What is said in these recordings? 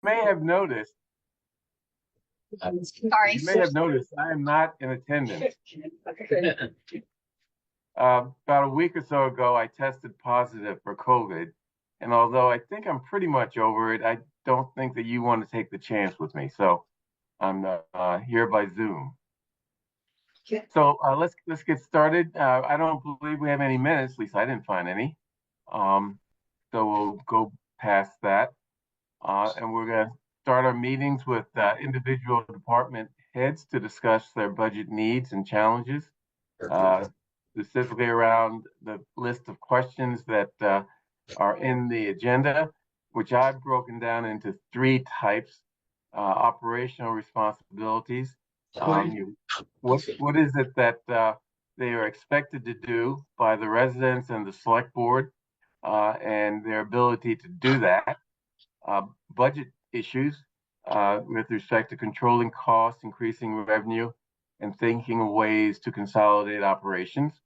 may have noticed, Sorry. you may have noticed I am not in attendance. About a week or so ago, I tested positive for COVID. And although I think I'm pretty much over it, I don't think that you want to take the chance with me. So I'm here by Zoom. So let's get started. I don't believe we have any minutes. At least I didn't find any. So we'll go past that. And we're going to start our meetings with individual department heads to discuss their budget needs and challenges, specifically around the list of questions that are in the agenda, which I've broken down into three types: operational responsibilities. What is it that they are expected to do by the residents and the select board, and their ability to do that? Budget issues with respect to controlling costs, increasing revenue, and thinking of ways to consolidate operations.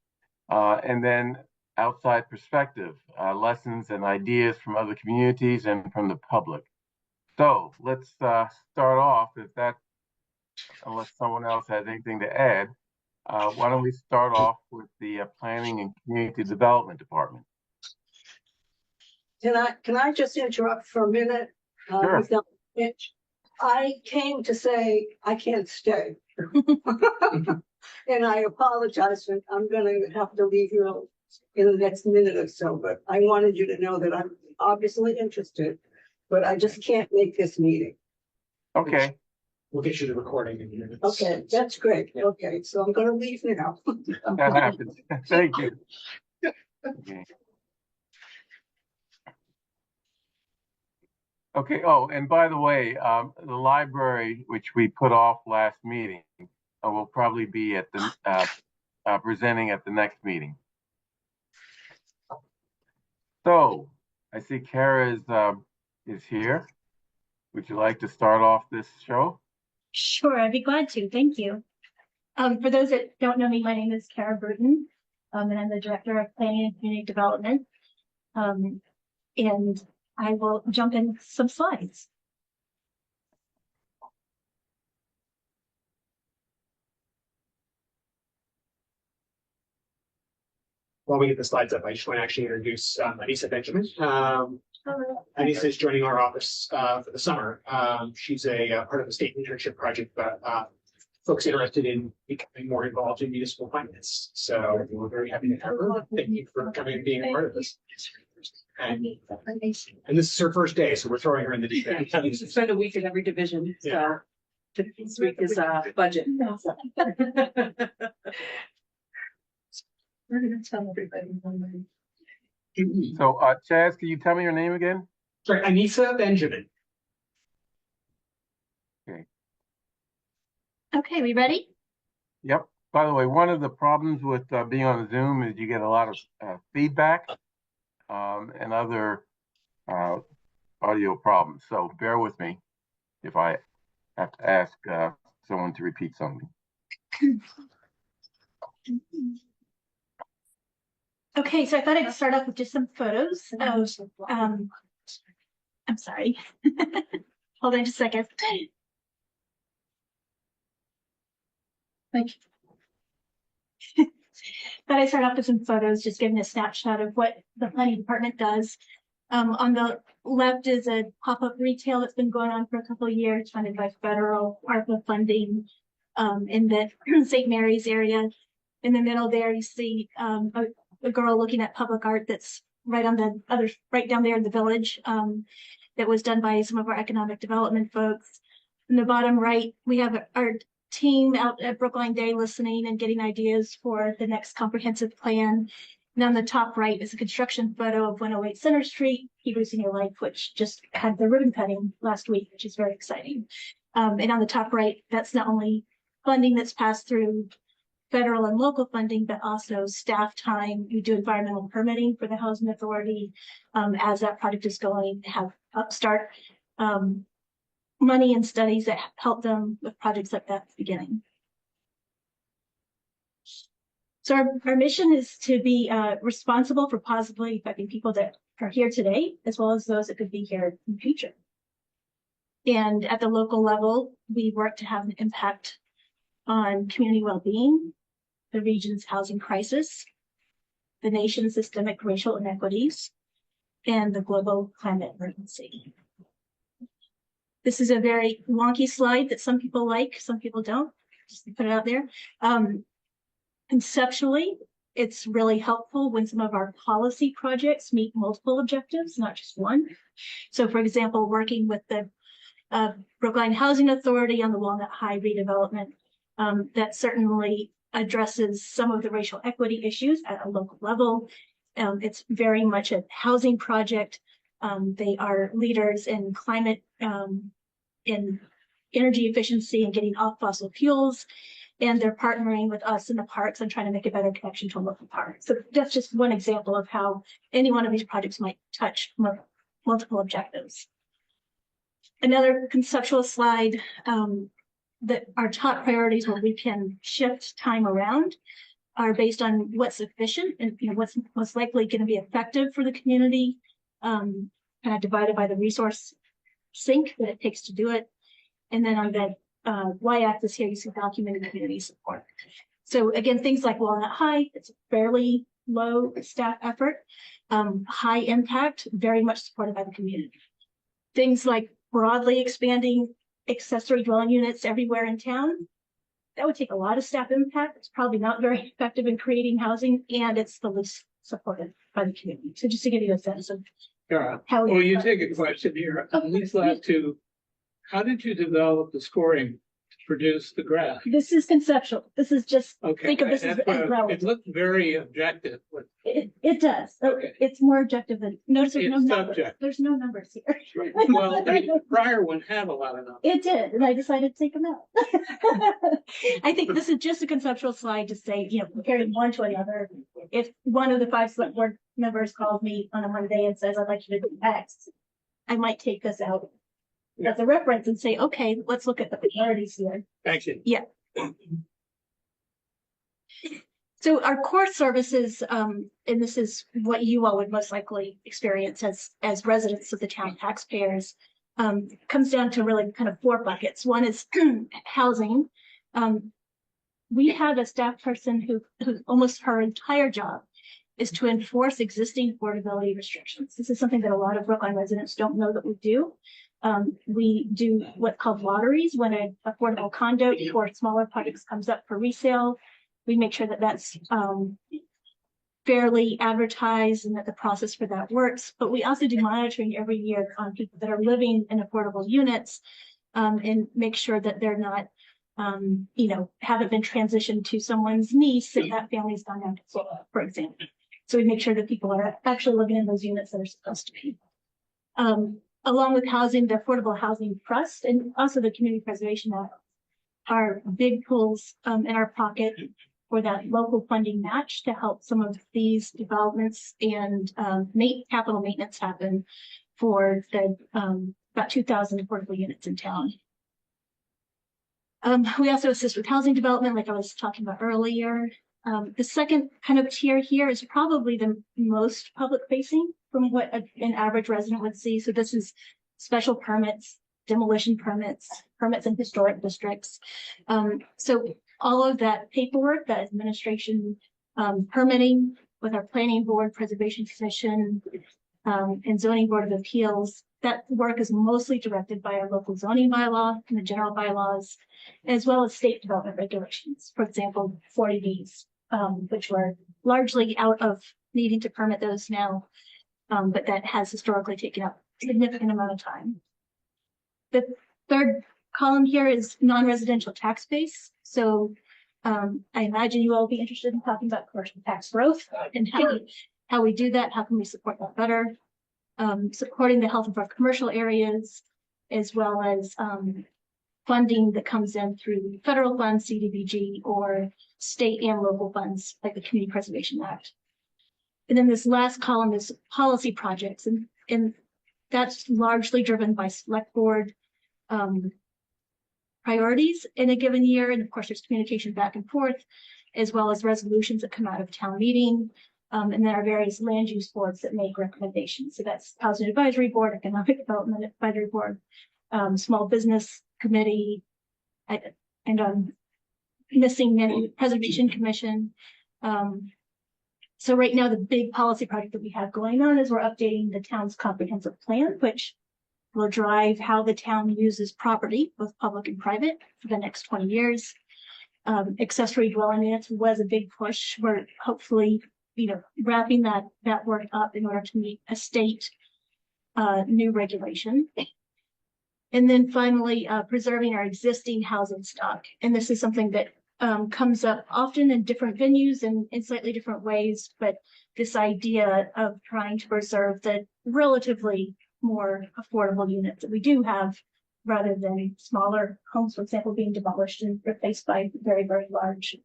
And then outside perspective, lessons and ideas from other communities and from the public. So let's start off, unless someone else has anything to add, why don't we start off with the Planning and Community Development Department? Can I just interrupt for a minute? Sure. Without pitch? I came to say I can't stay. And I apologize, and I'm gonna have to leave you in the next minute or so, but I wanted you to know that I'm obviously interested, but I just can't make this meeting. Okay. We'll get you the recording in here. Okay, that's great. Okay, so I'm gonna leave now. That happens. Thank you. Okay. Okay. Oh, and by the way, the library, which we put off last meeting, will probably be at the presenting at the next meeting. So I see Kara is here. Would you like to start off this show? Sure, I'd be glad to. Thank you. For those that don't know me, my name is Kara Bruton, and I'm the Director of Planning and Community Development. And I will jump in some slides. While we get the slides up, I just want to actually introduce Anissa Benjamin. Anissa is joining our office for the summer. She's a part of the state internship project, but folks interested in becoming more involved in municipal finance. So we're very happy to have her. Thank you for coming and being a part of this. And this is her first day, so we're throwing her in the deep end. You should spend a week in every division. So this week is budget. We're going to tell everybody. So, Chaz, can you tell me your name again? Sorry, Anissa Benjamin. Okay, we ready? Yep. By the way, one of the problems with being on Zoom is you get a lot of feedback and other audio problems. So bear with me if I have to ask someone to repeat something. Okay, so I thought I'd start off with just some photos of, I'm sorry. Hold on just a second. Thank you. Thought I'd start off with some photos, just giving a snapshot of what the planning department does. On the left is a pop-up retail that's been going on for a couple of years, funded by federal ARPA funding in the St. Mary's area. In the middle there, you see a girl looking at public art that's right down there in the village, that was done by some of our economic development folks. In the bottom right, we have our team out at Brookline Day listening and getting ideas for the next comprehensive plan. And on the top right is a construction photo of 108 Center Street, Hebrew Senior Life, which just had the ribbon cutting last week, which is very exciting. And on the top right, that's not only funding that's passed through federal and local funding, but also staff time. We do environmental permitting for the Housing Authority as that project is going, have upstart money and studies that help them with projects like that at the beginning. So our mission is to be responsible for positively affecting people that are here today, as well as those that could be here in the future. And at the local level, we work to have an impact on community well-being, the region's housing crisis, the nation's systemic racial inequities, and the global climate emergency. This is a very wonky slide that some people like, some people don't. Just to put it out there. Conceptually, it's really helpful when some of our policy projects meet multiple objectives, not just one. So, for example, working with the Brookline Housing Authority on the Walnut High redevelopment, that certainly addresses some of the racial equity issues at a local level. It's very much a housing project. They are leaders in climate, in energy efficiency and getting off fossil fuels. And they're partnering with us in the parks and trying to make a better connection to a local park. So that's just one example of how any one of these projects might touch multiple objectives. Another conceptual slide, that our top priorities where we can shift time around are based on what's efficient and what's most likely going to be effective for the community, kind of divided by the resource sink that it takes to do it. And then on the y-axis here, you see documented community support. So again, things like Walnut High, it's a fairly low staff effort, high impact, very much supported by the community. Things like broadly expanding accessory dwelling units everywhere in town, that would take a lot of staff impact. It's probably not very effective in creating housing, and it's the least supported by the community. So just to give you a sense of how. Well, you take a question here. On these last two, how did you develop the scoring to produce the graph? This is conceptual. This is just, Okay, think of this as relevant. it looked very objective. It does. Okay. It's more objective than, notice there's no It's numbers. subject. There's no numbers here. Well, the prior one had a lot of numbers. It did, and I decided to take them out. I think this is just a conceptual slide to say, comparing one to another. If one of the 5 select board members calls me on a Monday and says, I'd like you to do X, I might take this out as a reference and say, okay, let's look at the priorities here. Thank you. Yeah. So our core services, and this is what you all would most likely experience as residents of the town, taxpayers, comes down to really kind of 4 buckets. One is housing. We have a staff person who almost her entire job is to enforce existing affordability restrictions. This is something that a lot of Brookline residents don't know that we do. We do what's called lotteries when an affordable condo or smaller projects comes up for resale. We make sure that that's fairly advertised and that the process for that works. But we also do monitoring every year on people that are living in affordable units, and make sure that they're not, haven't been transitioned to someone's niece if that family's gone down to Florida, for example. So we make sure that people are actually living in those units that are supposed to be. Along with housing, the Affordable Housing Trust and also the Community Preservation Act are big pools in our pocket for that local funding match to help some of these developments and capital maintenance happen for the about 2,000 affordable units in town. We also assist with housing development, like I was talking about earlier. The second kind of tier here is probably the most public facing from what an average resident would see. So this is special permits, demolition permits, permits in historic districts. So all of that paperwork, that administration, permitting with our planning board, preservation commission, and zoning board of appeals, that work is mostly directed by our local zoning bylaw and the general bylaws, as well as state development regulations. For example, 40Bs, which were largely out of needing to permit those now, but that has historically taken up a significant amount of time. The third column here is non-residential tax base. So I imagine you all will be interested in talking about commercial tax growth and how we do that. How can we support that better? Supporting the health of our commercial areas, as well as funding that comes in through federal funds, CDBG, or state and local funds like the Community Preservation Act. And then this last column is policy projects, and that's largely driven by select board priorities in a given year. And of course, there's communication back and forth, as well as resolutions that come out of town meeting. And there are various land use boards that make recommendations. So that's Housing Advisory Board, Economic Development Advisory Board, Small Business Committee, and on missing many Preservation Commission. So right now, the big policy project that we have going on is we're updating the town's comprehensive plan, which will drive how the town uses property, both public and private, for the next 20 years. Accessory dwelling units was a big push. We're hopefully, wrapping that work up in order to meet a state new regulation. And then finally, preserving our existing housing stock. And this is something that comes up often in different venues and in slightly different ways, but this idea of trying to preserve the relatively more affordable units that we do have, rather than smaller homes, for example, being demolished and replaced by very, very large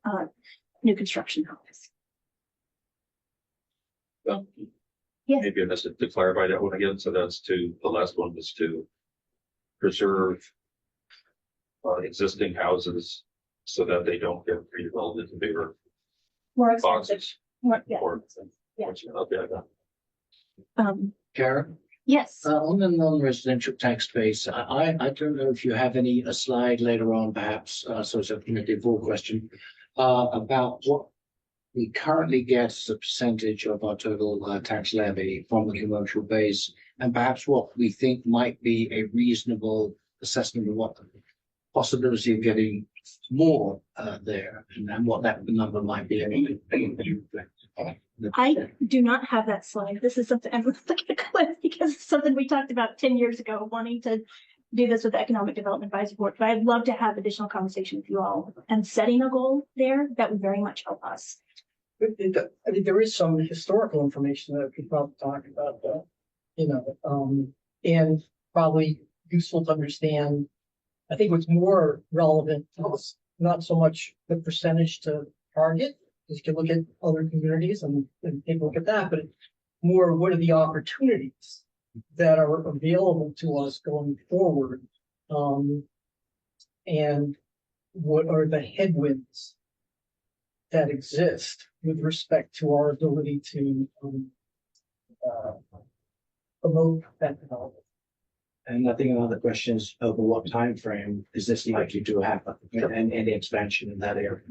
new construction homes. Yes. Maybe I missed it, to clarify that one again. So that's the last one was to preserve existing houses so that they don't get redeveloped into bigger More expensive. boxes. Yeah. Yeah. Okay. Karen, Yes. on the non-residential tax base, I don't know if you have a slide later on, perhaps, so it's a full question, about what we currently get as a percentage of our total tax levy from the commercial base, and perhaps what we think might be a reasonable assessment of what the possibility of getting more there, and what that number might be. I do not have that slide. This is something I'm looking at Cliff because it's something we talked about 10 years ago, wanting to do this with the Economic Development Advisory Board. But I'd love to have additional conversation with you all and setting a goal there. That would very much help us. I mean, there is some historical information that we probably talk about, and probably useful to understand. I think what's more relevant is not so much the percentage to target, because you can look at other communities and take a look at that, but more what are the opportunities that are available to us going forward, and what are the headwinds that exist with respect to our ability to promote that development. And I think another question is, over what time frame is this likely to happen, and any expansion in that area?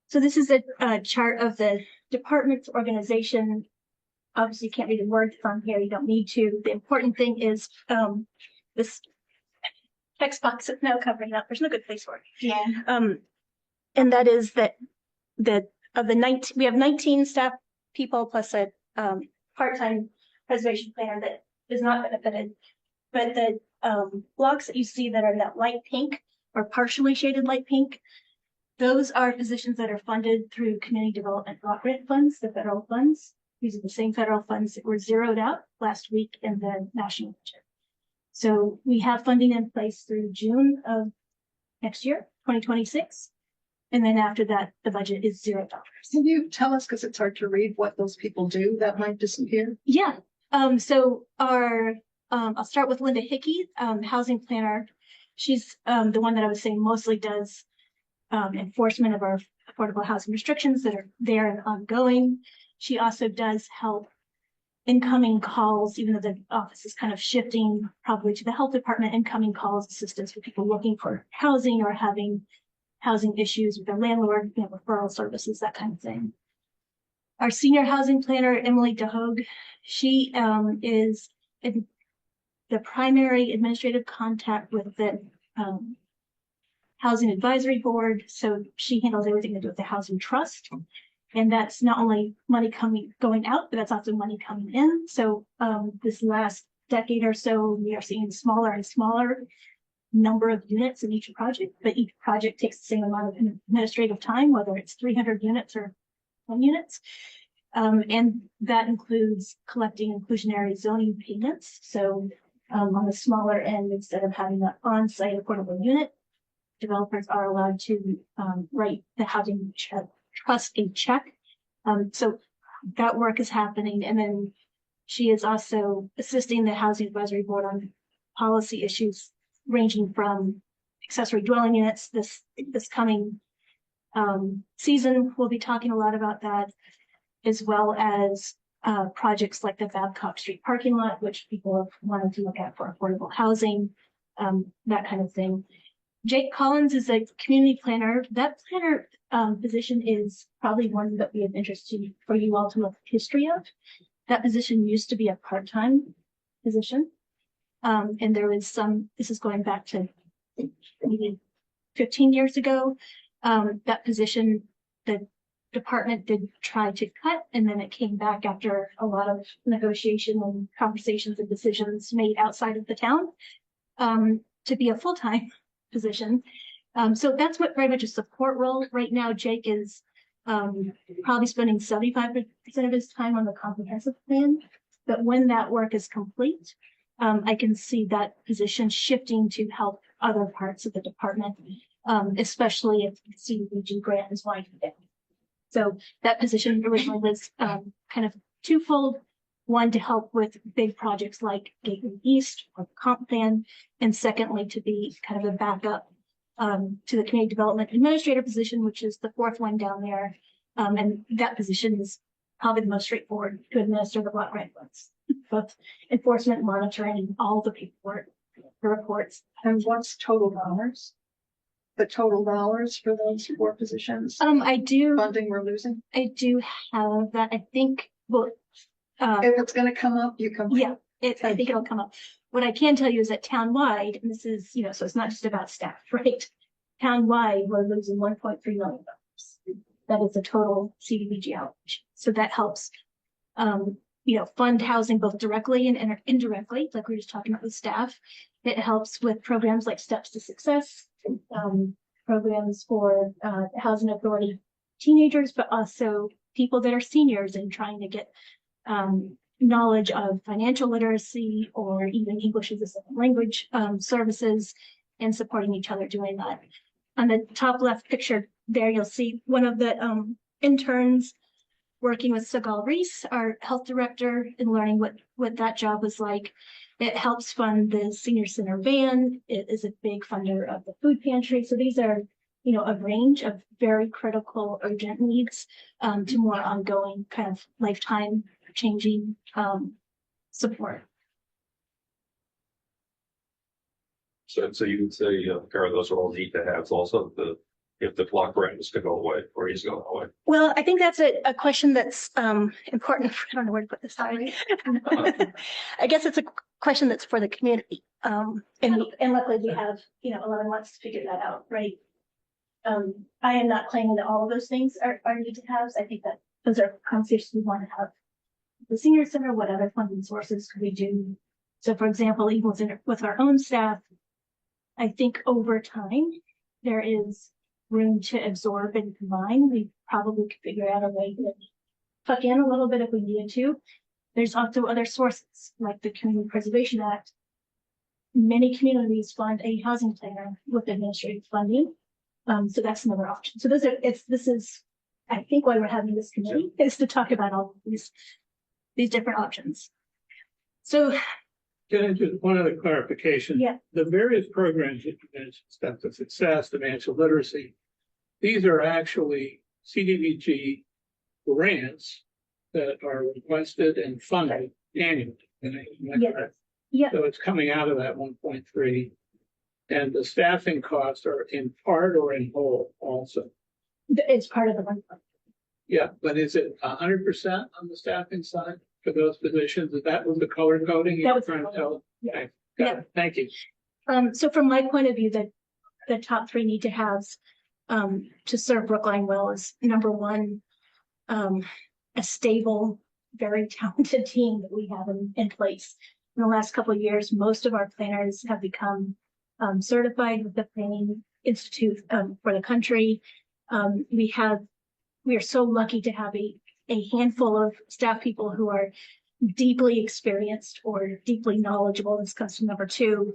So this is a chart of the department's organization. Obviously, you can't read the words from here. You don't need to. The important thing is this text box is now covering up. There's no good place for it. Yeah. And that is that of the 19, we have 19 staff people plus a part-time preservation planner that is not benefited. But the blocks that you see that are that light pink or partially shaded light pink, those are positions that are funded through community development block grant funds, the federal funds. These are the same federal funds that were zeroed out last week in the national budget. So we have funding in place through June of next year, 2026. And then after that, the budget is $0. Can you tell us, because it's hard to read, what those people do that might disappear? Yeah. So I'll start with Linda Hickey, housing planner. She's the one that I was saying mostly does enforcement of our affordable housing restrictions that are there and ongoing. She also does help incoming calls, even though the office is kind of shifting probably to the health department, incoming calls, assistance for people looking for housing or having housing issues with their landlord, referral services, that kind of thing. Our senior housing planner, Emily DeHogue, she is the primary administrative contact with the Housing Advisory Board. So she handles everything to do with the Housing Trust. And that's not only money going out, but that's also money coming in. So this last decade or so, we are seeing smaller and smaller number of units in each project, but each project takes the same amount of administrative time, whether it's 300 units or 1 units. And that includes collecting inclusionary zoning payments. So on the smaller end, instead of having an on-site affordable unit, developers are allowed to write the housing trust a check. So that work is happening. And then she is also assisting the Housing Advisory Board on policy issues ranging from accessory dwelling units. This coming season, we'll be talking a lot about that, as well as projects like the Babcock Street parking lot, which people have wanted to look at for affordable housing, that kind of thing. Jake Collins is a community planner. That planner position is probably one that we have interest for you all to look at history of. That position used to be a part-time position. And there was this is going back to maybe 15 years ago. That position, the department did try to cut, and then it came back after a lot of negotiation and conversations and decisions made outside of the town to be a full-time position. So that's what very much a support role. Right now, Jake is probably spending 75% of his time on the comprehensive plan. But when that work is complete, I can see that position shifting to help other parts of the department, especially if the CDBG grant is winding down. So that position originally was kind of twofold. One, to help with big projects like Gateway East or the comp plan, and secondly, to be kind of a backup to the community development administrator position, which is the fourth one down there. And that position is probably the most straightforward to administer the block grant funds, both enforcement, monitoring, and all the paperwork, the reports. And what's total dollars? The total dollars for those 4 positions? I do Funding we're losing? have that. I think, well, If it's gonna come up, you come. yeah, I think it'll come up. What I can tell you is that townwide, and this is, so it's not just about staff, right? Townwide, we're losing $1.3 million. That is the total CDBG outreach. So that helps, fund housing both directly and indirectly, like we were just talking about with staff. It helps with programs like Steps to Success, programs for housing authority teenagers, but also people that are seniors and trying to get knowledge of financial literacy or even English as a second language services, and supporting each other doing that. On the top left picture there, you'll see one of the interns working with Segal Reese, our health director, and learning what that job was like. It helps fund the senior center van. It is a big funder of the food pantry. So these are, a range of very critical, urgent needs to more ongoing kind of lifetime changing support. So you would say, Kara, those are all need to haves also, if the block grant is to go away or is going away. Well, I think that's a question that's important. I don't know where to put this. Sorry. I guess it's a question that's for the community. And luckily we have, 11 months to figure that out, right? I am not claiming that all of those things are need to haves. I think that those are conversations we want to have. The senior center, what other funding sources could we do? So for example, even with our own staff, I think over time, there is room to absorb and combine. We probably could figure out a way to tuck in a little bit if we needed to. There's also other sources like the Community Preservation Act. Many communities fund a housing planner with administrative funding. So that's another option. So this is, I think, why we're having this committee is to talk about all of these different options. So Can I just one other clarification? Yeah. The various programs that you mentioned, Steps to Success, financial literacy, these are actually CDBG grants that are requested and funded annually. Yeah. Yeah. So it's coming out of that 1.3. And the staffing costs are in part or in whole also. It's part of the one. Yeah, but is it 100% on the staffing side for those positions? Is that was the color coding you That were was trying to tell? yeah. Okay, got Yeah. it. Thank you. So from my point of view, the top 3 need to haves to serve Brookline well is number one, a stable, very talented team that we have in place. In the last couple of years, most of our planners have become certified with the Planning Institute for the country. We are so lucky to have a handful of staff people who are deeply experienced or deeply knowledgeable. This comes from number 2,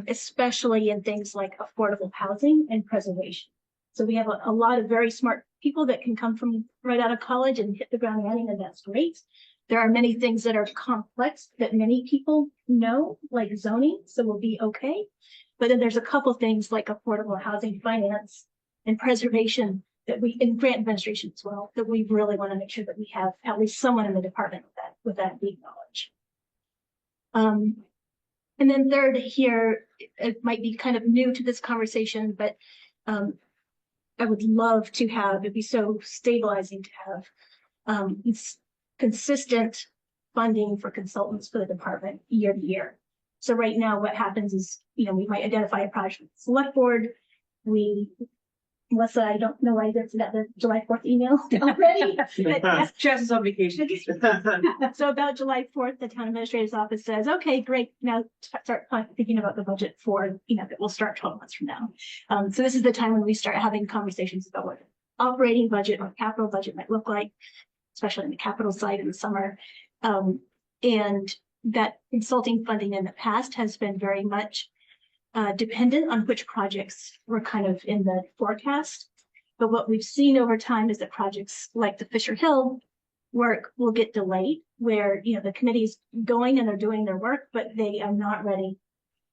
especially in things like affordable housing and preservation. So we have a lot of very smart people that can come from right out of college and hit the ground running, and that's great. There are many things that are complex that many people know, like zoning, so we'll be okay. But then there's a couple things like affordable housing finance and preservation that we, in grant administration as well, that we really want to make sure that we have at least someone in the department with that deep knowledge. And then third here, it might be kind of new to this conversation, but I would love to have, it'd be so stabilizing to have consistent funding for consultants for the department year to year. So right now what happens is, we might identify a project with the select board. Melissa, I don't know why I didn't see that the July 4th email already. But, Jess is on vacation. so about July 4th, the town administrator's office says, okay, great. Now start thinking about the budget for, that will start 12 months from now. So this is the time when we start having conversations about what operating budget or capital budget might look like, especially in the capital side in the summer. And that consulting funding in the past has been very much dependent on which projects were kind of in the forecast. But what we've seen over time is that projects like the Fisher Hill work will get delayed, where the committee's going and they're doing their work, but they are not ready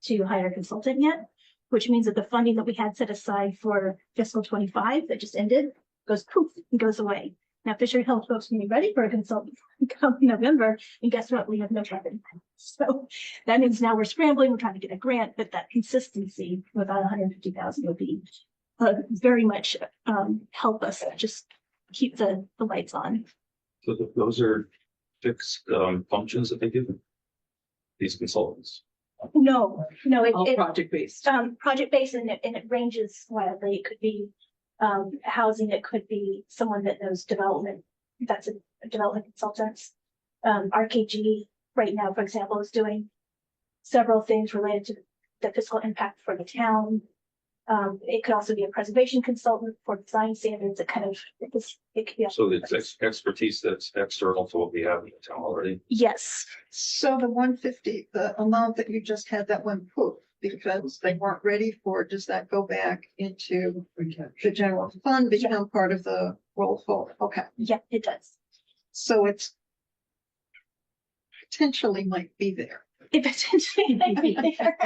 to hire a consultant yet, which means that the funding that we had set aside for fiscal 25 that just ended goes poof and goes away. Now Fisher Hill folks will be ready for a consultant come November, and guess what? We have no funding. So that means now we're scrambling, we're trying to get a grant, but that consistency without 150,000 would be very much help us just keep the lights on. So those are fixed functions that they give these consultants. No, All project based. Project based, and it ranges wildly. It could be housing, it could be someone that knows development. That's a development consultant. RKG right now, for example, is doing several things related to the fiscal impact for the town. It could also be a preservation consultant for design standards. It could be. So it's expertise that's external to what we have in the town already. Yes. So the 150, the amount that you just had that went poof because they weren't ready for it, does that go back into the general fund, become part of the roll forward? Okay. Yeah, it does. So it's potentially might be there. It potentially might be there.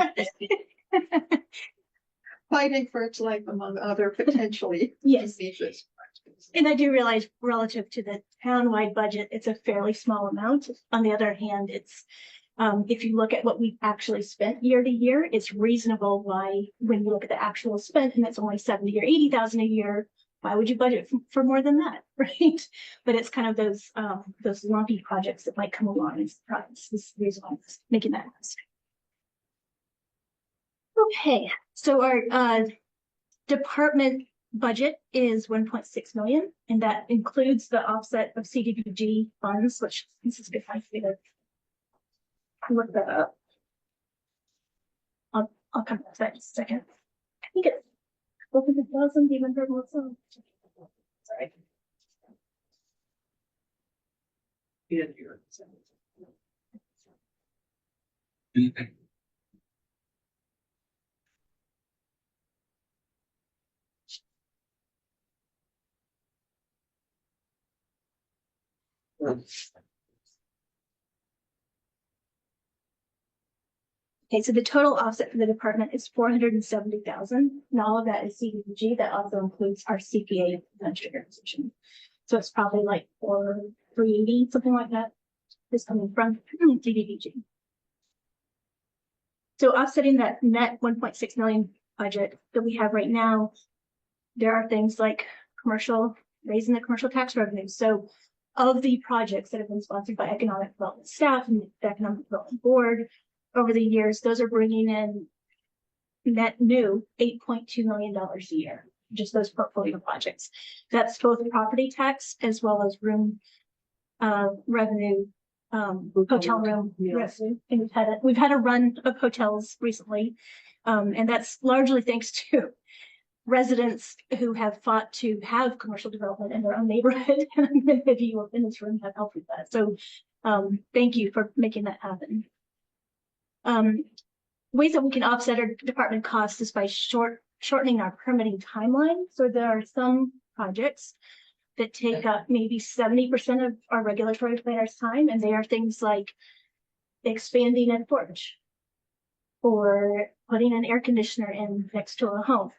Fighting for its life among other potentially. Yes. Niches. And I do realize relative to the town-wide budget, it's a fairly small amount. On the other hand, it's if you look at what we've actually spent year to year, it's reasonable why when you look at the actual spent and it's only 70 or 80,000 a year, why would you budget for more than that, right? But it's kind of those lumpy projects that might come along and surprise. This is the reason why I'm making that ask. Okay, so our department budget is 1.6 million, and that includes the offset of CDBG funds, which this is a good time for me to look that up. I'll come back to that in just a second. I think it's 1,000, even for what's on. Sorry. Yeah, here. Okay, so the total offset for the department is 470,000, and all of that is CDBG. That also includes our CPA administrator position. So it's probably like 380, something like that, is coming from CDBG. So offsetting that net 1.6 million budget that we have right now, there are things like raising the commercial tax revenue. So of the projects that have been sponsored by economic development staff and the economic development board over the years, those are bringing in net new $8.2 million a year, just those portfolio projects. That's both property tax as well as room revenue, hotel room revenue. And we've had a run of hotels recently, and that's largely thanks to residents who have fought to have commercial development in their own neighborhood, and many of you in this room have helped with that. So thank you for making that happen. Ways that we can offset our department costs is by shortening our permitting timeline. So there are some projects that take up maybe 70% of our regulatory planners' time, and they are things like expanding a porch or putting an air conditioner in next to a home.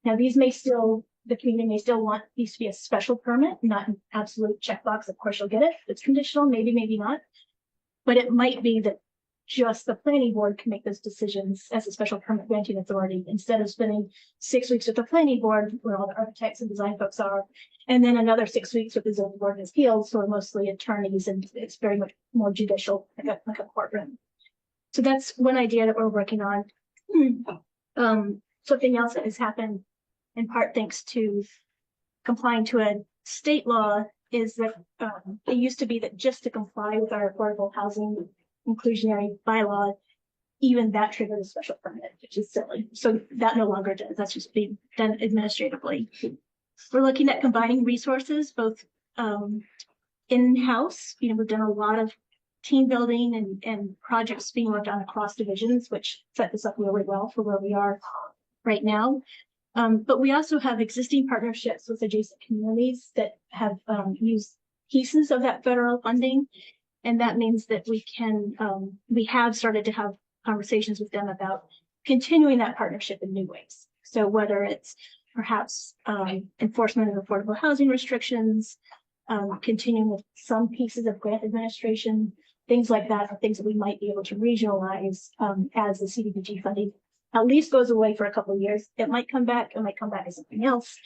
Now, these may still the community may still want these to be a special permit, not an absolute checkbox. Of course, you'll get it. It's conditional, maybe, maybe not. But it might be that just the planning board can make those decisions as a special permit granting authority instead of spending 6 weeks with the planning board where all the architects and design folks are, and then another 6 weeks with the zoning board of appeals, who are mostly attorneys, and it's very much more judicial, like a courtroom. So that's one idea that we're working on. Something else that has happened in part thanks to complying to a state law is that it used to be that just to comply with our affordable housing inclusionary bylaw, even that triggered a special permit, which is silly. So that no longer does. That's just being done administratively. We're looking at combining resources, both in-house. We've done a lot of team building and projects being worked on across divisions, which set this up really well for where we are right now. But we also have existing partnerships with adjacent communities that have used pieces of that federal funding. And that means that we have started to have conversations with them about continuing that partnership in new ways. So whether it's perhaps enforcement of affordable housing restrictions, continuing with some pieces of grant administration, things like that are things that we might be able to regionalize as the CDBG funding at least goes away for a couple of years. It might come back as something else.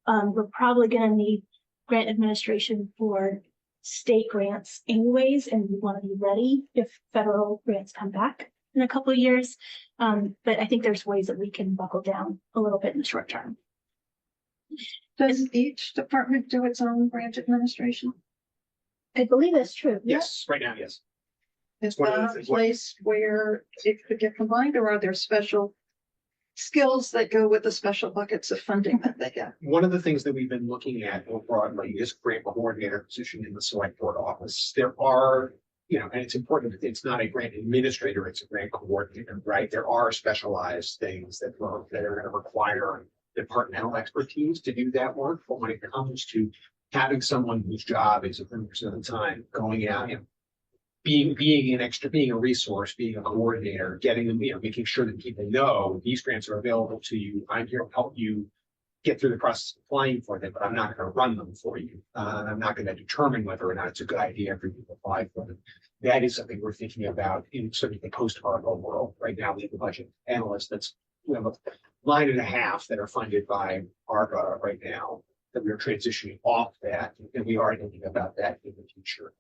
We're probably going to need grant administration for state grants anyways, and we want to be ready if federal grants come back in a couple of years. But I think there's ways that we can buckle down a little bit in the short term. Does each department do its own grant administration? I believe that's true. Yes, right now, yes. Is One of the that a things- place where it could get combined, or are there special skills that go with the special buckets of funding that they get? One of the things that we've been looking at more broadly is grant coordinator position in the select board office. There are, and it's important that it's not a grant administrator, it's a grant coordinator, right? There are specialized things that are going to require departmental expertise to do that work. But when it comes to having someone whose job is 100% of the time going out and being a resource, being a coordinator, getting them, making sure that people know these grants are available to you. I'm here to help you get through the process of applying for them, but I'm not going to run them for you. I'm not going to determine whether or not it's a good idea for you to apply for them. That is something we're thinking about in sort of the post-ARPA world. Right now, we have a budget analyst we have a line and a half that are funded by ARPA right now that we are transitioning off that, and we are thinking about that in the future.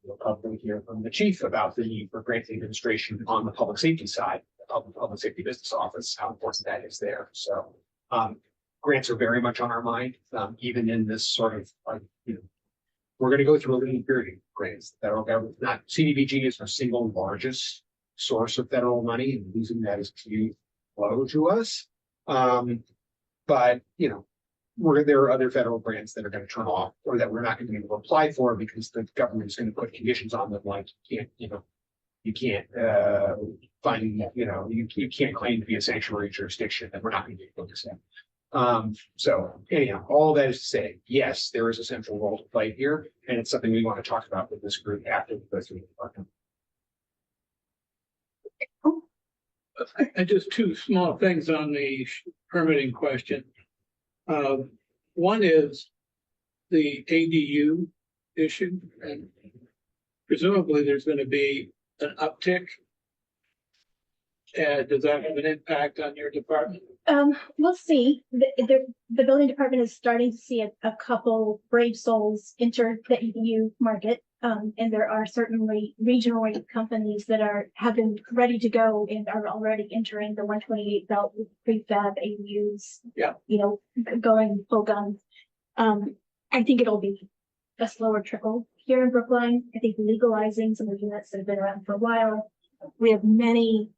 We'll probably hear from the chief about the need for grant administration on the public safety side, the public safety business office, how important that is there. So grants are very much on our mind, even in this sort of we're going to go through a lean period of grants. Not CDBG is our single largest source of federal money, and losing that is key flow to us. But there are other federal grants that are going to turn off, or that we're not going to be able to apply for because the government is going to put conditions on them, like you can't you can't claim to be a sanctuary jurisdiction, and we're not going to be able to do that. So anyhow, all that is to say, yes, there is a central role to play here, and it's something we want to talk about with this group after we go through the department. And just two small things on the permitting question. One is the ADU issue, and presumably there's going to be an uptick. Does that have an impact on your department? We'll see. The building department is starting to see a couple brave souls enter the ADU market. And there are certainly regional companies that have been ready to go and are already entering the 128 belt with prefab ADUs. Yeah. Going full gun. I think it'll be a slower trickle here in Brookline. I think legalizing some of the units that have been around for a while. We have many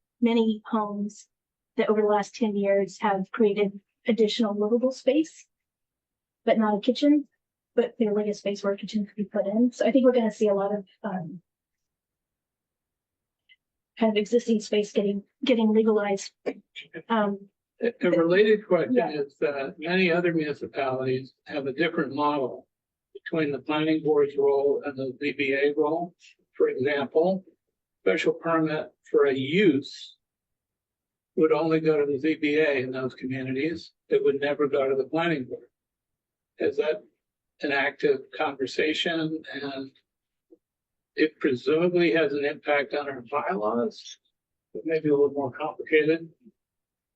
homes that over the last 10 years have created additional livable space, but not a kitchen. But clearly a space where a kitchen could be put in. So I think we're going to see a lot of kind of existing space getting legalized. A related question is that many other municipalities have a different model between the planning board's role and the ZBA role. For example, special permit for a use would only go to the ZBA in those communities. It would never go to the planning board. Is that an active conversation? And it presumably has an impact on our bylaws. It may be a little more complicated,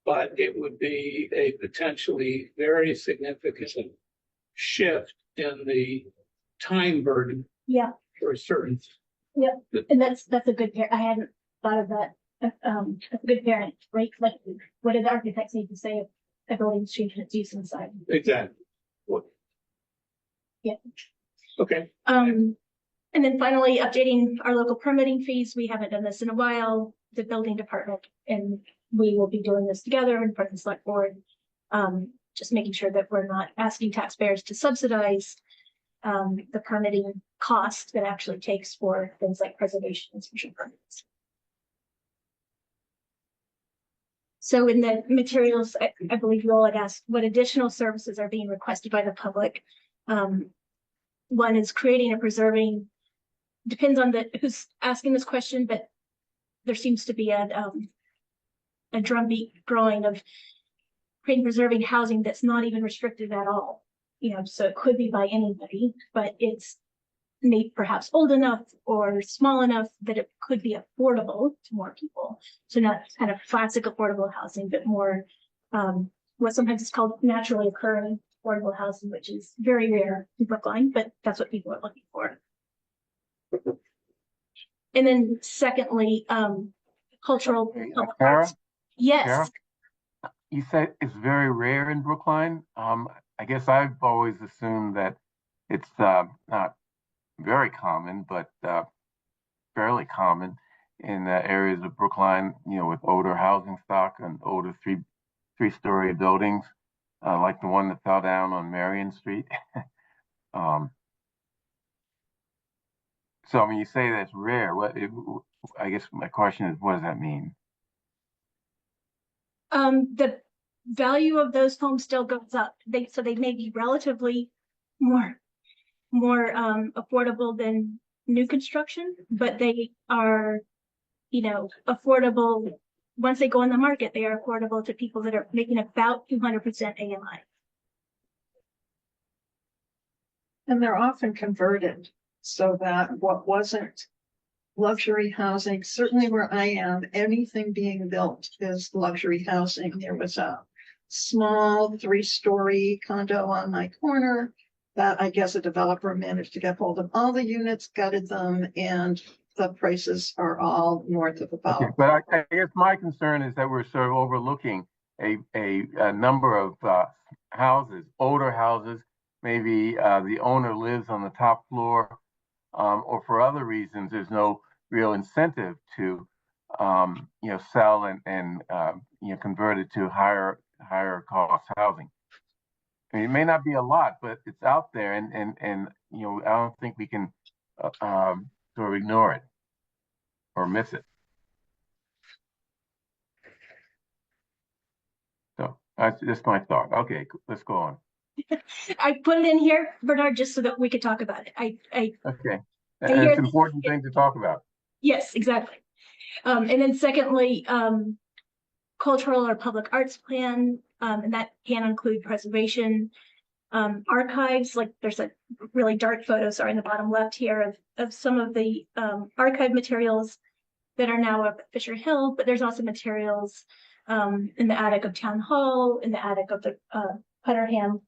but it would be a potentially very significant shift in the time burden Yeah, for certain. and that's a good pair. I hadn't thought of that. That's a good parent, right? Like, what do the architects need to say if a building's changing its use inside? Exactly. What? Yeah. Okay. And then finally, updating our local permitting fees. We haven't done this in a while. The building department and we will be doing this together in front of the select board. Just making sure that we're not asking taxpayers to subsidize the permitting cost that actually takes for things like preservation and special permits. So in the materials, I believe you all had asked what additional services are being requested by the public. One is creating and preserving, depends on who's asking this question, but there seems to be a drumbeat growing of creating, preserving housing that's not even restricted at all. So it could be by anybody, but it's maybe perhaps old enough or small enough that it could be affordable to more people. So not kind of classic affordable housing, but more what sometimes is called naturally occurring affordable housing, which is very rare in Brookline, but that's what people are looking for. And then secondly, cultural public arts. Yes. Kara, you said it's very rare in Brookline. I guess I've always assumed that it's not very common, but fairly common in areas of Brookline, with older housing stock and older three-story buildings, like the one that fell down on Marion Street. So, I mean, you say that's rare. I guess my question is, what does that mean? The value of those homes still goes up. So they may be relatively more affordable than new construction, but they are, affordable. Once they go on the market, they are affordable to people that are making about 200% AMI. And they're often converted so that what wasn't luxury housing, certainly where I am, anything being built is luxury housing. There was a small 3-story condo on my corner that I guess a developer managed to get hold of all the units, gutted them, and the prices are all north of about. Okay, but I guess my concern is that we're sort of overlooking a number of houses, older houses. Maybe the owner lives on the top floor, or for other reasons, there's no real incentive to, sell and convert it to higher cost housing. I mean, it may not be a lot, but it's out there, and I don't think we can sort of ignore it or miss it. So that's just my thought. Okay, let's go on. I put it in here, Bernard, just so that we could talk about it. Okay, and it's an important thing to talk about. Yes, exactly. And then secondly, cultural or public arts plan, and that can include preservation, archives. Like there's a really dark photo, sorry, in the bottom left here of some of the archive materials that are now up at Fisher Hill, but there's also materials in the attic of Town Hall, in the attic of the Putterham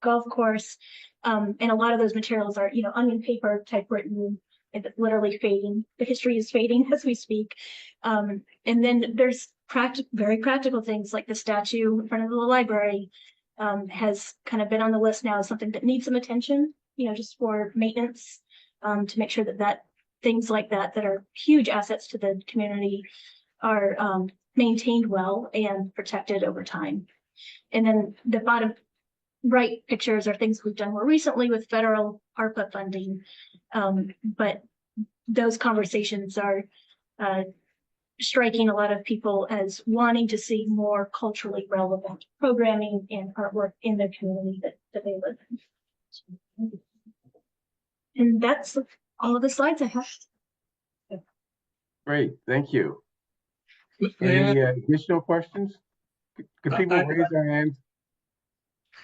Golf Course, and a lot of those materials are, onion paper typewritten. It's literally fading. The history is fading as we speak. And then there's very practical things like the statue in front of the library has kind of been on the list now as something that needs some attention, just for maintenance, to make sure that things like that are huge assets to the community are maintained well and protected over time. And then the bottom right pictures are things we've done more recently with federal ARPA funding. But those conversations are striking a lot of people as wanting to see more culturally relevant programming and artwork in the community that they live in. And that's all of the slides I have. Great, thank you. May Any I- additional questions? Could people I- raise their hands?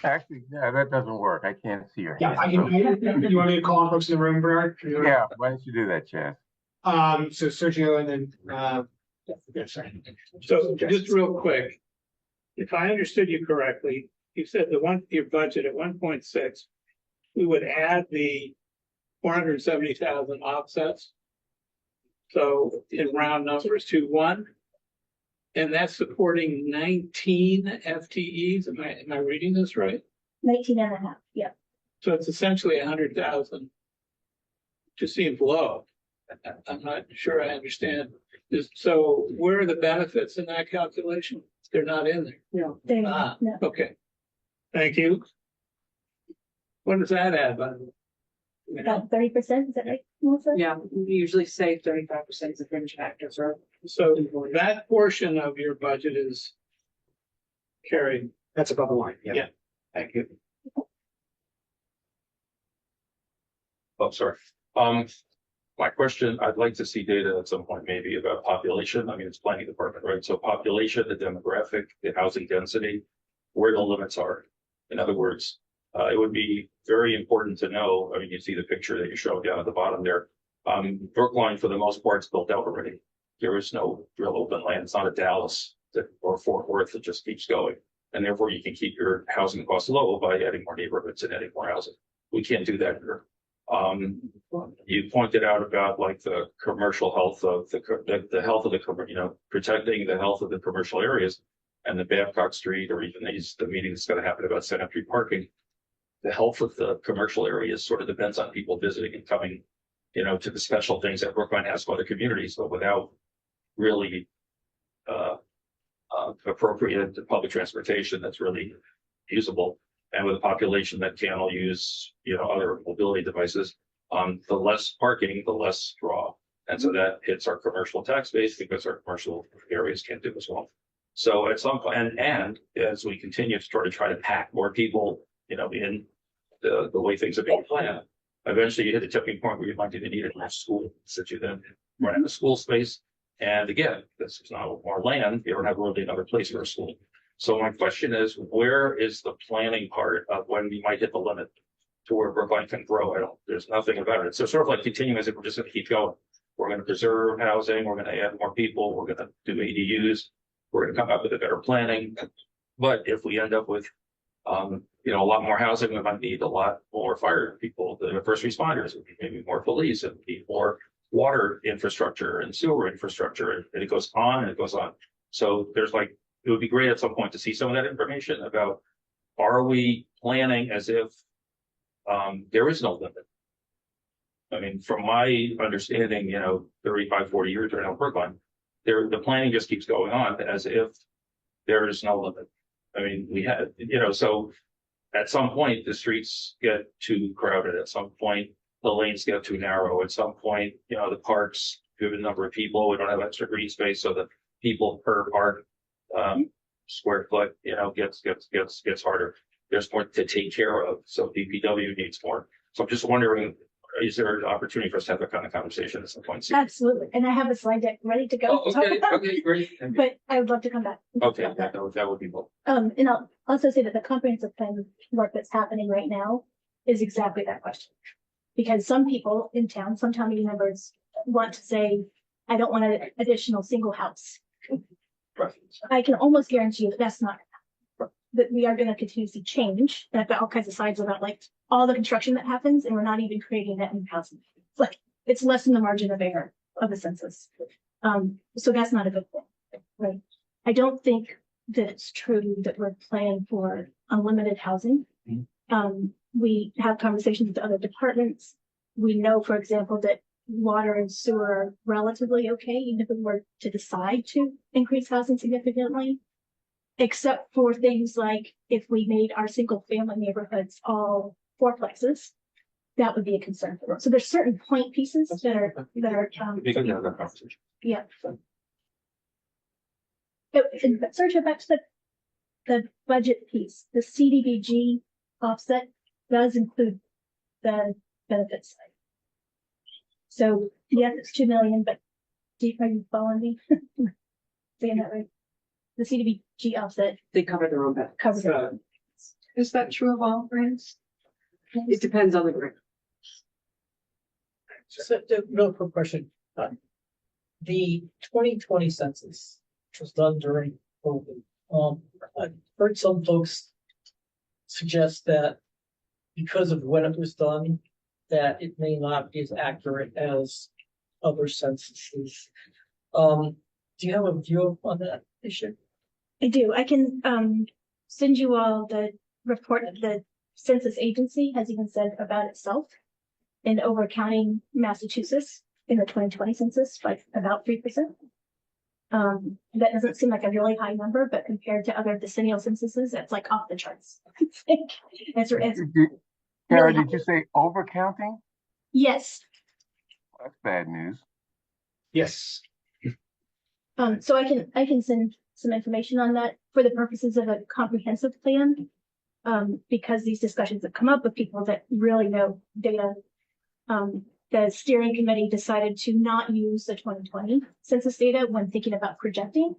Actually, yeah, that doesn't work. I can't see your Yeah, hand. I So, can, you want me to call on folks in the room, Bernard? yeah, why don't you do that, Chaz? So Sergio and then, yeah, sorry. So just real quick, if I understood you correctly, you said your budget at 1.6, we would add the 470,000 offsets. So in round numbers to 1, and that's supporting 19 FTEs. Am I reading this right? 19 and a half, yeah. So it's essentially 100,000. Just seems low. I'm not sure I understand. So where are the benefits in that calculation? They're not in there. No. There, Ah, no. okay. Thank you. What does that add, by the way? About 30%, is that right, Melissa? Yeah, we usually say 35% is the fringe factors, or So that portion of your budget is carried. That's above the line, yeah. Yeah. Thank you. Oh, sorry. My question, I'd like to see data at some point maybe about population. I mean, it's planning department, right? So population, the demographic, the housing density, where the limits are. In other words, it would be very important to know, I mean, you see the picture that you showed down at the bottom there. Brookline, for the most part, is built out already. There is no real open land. It's not a Dallas or Fort Worth that just keeps going. And therefore you can keep your housing costs low by adding more neighborhoods and adding more housing. We can't do that here. You pointed out about like the commercial health of the health of the, protecting the health of the commercial areas and the Babcock Street, or even the meeting that's going to happen about sanitary parking. The health of the commercial areas sort of depends on people visiting and coming, to the special things that Brookline has for other communities, but without really appropriate public transportation that's really usable, and with a population that can all use, other mobility devices, the less parking, the less draw. And so that hits our commercial tax base because our commercial areas can't do as well. So at some point, and as we continue to try to pack more people, in the way things are being planned, eventually you hit a tipping point where you might even need a school that you then run out of school space. And again, this is not more land. You don't have really another place for a school. So my question is, where is the planning part of when we might hit the limit to where Brookline can grow? There's nothing about it. So sort of like continuing as if we're just going to keep going. We're going to preserve housing. We're going to add more people. We're going to do ADUs. We're going to come up with a better planning. But if we end up with, a lot more housing, we might need a lot more fire people, the first responders, maybe more police, and more water infrastructure and sewer infrastructure. And it goes on and it goes on. So it would be great at some point to see some of that information about, are we planning as if there is no limit? I mean, from my understanding, 35, 40 years right now in Brookline, the planning just keeps going on as if there is no limit. I mean, we had, so at some point the streets get too crowded. At some point the lanes get too narrow. At some point, the parks, we have a number of people, we don't have extra green space, so the people per park square foot, gets harder. There's more to take care of, so DPW needs more. So I'm just wondering, is there an opportunity for us to have that kind of conversation at some point? Absolutely. And I have a slide deck ready to go. Oh, okay, great. But I would love to come back. Okay, that would be cool. And I'll also say that the comprehensive plan work that's happening right now is exactly that question. Because some people in town, some town meeting members want to say, I don't want an additional single house. Right. I can almost guarantee you that that's not, that we are going to continue to see change. And I've got all kinds of slides about like all the construction that happens, and we're not even creating that new housing. It's like, it's less than the margin of error of the census. So that's not a good thing, right? I don't think that it's true that we're planning for unlimited housing. We have conversations with other departments. We know, for example, that water and sewer are relatively okay, even if we were to decide to increase housing significantly, except for things like if we made our single family neighborhoods all fourplexes, that would be a concern for us. So there's certain point pieces that are We can have that conversation. yeah. Sergio, back to the budget piece, the CDBG offset does include the benefit side. So yes, it's 2 million, but are you following me? saying that right? The CDBG offset They cover their own back. covers it. Is that true of all grants? It depends on the grant. So, real quick question. The 2020 census, which was done during COVID, I've heard some folks suggest that because of when it was done, that it may not be as accurate as other censuses. Do you have a view on that issue? I do. I can send you all the report that the census agency has even said about itself in overcounting Massachusetts in the 2020 census by about 3%. That doesn't seem like a really high number, but compared to other decennial censuses, it's like off the charts. it's Kara, really did you say overcounting? yes. That's bad news. Yes. So I can send some information on that for the purposes of a comprehensive plan. Because these discussions have come up with people that really know data. The steering committee decided to not use the 2020 census data when thinking about projecting.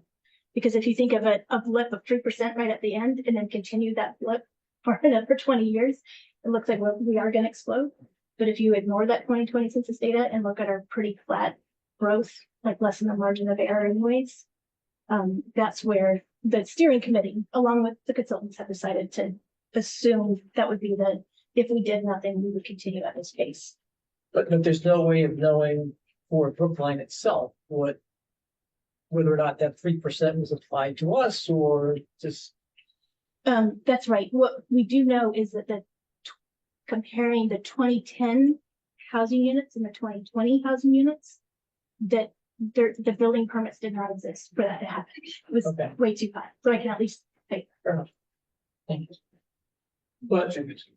Because if you think of a blip of 3% right at the end and then continue that blip for another 20 years, it looks like we are going to explode. But if you ignore that 2020 census data and look at our pretty flat growth, like less than the margin of error anyways, that's where the steering committee, along with the consultants, have decided to assume that would be if we did nothing, we would continue at this pace. But there's no way of knowing for Brookline itself whether or not that 3% was applied to us or just. That's right. What we do know is that comparing the 2010 housing units and the 2020 housing units, that the building permits did not exist for that to happen. It was way too high. So I can at least pay. Fair enough. Thank you. But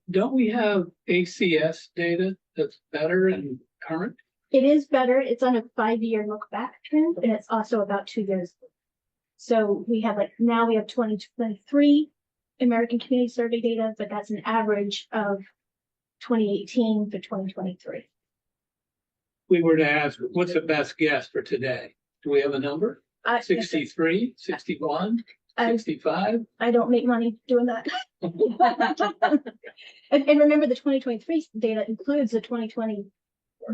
don't we have ACS data that's better and current? It is better. It's on a 5-year look back trend, and it's also about 2 years. So we have now we have 2023 American Community Survey data, but that's an average of 2018 to 2023. We were to ask, what's the best guess for today? Do we have a number? 63, 61, 65? I don't make money doing that. and remember, the 2023 data includes the 2020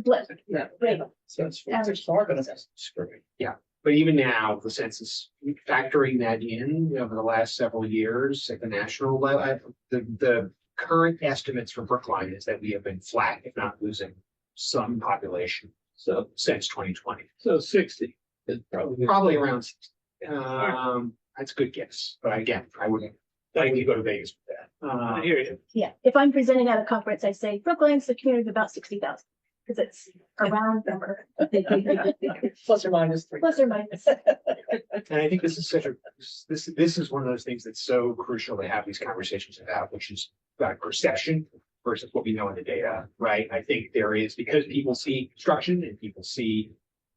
blip. Yeah. Right. So it's far better. Yeah. But even now, the census, factoring that in over the last several years at the national level, the current estimates for Brookline is that we have been flat, if not losing some population. So since 2020. So 60. Probably around 60. That's a good guess. But again, I wouldn't go to Vegas with that. I hear you. Yeah. If I'm presenting at a conference, I say Brookline's the community of about 60,000 because it's a round number. Plus or minus 3. Plus or minus. And I think this is this is one of those things that's so crucial to have these conversations about, which is about perception versus what we know in the data, right? I think there is, because people see construction and people see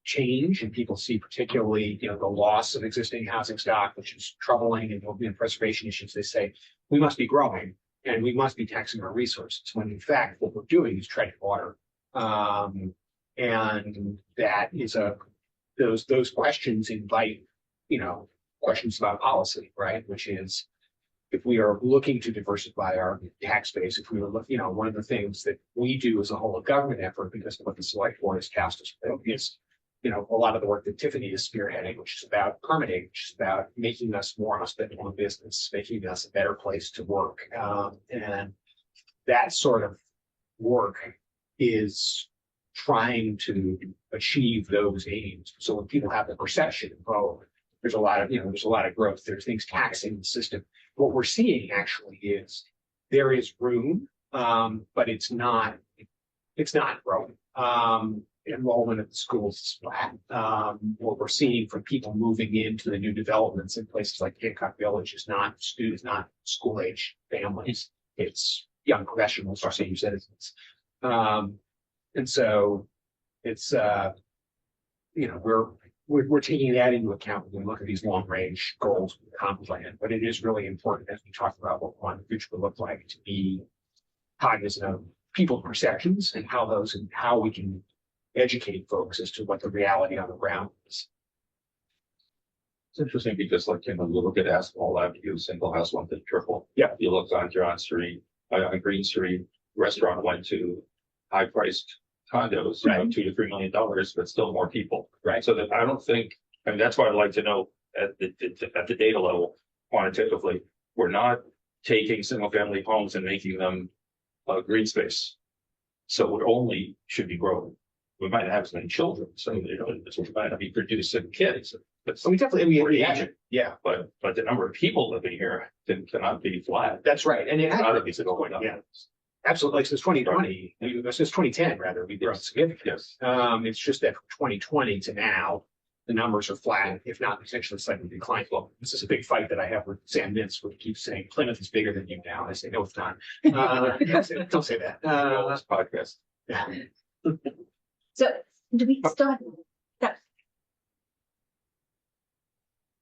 change and people see particularly, the loss of existing housing stock, which is troubling, and preservation issues, they say we must be growing and we must be taxing our resources, when in fact what we're doing is treading water. And that is those questions invite, questions about policy, right? Which is, if we are looking to diversify our tax base, if we were looking, one of the things that we do as a whole of government effort, because of what the select board has cast us with, is, a lot of the work that Tiffany is spearheading, which is about permitting, which is about making us more hospitable in business, making us a better place to work. And that sort of work is trying to achieve those aims. So when people have the perception, there's a lot of growth, there's things taxing the system. What we're seeing actually is there is room, but it's not growing. Enrollment at the schools is flat. What we're seeing from people moving into the new developments in places like Hancock Village is not school age families. It's young professionals or senior citizens. And so it's, we're taking that into account when we look at these long range goals with the comp plan, but it is really important as we talk about what we want the future to look like, to be cognizant of people's perceptions and how we can educate folks as to what the reality on the ground is. It's interesting because like, you look at Asphalt Avenue, single house, one thing, triple. Yeah. You look on John Street, on Green Street, restaurant went to high priced condos, Right. $2 to $3 million, but still more people. Right. So that I don't think, I mean, that's why I'd like to know at the data level, quantitatively, we're not taking single family homes and making them green space. So it only should be growing. We might not have as many children, so we might not be producing kids. But So we definitely, we're aging. yeah, But the number of people living here cannot be flat. that's right. And it Not has, if it's going up. yeah, absolutely. Like since 2020, since 2010, rather, we've grown significantly. Yes. It's just that from 2020 to now, the numbers are flat, if not potentially slightly declining. Well, this is a big fight that I have with Sam Mintz, who keeps saying Plymouth is bigger than you now. I say, no, it's not. Don't say that. This podcast. So do we still have that?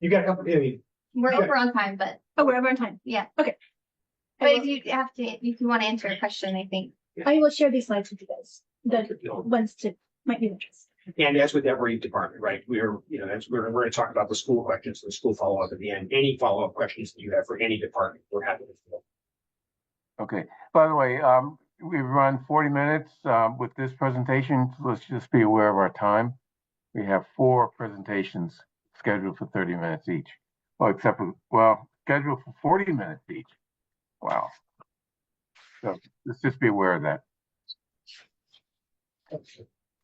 You got a couple, I mean, We're Okay. over on time, but Oh, we're over on time. yeah. Okay. But if you have to, if you want to answer a question, I think. I will share these slides with you guys, the ones that might be of interest. and as with every department, right, we're going to talk about the school questions, the school follow-up at the end. Any follow-up questions that you have for any department, we're happy to fill. Okay, by the way, we've run 40 minutes with this presentation. So let's just be aware of our time. We have 4 presentations scheduled for 30 minutes each. Well, except for, scheduled for 40 minutes each. Wow. So let's just be aware of that.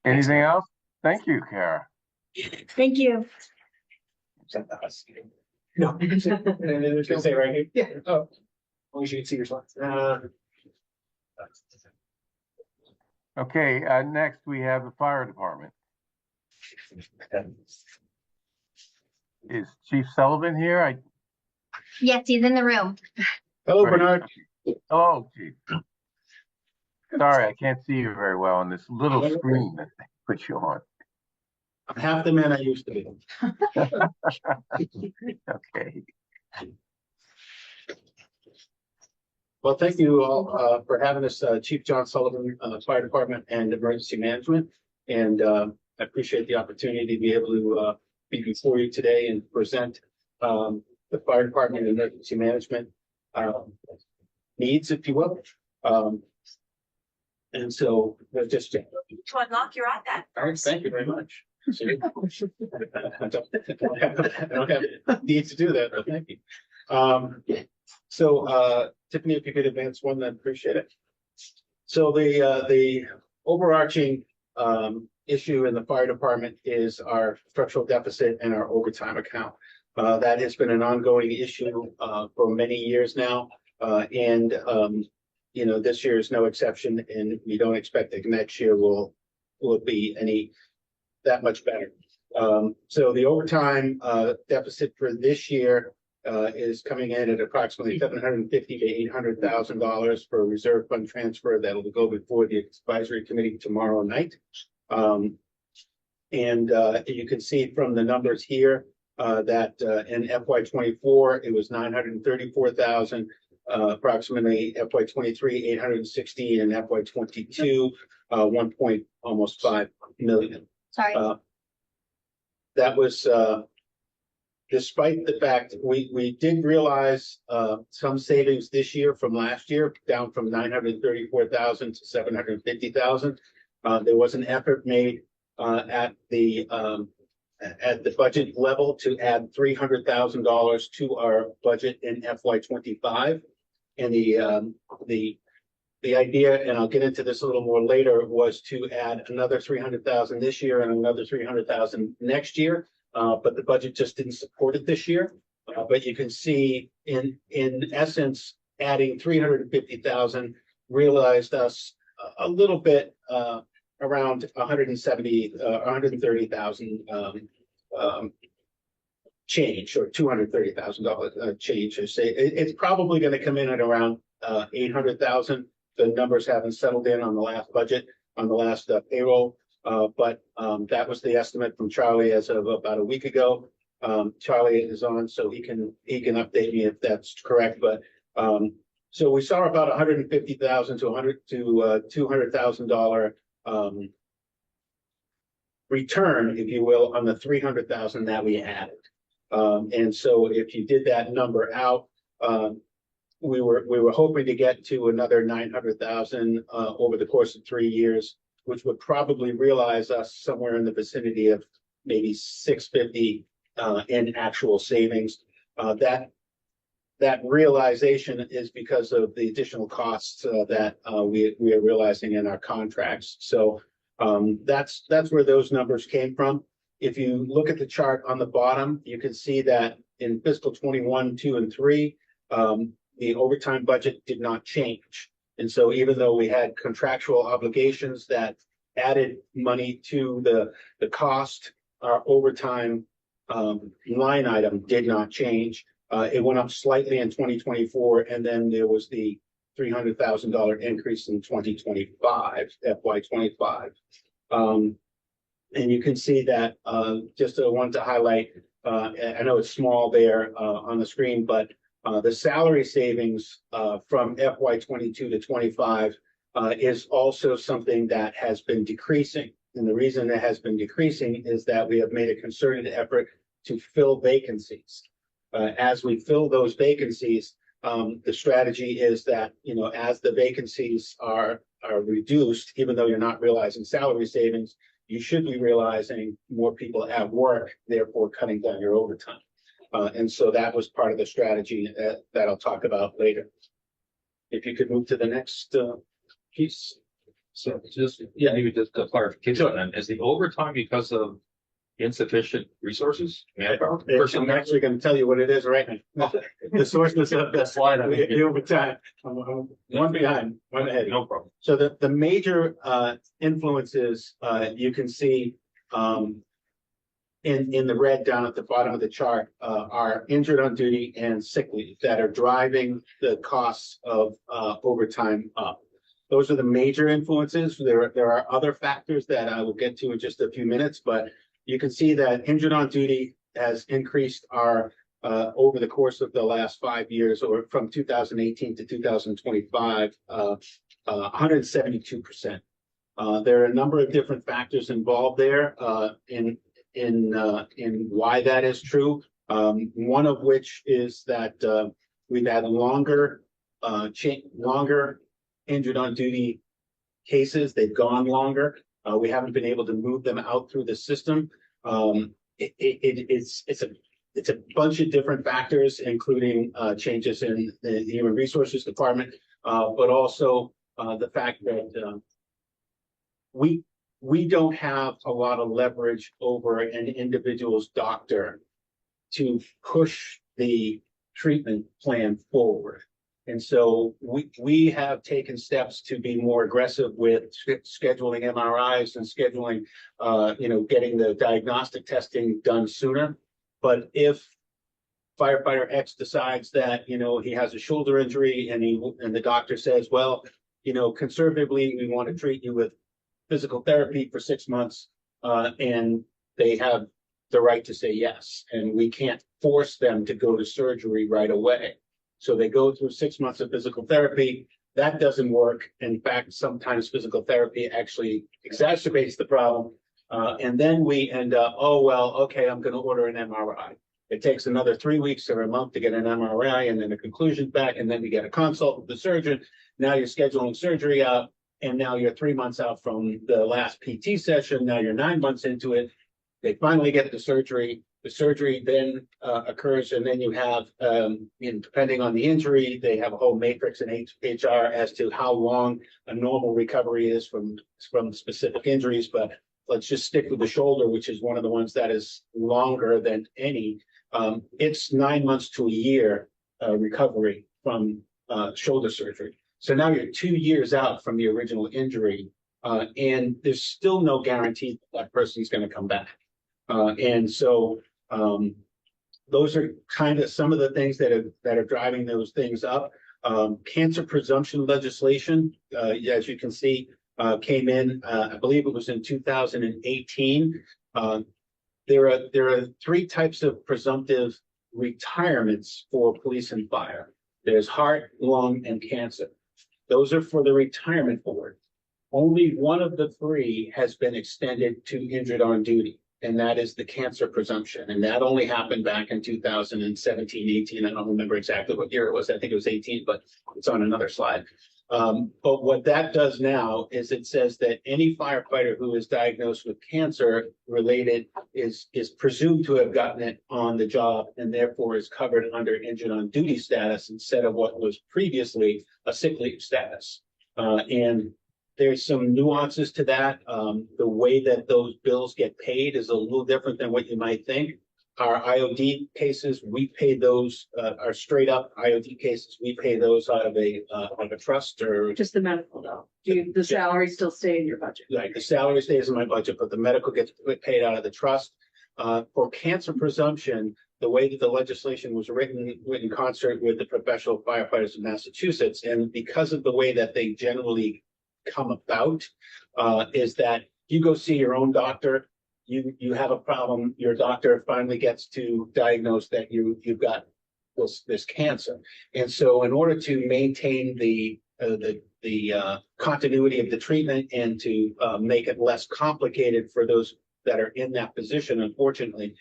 Anything else? Thank you, Kara. Thank you. No, you can say, can say right here. Yeah. Oh, as long as you can see your slides. Okay, next we have the fire department. Is Chief Sullivan here? Yes, he's in the room. Hello, Great. Bernard. Hello, Chief. Sorry, I can't see you very well on this little screen that they put you on. I'm half the man I used to be. Okay. Well, thank you all for having us, Chief John Sullivan, Fire Department and Emergency Management. And I appreciate the opportunity to be able to be before you today and present the Fire Department and Emergency Management needs, if you will. And so just to unlock your iPad. all right, thank you very much. See? I don't have need to do that, but thank you. So Tiffany, if you could advance one, then appreciate it. So the overarching issue in the fire department is our structural deficit and our overtime account. That has been an ongoing issue for many years now. This year is no exception, and we don't expect that next year will be any that much better. So the overtime deficit for this year is coming in at approximately $750,000 to $800,000 for a reserve fund transfer that'll go before the advisory committee tomorrow night. You can see from the numbers here that in FY24 it was $934,000. Approximately FY23 $816,000, and FY22 almost $1.5 million. Sorry. That was despite the fact we did realize some savings this year from last year, down from $934,000 to $750,000. There was an effort made at the budget level to add $300,000 to our budget in FY25. And the idea, and I'll get into this a little more later, was to add another $300,000 this year and another $300,000 next year. But the budget just didn't support it this year. But you can see in essence, adding $350,000 realized us a little bit around $130,000 change, or $230,000 change. I say it's probably going to come in at around $800,000. The numbers haven't settled in on the last budget, on the last payroll, but that was the estimate from Charlie as of about a week ago. Charlie is on, so he can update me if that's correct. But so we saw about $150,000 to $200,000 return, if you will, on the $300,000 that we added. And so if you did that number out, we were hoping to get to another 900,000 over the course of 3 years, which would probably realize us somewhere in the vicinity of maybe 650 in actual savings. That realization is because of the additional costs that we are realizing in our contracts. So that's where those numbers came from. If you look at the chart on the bottom, you can see that in fiscal 21, 2, and 3, the overtime budget did not change. And so even though we had contractual obligations that added money to the cost, our overtime line item did not change. It went up slightly in 2024, and then there was the $300,000 increase in 2025, FY25. And you can see that just want to highlight, I know it's small there on the screen, but the salary savings from FY22 to 25 is also something that has been decreasing. And the reason it has been decreasing is that we have made a concerted effort to fill vacancies. As we fill those vacancies, the strategy is that, as the vacancies are reduced, even though you're not realizing salary savings, you should be realizing more people at work, therefore cutting down your overtime. And so that was part of the strategy that I'll talk about later. If you could move to the next piece. So maybe just a clarification then, is the overtime because of insufficient resources? I'm actually going to tell you what it is right now. The sources of the overtime. I'm one behind, one ahead. No problem. So the major influences you can see in the red down at the bottom of the chart are injured on duty and sick leave that are driving the costs of overtime up. Those are the major influences. There are other factors that I will get to in just a few minutes, but you can see that injured on duty has increased our over the course of the last 5 years, or from 2018 to 2025, 172%. There are a number of different factors involved there in why that is true. One of which is that we've had longer injured on duty cases. They've gone longer. We haven't been able to move them out through the system. It's a bunch of different factors, including changes in the Human Resources Department, but also the fact that we don't have a lot of leverage over an individual's doctor to push the treatment plan forward. And so we have taken steps to be more aggressive with scheduling MRIs and scheduling, getting the diagnostic testing done sooner. But if firefighter X decides that, he has a shoulder injury and the doctor says, well, conservatively, we want to treat you with physical therapy for 6 months, and they have the right to say yes. And we can't force them to go to surgery right away. So they go through 6 months of physical therapy. That doesn't work. In fact, sometimes physical therapy actually exacerbates the problem. And then we end up, okay, I'm going to order an MRI. It takes another 3 weeks or a month to get an MRI, and then the conclusion's back, and then we get a consult with the surgeon. Now you're scheduling surgery out, and now you're 3 months out from the last PT session. Now you're 9 months into it. They finally get the surgery. The surgery then occurs, and then you have, depending on the injury, they have a whole matrix in HR as to how long a normal recovery is from specific injuries. But let's just stick with the shoulder, which is one of the ones that is longer than any. It's 9 months to a year recovery from shoulder surgery. So now you're 2 years out from the original injury, and there's still no guarantee that person's going to come back. And so those are kind of some of the things that are driving those things up. Cancer presumption legislation, as you can see, came in, I believe it was in 2018. There are 3 types of presumptive retirements for police and fire. There's heart, lung, and cancer. Those are for the retirement board. Only one of the 3 has been extended to injured on duty, and that is the cancer presumption. And that only happened back in 2017, 18. I don't remember exactly what year it was. I think it was 18, but it's on another slide. But what that does now is it says that any firefighter who is diagnosed with cancer related is presumed to have gotten it on the job and therefore is covered under injured on duty status instead of what was previously a sick leave status. And there's some nuances to that. The way that those bills get paid is a little different than what you might think. Our IOD cases, we pay those, our straight up IOD cases, we pay those out of a trust or. Just the medical though. The salary still stay in your budget? Right, the salary stays in my budget, but the medical gets paid out of the trust. For cancer presumption, the way that the legislation was written in concert with the professional firefighters of Massachusetts, and because of the way that they generally come about, is that you go see your own doctor, you have a problem, your doctor finally gets to diagnose that you've got this cancer. And so in order to maintain the continuity of the treatment and to make it less complicated for those that are in that position, unfortunately,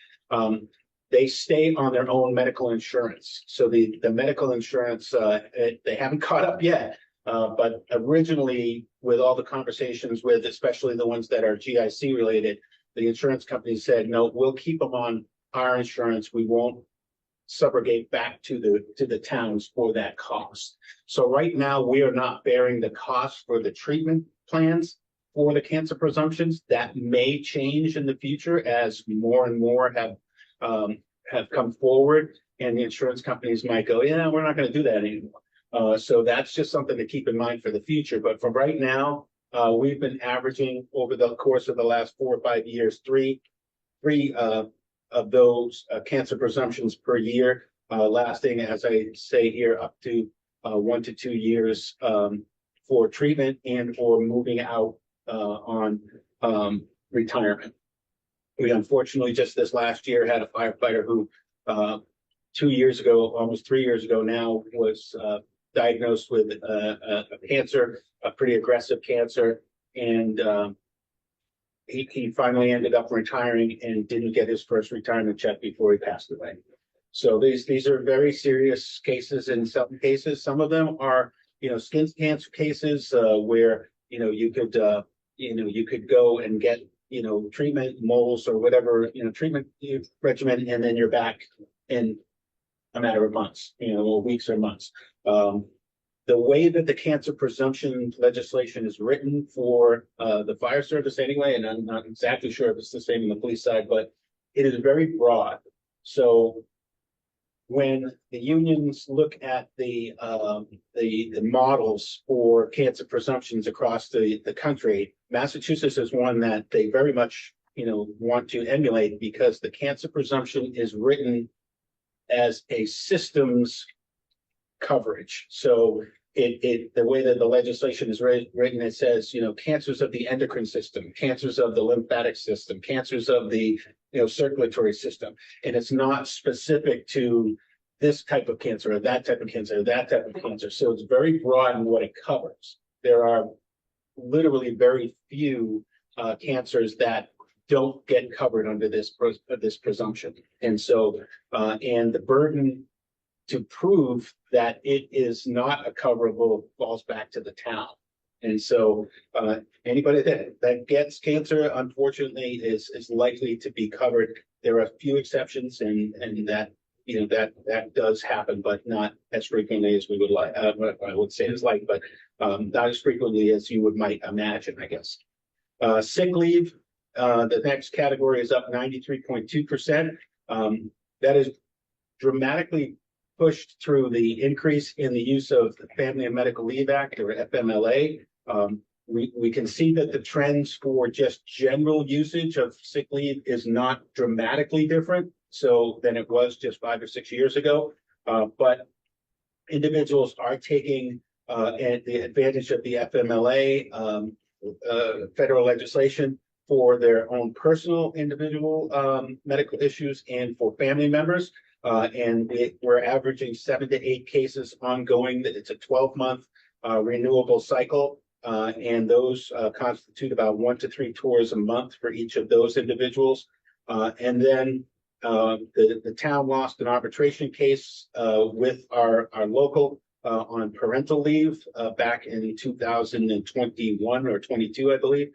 they stay on their own medical insurance. So the medical insurance, they haven't caught up yet. But originally, with all the conversations with, especially the ones that are GIC related, the insurance company said, no, we'll keep them on our insurance. We won't subrogate back to the towns for that cost. So right now, we are not bearing the cost for the treatment plans for the cancer presumptions. That may change in the future as more and more have come forward, and the insurance companies might go, yeah, we're not going to do that anymore. So that's just something to keep in mind for the future. But for right now, we've been averaging over the course of the last 4 or 5 years, three of those cancer presumptions per year, lasting, as I say here, up to 1 to 2 years for treatment and or moving out on retirement. We unfortunately just this last year had a firefighter who 2 years ago, almost 3 years ago now, was diagnosed with a cancer, a pretty aggressive cancer, and he finally ended up retiring and didn't get his first retirement check before he passed away. So these are very serious cases. In some cases, some of them are skin cancer cases where you could go and get treatment, moles or whatever treatment regimen, and then you're back in a matter of months, or weeks or months. The way that the cancer presumption legislation is written for the fire service anyway, and I'm not exactly sure if it's the same in the police side, but it is very broad. So when the unions look at the models for cancer presumptions across the country, Massachusetts is one that they very much want to emulate, because the cancer presumption is written as a systems coverage. So the way that the legislation is written, it says, cancers of the endocrine system, cancers of the lymphatic system, cancers of the circulatory system. And it's not specific to this type of cancer or that type of cancer or that type of cancer. So it's very broad in what it covers. There are literally very few cancers that don't get covered under this presumption. And so, and the burden to prove that it is not a coverable falls back to the town. And so anybody that gets cancer, unfortunately, is likely to be covered. There are a few exceptions, and that that does happen, but not as frequently as we would like. I would say it's like, but not as frequently as you might imagine, I guess. Sick leave, the next category is up 93.2%. That is dramatically pushed through the increase in the use of the Family and Medical Leave Act, or FMLA. We can see that the trends for just general usage of sick leave is not dramatically different than it was just 5 or 6 years ago. But individuals are taking the advantage of the FMLA federal legislation for their own personal individual medical issues and for family members. And we're averaging 7 to 8 cases ongoing. It's a 12-month renewable cycle. And those constitute about 1 to 3 tours a month for each of those individuals. And then the town lost an arbitration case with our local on parental leave back in 2021 or 22, I believe.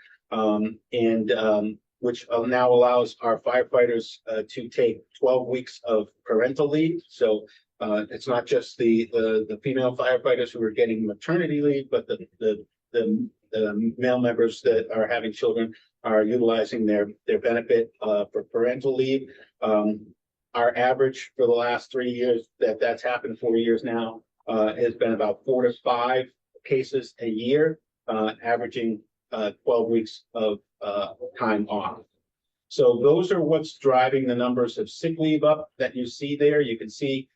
Which now allows our firefighters to take 12 weeks of parental leave. So it's not just the female firefighters who are getting maternity leave, but the male members that are having children are utilizing their benefit for parental leave. Our average for the last 3 years that's happened, 4 years now, has been about 4 to 5 cases a year, averaging 12 weeks of time off. So those are what's driving the numbers of sick leave up that you see there. You can see,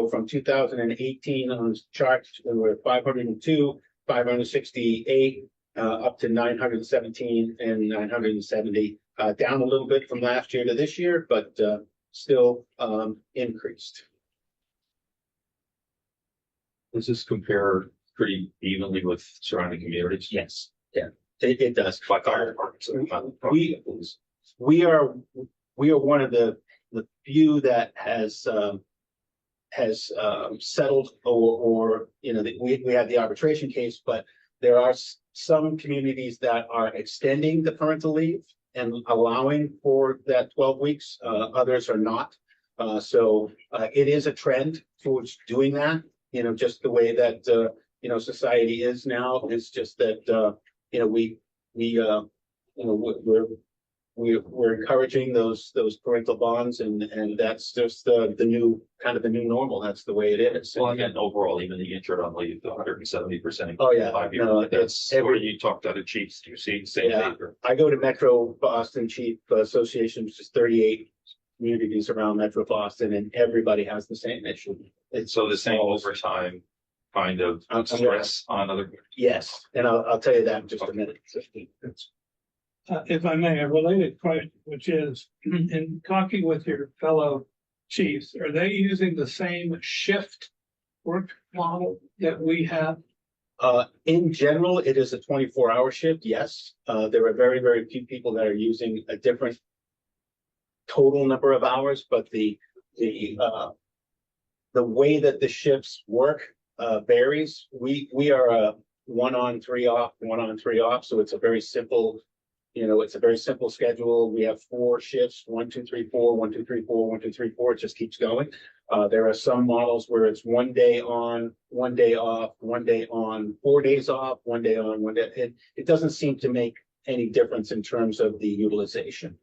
from 2018 on this chart, we were 502, 568, up to 917 and 970, down a little bit from last year to this year, but still increased. Does this compare pretty evenly with surrounding communities? Yes, yeah, it does. By fire departments. We are one of the few that has settled or we had the arbitration case, but there are some communities that are extending the parental leave and allowing for that 12 weeks. Others are not. So it is a trend towards doing that. Just the way that society is now. It's just that we're encouraging those parental bonds, and that's just the new normal. That's the way it is. Well, again, overall, even the injured on leave, the 170%. Oh yeah, 5 years. no, That's where you talk to other chiefs. Do you see the same Yeah. behavior? I go to Metro Boston Chief Association, which is 38 communities around Metro Boston, and everybody has the same issue. So the same overtime kind of stress on other. Yes, and I'll tell you that in just a minute. If I may, a related question, which is in talking with your fellow chiefs, are they using the same shift work model that we have? In general, it is a 24-hour shift. Yes, there are very, very few people that are using a different total number of hours, but the way that the shifts work varies. We are a 1 on 3 off, 1 on 3 off, so it's a very simple. It's a very simple schedule. We have 4 shifts, 1, 2, 3, 4, 1, 2, 3, 4, 1, 2, 3, 4. It just keeps going. There are some models where it's 1 day on, 1 day off, 1 day on, 4 days off, 1 day on, 1 day. It doesn't seem to make any difference in terms of the utilization.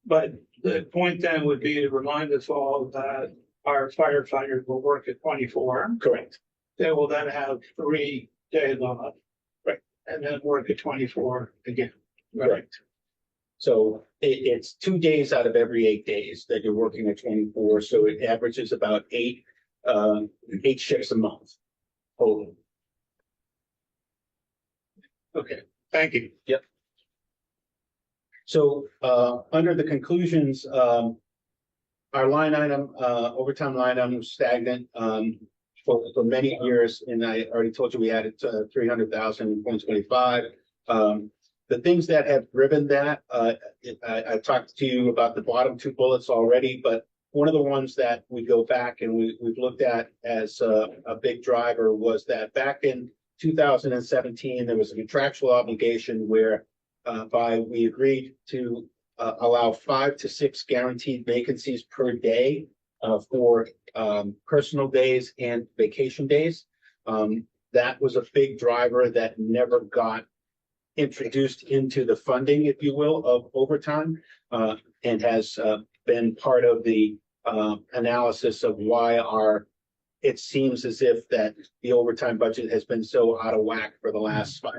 But the point then would be to remind us all that our firefighters will work at 24. Correct. They will then have 3 days off. Right. And then work at 24 again. Right. So it's 2 days out of every 8 days that you're working at 24. So it averages about 8 shifts a month. Total. Okay, thank you. Yep. So under the conclusions, our line item, overtime line item was stagnant for many years. And I already told you we added 300,000 in 2025. The things that have driven that, I talked to you about the bottom 2 bullets already, but one of the ones that we go back and we've looked at as a big driver was that back in 2017, there was a contractual obligation where we agreed to allow 5 to 6 guaranteed vacancies per day for personal days and vacation days. That was a big driver that never got introduced into the funding, if you will, of overtime, and has been part of the analysis of why it seems as if that the overtime budget has been so out of whack for the last 5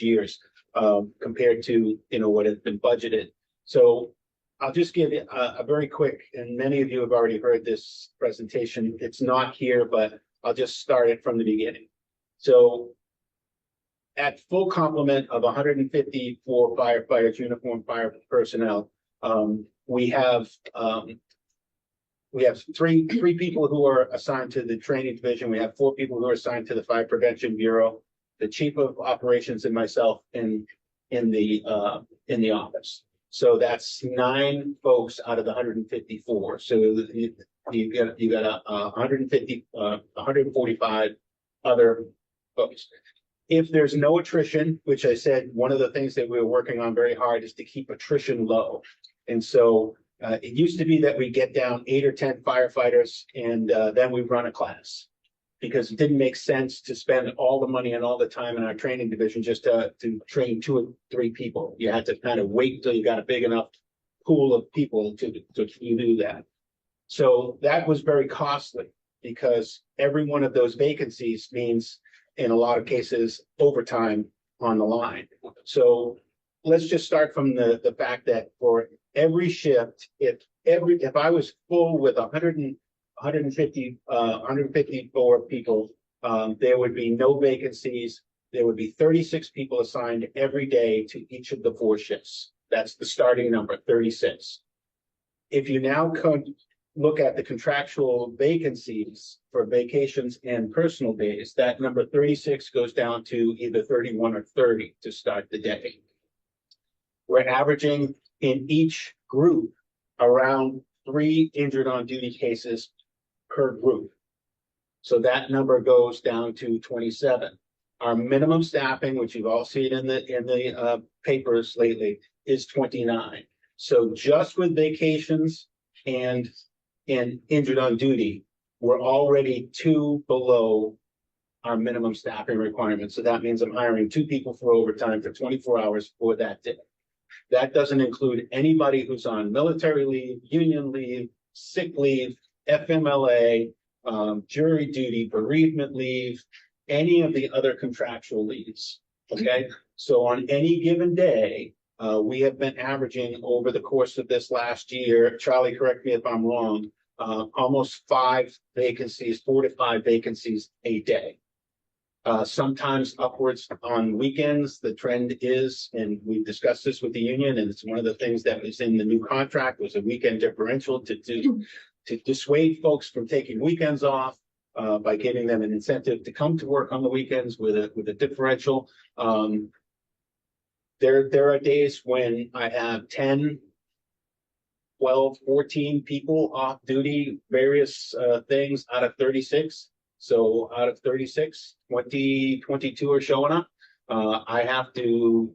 years compared to what has been budgeted. So I'll just give you a very quick, and many of you have already heard this presentation. It's not here, but I'll just start it from the beginning. So at full complement of 154 firefighters, uniformed fire personnel, we have three people who are assigned to the training division. We have 4 people who are assigned to the Fire Prevention Bureau, the chief of operations, and myself in the office. So that's 9 folks out of the 154. So you got a 150, 145 other folks. If there's no attrition, which I said, one of the things that we were working on very hard is to keep attrition low. And so it used to be that we get down 8 or 10 firefighters and then we run a class, because it didn't make sense to spend all the money and all the time in our training division just to train 2 or 3 people. You had to kind of wait until you got a big enough pool of people to do that. So that was very costly, because every one of those vacancies means, in a lot of cases, overtime on the line. So let's just start from the fact that for every shift, if I was full with 154 people, there would be no vacancies. There would be 36 people assigned every day to each of the 4 shifts. That's the starting number, 36. If you now look at the contractual vacancies for vacations and personal days, that number 36 goes down to either 31 or 30 to start the day. We're averaging in each group around 3 injured on duty cases per group. So that number goes down to 27. Our minimum staffing, which you've all seen in the papers lately, is 29. So just with vacations and injured on duty, we're already 2 below our minimum staffing requirement. So that means I'm hiring 2 people for overtime for 24 hours for that day. That doesn't include anybody who's on military leave, union leave, sick leave, FMLA, jury duty, bereavement leave, any of the other contractual leaves. Okay, so on any given day, we have been averaging over the course of this last year, Charlie, correct me if I'm wrong, almost 5 vacancies, 4 to 5 vacancies a day. Sometimes upwards on weekends. The trend is, and we've discussed this with the union, and it's one of the things that was in the new contract, was a weekend differential to dissuade folks from taking weekends off by giving them an incentive to come to work on the weekends with a differential. There are days when I have 10, 12, 14 people off duty, various things out of 36. So out of 36, 22 are showing up. I have to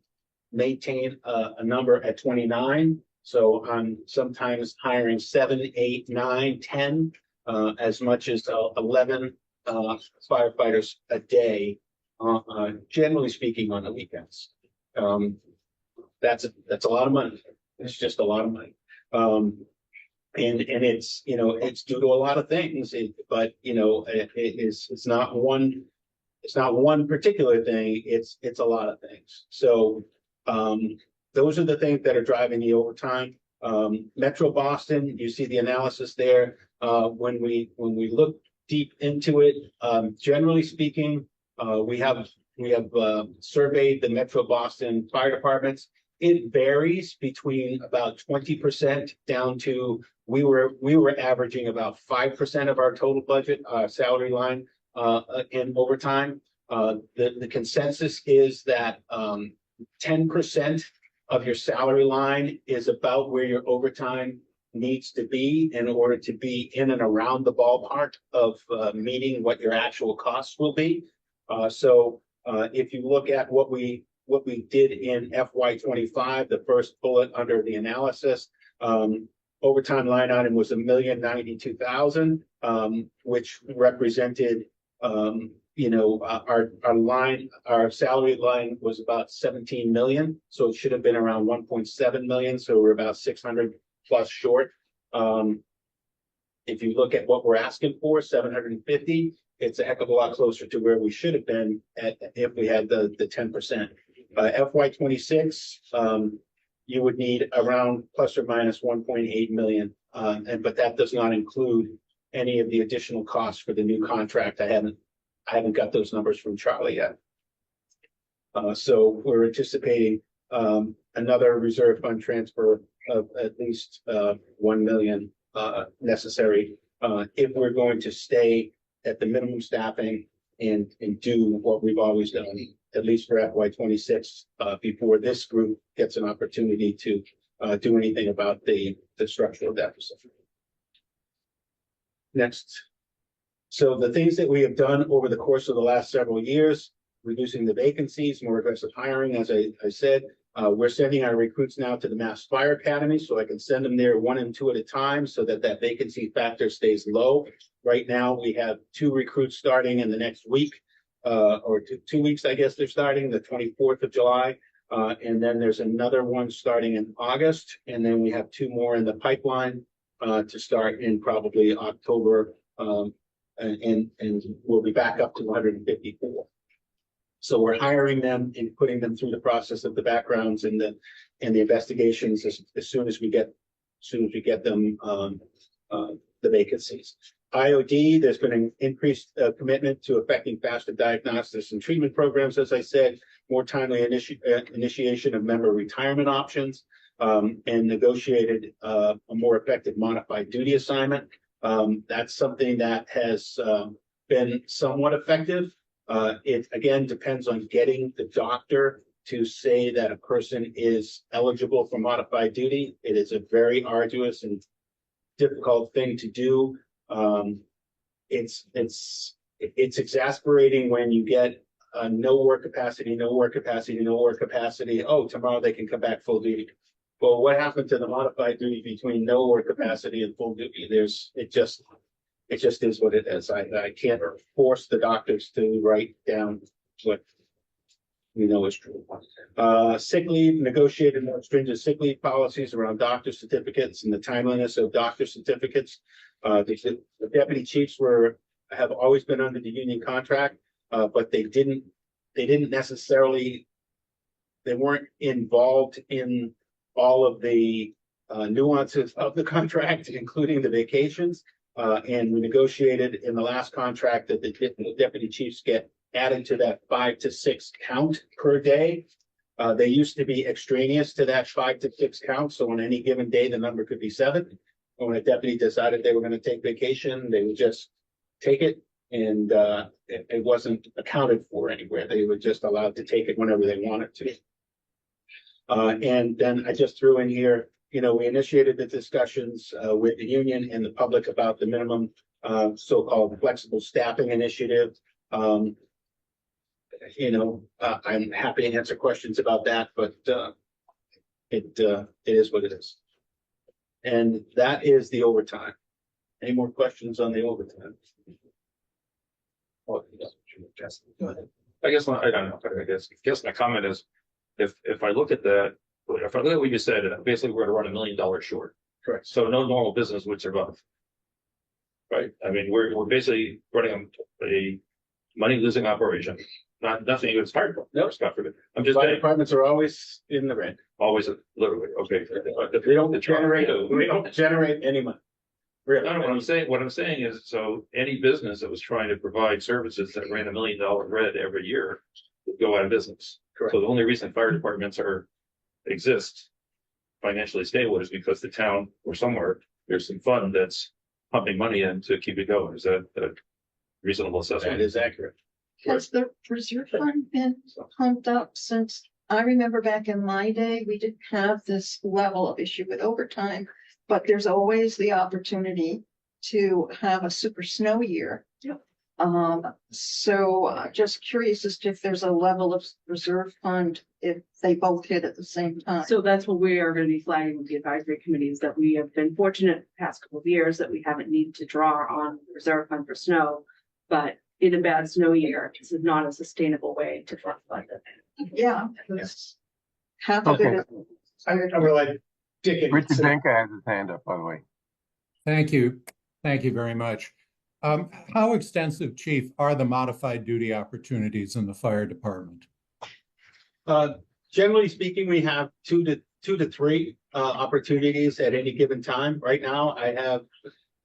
maintain a number at 29. So I'm sometimes hiring 7, 8, 9, 10, as much as 11 firefighters a day, generally speaking, on the weekends. That's a lot of money. It's just a lot of money. And it's, it's due to a lot of things, but it's not one particular thing. It's a lot of things. So those are the things that are driving the overtime. Metro Boston, you see the analysis there. When we look deep into it, generally speaking, we have surveyed the Metro Boston fire departments. It varies between about 20% down to we were averaging about 5% of our total budget salary line in overtime. The consensus is that 10% of your salary line is about where your overtime needs to be in order to be in and around the ballpark of meeting what your actual costs will be. So if you look at what we did in FY25, the first bullet under the analysis, overtime line item was $1,092,000, which represented, our salary line was about 17 million. So it should have been around 1.7 million. So we're about 600 plus short. If you look at what we're asking for, 750, it's a heck of a lot closer to where we should have been if we had the 10%. FY26, you would need around plus or minus 1.8 million. But that does not include any of the additional costs for the new contract. I haven't got those numbers from Charlie yet. So we're anticipating another reserve fund transfer of at least 1 million necessary if we're going to stay at the minimum staffing and do what we've always done, at least for FY26, before this group gets an opportunity to do anything about the structural deficit. Next. So the things that we have done over the course of the last several years, reducing the vacancies, more aggressive hiring, as I said, we're sending our recruits now to the Mass Fire Academy, so I can send them there 1 and 2 at a time so that that vacancy factor stays low. Right now, we have 2 recruits starting in the next week, or 2 weeks, I guess they're starting, the 24th of July. And then there's another one starting in August, and then we have 2 more in the pipeline to start in probably October, and we'll be back up to 154. So we're hiring them and putting them through the process of the backgrounds and the investigations as soon as we get them the vacancies. IOD, there's been an increased commitment to effecting faster diagnosis and treatment programs, as I said, more timely initiation of member retirement options, and negotiated a more effective modified duty assignment. That's something that has been somewhat effective. It again depends on getting the doctor to say that a person is eligible for modified duty. It is a very arduous and difficult thing to do. It's exasperating when you get no work capacity, no work capacity, no work capacity. Oh, tomorrow they can come back full duty. Well, what happened to the modified duty between no work capacity and full duty? It just is what it is. I can't force the doctors to write down what we know is true. Sick leave, negotiated more stringent sick leave policies around doctor certificates and the timeliness of doctor certificates. The deputy chiefs have always been under the union contract, but they weren't involved in all of the nuances of the contract, including the vacations. And we negotiated in the last contract that the deputy chiefs get added to that 5 to 6 count per day. They used to be extraneous to that 5 to 6 count. So on any given day, the number could be 7. When a deputy decided they were going to take vacation, they would just take it, and it wasn't accounted for anywhere. They were just allowed to take it whenever they wanted to. And then I just threw in here, we initiated the discussions with the union and the public about the minimum so-called flexible staffing initiative. I'm happy to answer questions about that, but it is what it is. And that is the overtime. Any more questions on the overtime? Go ahead. I guess I don't know. I guess my comment is, if I look at that, if I look at what you said, basically we're going to run $1 million short. Correct. So no normal business would survive. Right. I mean, we're basically running a money losing operation. Nothing against fire department. No, Scott, for it. I'm just fire departments are always in the red. Always, literally. Okay. They don't generate any money. Really. No, what I'm saying is, so any business that was trying to provide services that ran $1 million red every year would go out of business. Correct. So the only reason fire departments exist financially stable is because the town or somewhere there's some fund that's pumping money in to keep it going. Is that a reasonable assessment? That is accurate. Has the reserve fund been pumped up since? I remember back in my day, we didn't have this level of issue with overtime, but there's always the opportunity to have a super snow year. Yep. So just curious as to if there's a level of reserve fund if they both hit at the same time. So that's what we are going to be flagging with the advisory committees, that we have been fortunate the past couple of years that we haven't needed to draw on the reserve fund for snow, but in a bad snow year, this is not a sustainable way to fund it. Yeah. Half of it is. I will let Dick. Richard Benka has his hand up, by the way. Thank you. Thank you very much. How extensive, Chief, are the modified duty opportunities in the fire department? Generally speaking, we have two to three opportunities at any given time. Right now, I have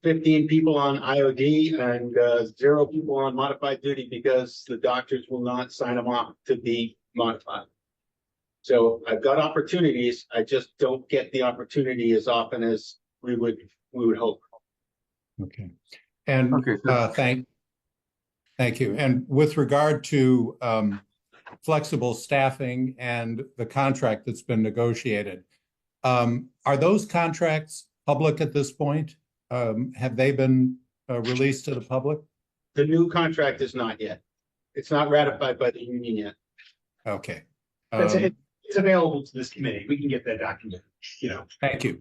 15 people on IOD and 0 people on modified duty because the doctors will not sign them off to be modified. So I've got opportunities. I just don't get the opportunity as often as we would hope. Okay. And thank you. And with regard to flexible staffing and the contract that's been negotiated, Are those contracts public at this point? Have they been released to the public? The new contract is not yet. It's not ratified by the union yet. Okay. That's it. It's available to this committee. We can get that document, Thank you.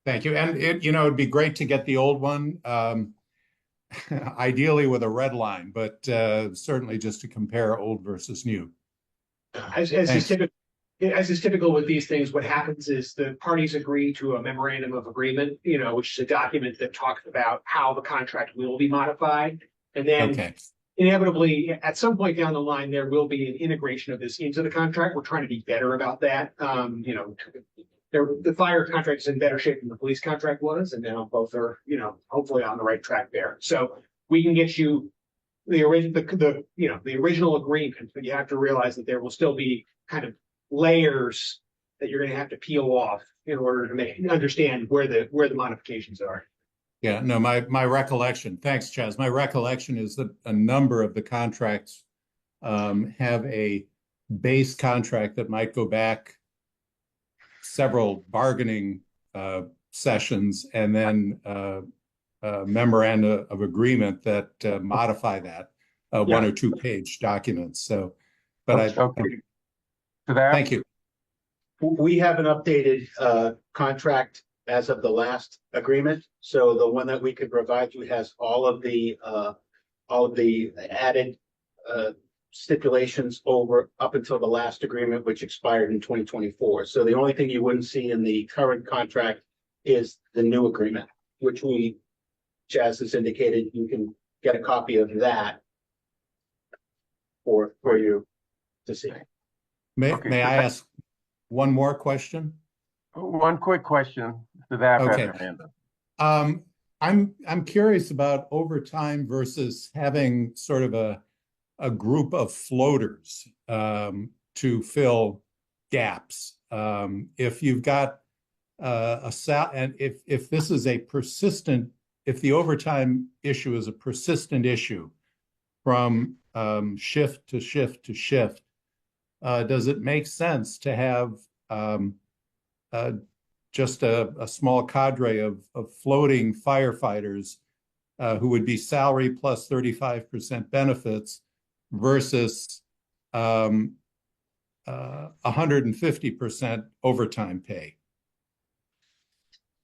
Thank you. And it'd be great to get the old one, ideally with a red line, but certainly just to compare old versus new. As is typical with these things, what happens is the parties agree to a memorandum of agreement, which is a document that talks about how the contract will be modified. And then inevitably, at some point down the line, there will be an integration of this into the contract. We're trying to be better about that. The fire contract is in better shape than the police contract was, and now both are, hopefully on the right track there. So we can get you the original agreement, but you have to realize that there will still be kind of layers that you're going to have to peel off in order to understand where the modifications are. Yeah, no, my recollection, thanks, Chaz. My recollection is that a number of the contracts have a base contract that might go back several bargaining sessions and then memoranda of agreement that modify that one or two page documents. So, but thank you. We have an updated contract as of the last agreement. So the one that we could provide you has all of the added stipulations over up until the last agreement, which expired in 2024. So the only thing you wouldn't see in the current contract is the new agreement, which Chaz has indicated you can get a copy of that for you to see. May I ask one more question? One quick question to that, Okay. Amanda. I'm curious about overtime versus having sort of a group of floaters to fill gaps. If you've got and if this is a persistent, if the overtime issue is a persistent issue from shift to shift to shift, does it make sense to have just a small cadre of floating firefighters who would be salary plus 35% benefits versus 150% overtime pay?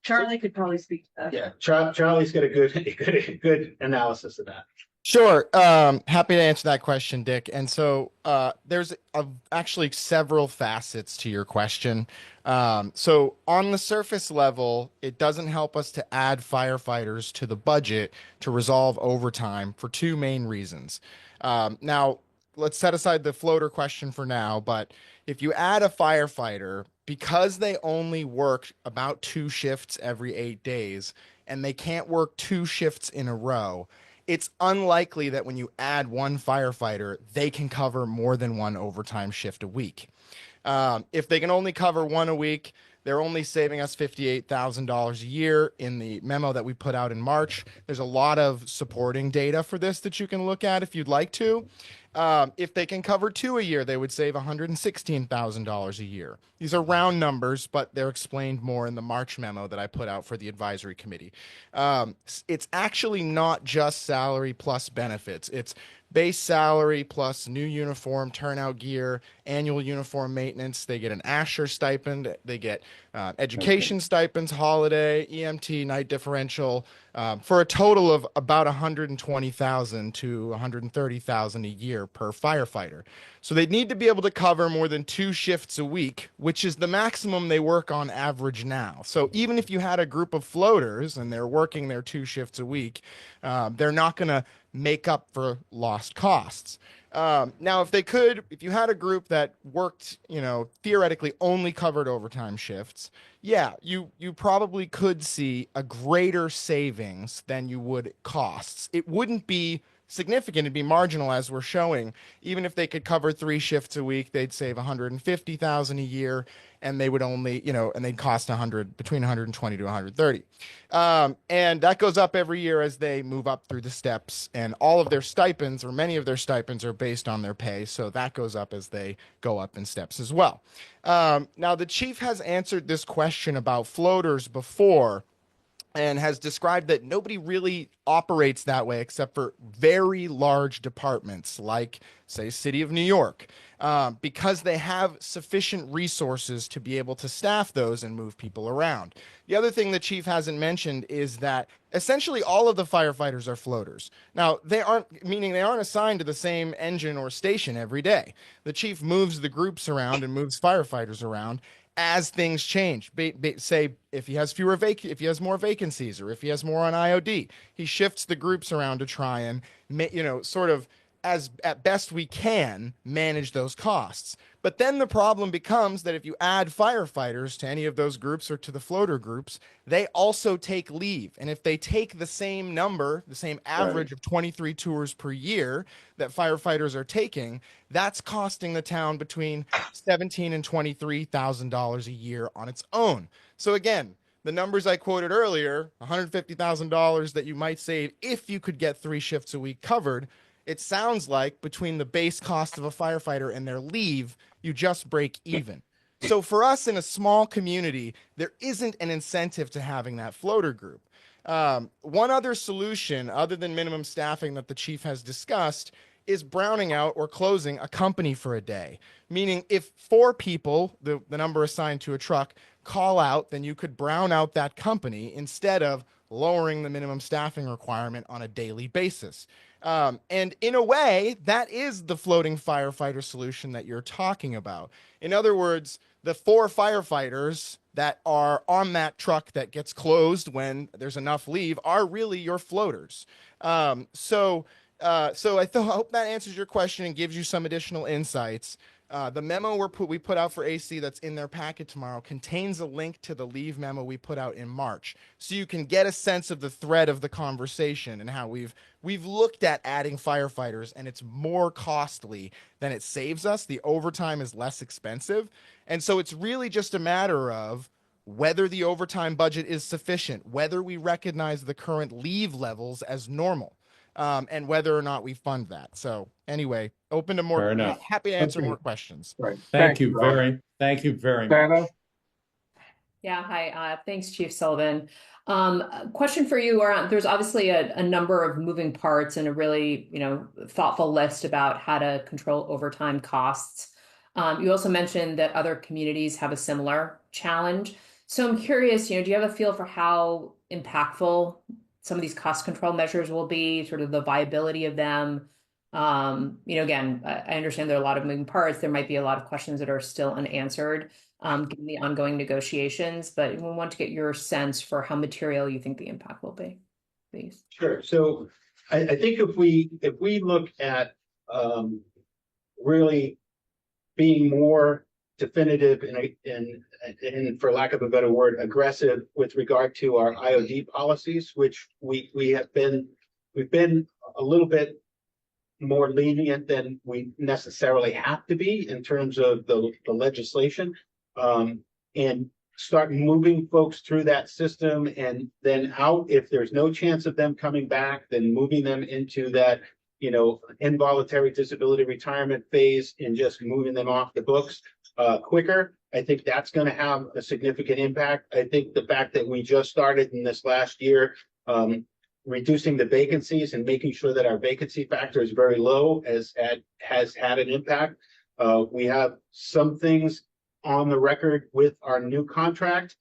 Charlie could probably speak to that. Yeah, Charlie's got a good analysis of that. Sure. Happy to answer that question, Dick. And so there's actually several facets to your question. So on the surface level, it doesn't help us to add firefighters to the budget to resolve overtime for two main reasons. Now, let's set aside the floater question for now, but if you add a firefighter, because they only work about 2 shifts every 8 days, and they can't work 2 shifts in a row, it's unlikely that when you add one firefighter, they can cover more than one overtime shift a week. If they can only cover one a week, they're only saving us $58,000 a year. In the memo that we put out in March, there's a lot of supporting data for this that you can look at if you'd like to. If they can cover 2 a year, they would save $116,000 a year. These are round numbers, but they're explained more in the March memo that I put out for the advisory committee. It's actually not just salary plus benefits. It's base salary plus new uniform, turnout gear, annual uniform maintenance. They get an Asher stipend. They get education stipends, holiday, EMT, night differential, for a total of about $120,000 to $130,000 a year per firefighter. So they need to be able to cover more than 2 shifts a week, which is the maximum they work on average now. So even if you had a group of floaters and they're working their 2 shifts a week, they're not going to make up for lost costs. Now, if you had a group that worked, theoretically only covered overtime shifts, yeah, you probably could see a greater savings than you would costs. It wouldn't be significant, it'd be marginal, as we're showing. Even if they could cover 3 shifts a week, they'd save $150,000 a year. and they would only, and they'd cost between 120 to 130. And that goes up every year as they move up through the steps, and all of their stipends, or many of their stipends, are based on their pay. So that goes up as they go up in steps as well. Now, the chief has answered this question about floaters before, and has described that nobody really operates that way except for very large departments like, say, City of New York, because they have sufficient resources to be able to staff those and move people around. The other thing the chief hasn't mentioned is that essentially all of the firefighters are floaters. Now, they aren't assigned to the same engine or station every day. The chief moves the groups around and moves firefighters around as things change. Say if he has more vacancies, or if he has more on IOD, he shifts the groups around to try and sort of, as at best we can, manage those costs. But then the problem becomes that if you add firefighters to any of those groups or to the floater groups, they also take leave. And if they take the same average of 23 tours per year that firefighters are taking, that's costing the town between $17,000 and $23,000 a year on its own. So again, the numbers I quoted earlier, $150,000 that you might save if you could get 3 shifts a week covered, it sounds like between the base cost of a firefighter and their leave, you just break even. So for us in a small community, there isn't an incentive to having that floater group. One other solution, other than minimum staffing, that the chief has discussed is browning out or closing a company for a day. Meaning if 4 people, the number assigned to a truck, call out, then you could brown out that company instead of lowering the minimum staffing requirement on a daily basis. And in a way, that is the floating firefighter solution that you're talking about. In other words, the 4 firefighters that are on that truck that gets closed when there's enough leave are really your floaters. So I hope that answers your question and gives you some additional insights. The memo we put out for AC that's in their packet tomorrow contains a link to the leave memo we put out in March, so you can get a sense of the thread of the conversation and how we've looked at adding firefighters, and it's more costly than it saves us. The overtime is less expensive, and so it's really just a matter of whether the overtime budget is sufficient, whether we recognize the current leave levels as normal. And whether or not we fund that. So anyway, open to more. Fair enough. Happy to answer Okay. more questions. Right. Thank Thanks, you Rob. thank you very Sarah? much. Yeah, hi. Thanks, Chief Sullivan. Question for you. There's obviously a number of moving parts and a really, thoughtful list about how to control overtime costs. You also mentioned that other communities have a similar challenge. So I'm curious, do you have a feel for how impactful some of these cost control measures will be, sort of the viability of them? Again, I understand there are a lot of moving parts. There might be a lot of questions that are still unanswered, given the ongoing negotiations, but we want to get your sense for how material you think the impact will be, please. Sure. So I think if we look at really being more definitive and for lack of a better word, aggressive with regard to our IOD policies, which we've been a little bit more lenient than we necessarily have to be in terms of the legislation, and start moving folks through that system, and then out, if there's no chance of them coming back, then moving them into that involuntary disability retirement phase and just moving them off the books quicker. I think that's going to have a significant impact. I think the fact that we just started in this last year reducing the vacancies and making sure that our vacancy factor is very low has had an impact. We have some things on the record with our new contract,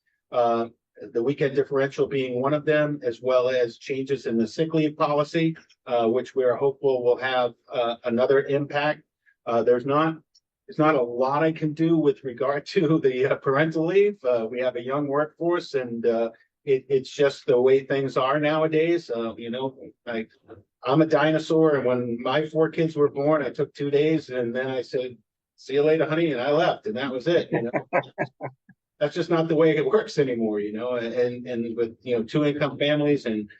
the weekend differential being one of them, as well as changes in the sick leave policy, which we are hopeful will have another impact. There's not a lot I can do with regard to the parental leave. We have a young workforce, and it's just the way things are nowadays. I'm a dinosaur, and when my 4 kids were born, I took 2 days, and then I said, "See you later, honey," and I left, and that was it. That's just not the way it works anymore, and with 2-income families and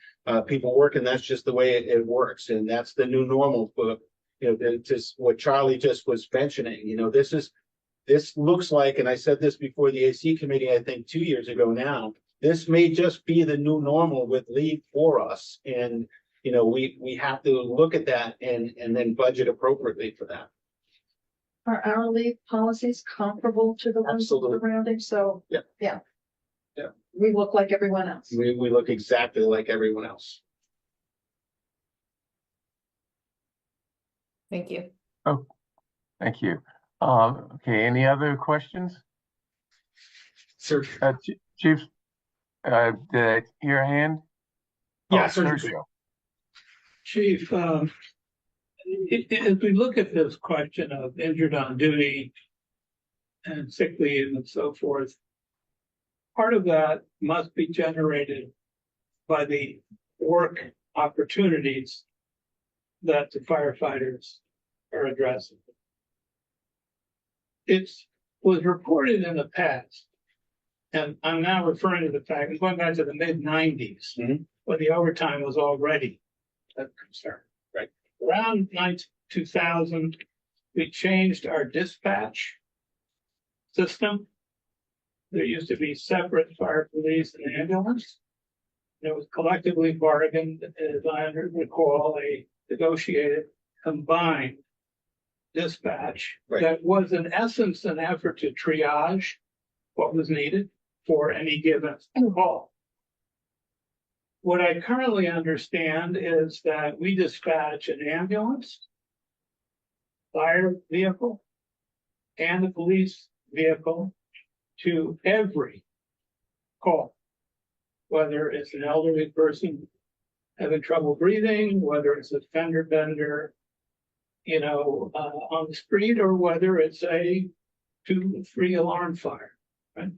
people working, that's just the way it works, and that's the new normal. For just what Charlie just was mentioning, this is this looks like, and I said this before the AC committee, I think 2 years ago now, this may just be the new normal with leave for us. And, you know, we have to look at that and then budget appropriately for that. Are our leave policies comparable to the ones Absolutely. surrounding? So, Yeah. yeah. Yeah. We look like everyone else. We look exactly like everyone else. Thank you. Oh, thank you. Okay, any other questions? Sir. Chief, did I hear a hand? Yeah, Oh, Sergeant. Chief, as we look at this question of injured on duty and sick leave and so forth, part of that must be generated by the work opportunities that the firefighters are addressing. It was reported in the past, and I'm now referring to the fact, it's going back to the mid-90s, when the overtime was already a concern. Right. Around 2000, we changed our dispatch system. There used to be separate fire, police, and ambulance. And it was collectively bargained, as I recall, a negotiated combined dispatch that was in essence an effort to triage what was needed for any given call. What I currently understand is that we dispatch an ambulance, fire vehicle, and a police vehicle to every call, whether it's an elderly person having trouble breathing, whether it's a fender bender, on the street, or whether it's a 2-3 alarm fire. Right?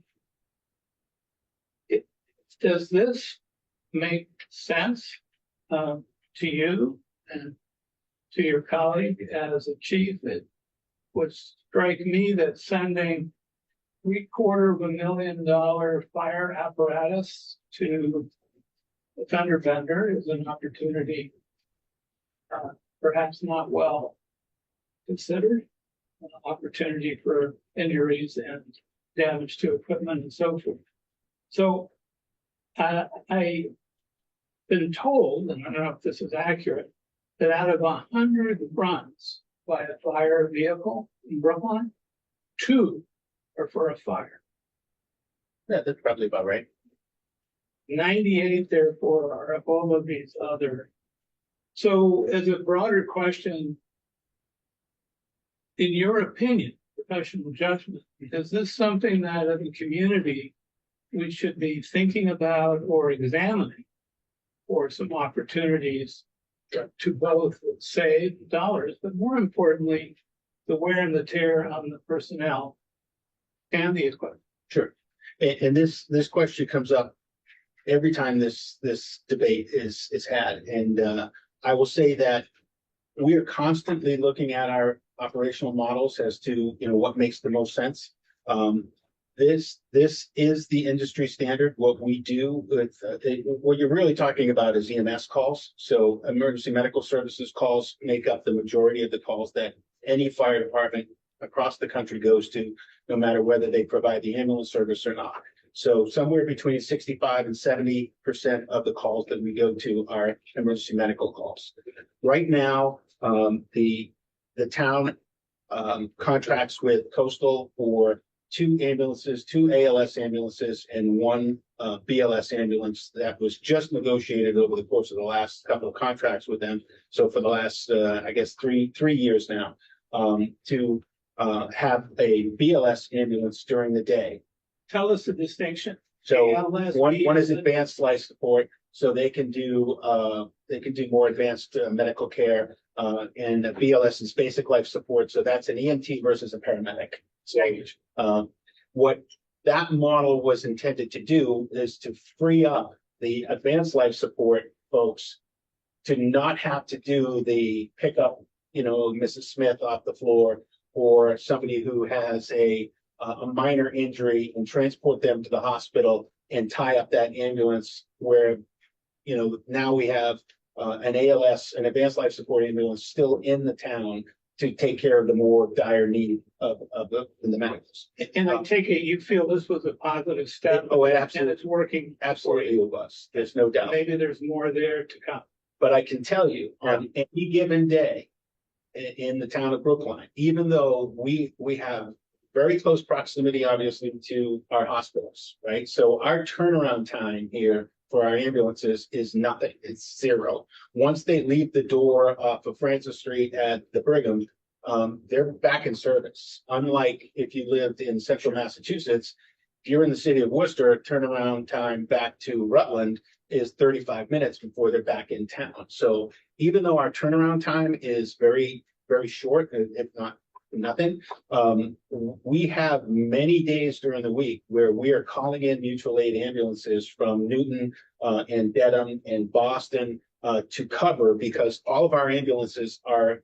Does this make sense to you and to your colleague as a chief? It would strike me that sending $750,000 fire apparatus to a fender bender is an opportunity, perhaps not well considered, opportunity for injuries and damage to equipment and so forth. So I've been told, and I don't know if this is accurate, that out of 100 runs by a fire vehicle in Brooklyn, 2 are for a fire. Yeah, that's probably about right. 98, therefore, are all of these other. So as a broader question, in your opinion, professional judgment, is this something that as a community we should be thinking about or examining for some opportunities to both save dollars, but more importantly, the wear and the tear on the personnel and the equipment? Sure. And this question comes up every time this debate is had. And I will say that we are constantly looking at our operational models as to what makes the most sense. This is the industry standard. What we do with what you're really talking about is EMS calls. So emergency medical services calls make up the majority of the calls that any fire department across the country goes to, no matter whether they provide the ambulance service or not. So somewhere between 65 and 70% of the calls that we go to are emergency medical calls. Right now, the town contracts with Coastal for 2 ambulances, 2 ALS ambulances, and 1 BLS ambulance that was just negotiated over the course of the last couple of contracts with them. So for the last, I guess, three years now, to have a BLS ambulance during the day. Tell us the distinction. So ALS, one is advanced life support, so they can do more advanced medical care, and a BLS is basic life support. So that's an EMT versus a paramedic. So what that model was intended to do is to free up the advanced life support folks to not have to do the pickup, Mrs. Smith off the floor, or somebody who has a minor injury and transport them to the hospital and tie up that ambulance where, now we have an ALS, an advanced life support ambulance still in the town to take care of the more dire need of the medicals. And I take it you feel this was a positive step. Oh, it And absolutely, it's working. absolutely it was. There's no doubt. Maybe there's more there to come. But I can tell you, on any given day in the town of Brookline, even though we have very close proximity, obviously, to our hospitals, right? So our turnaround time here for our ambulances is nothing. It's 0. Once they leave the door off of Francis Street at the Brigham, they're back in service. Unlike if you lived in central Massachusetts, if you're in the city of Worcester, turnaround time back to Rutland is 35 minutes before they're back in town. So even though our turnaround time is very, very short, if not nothing, we have many days during the week where we are calling in mutual aid ambulances from Newton and Dedham and Boston to cover, because all of our ambulances are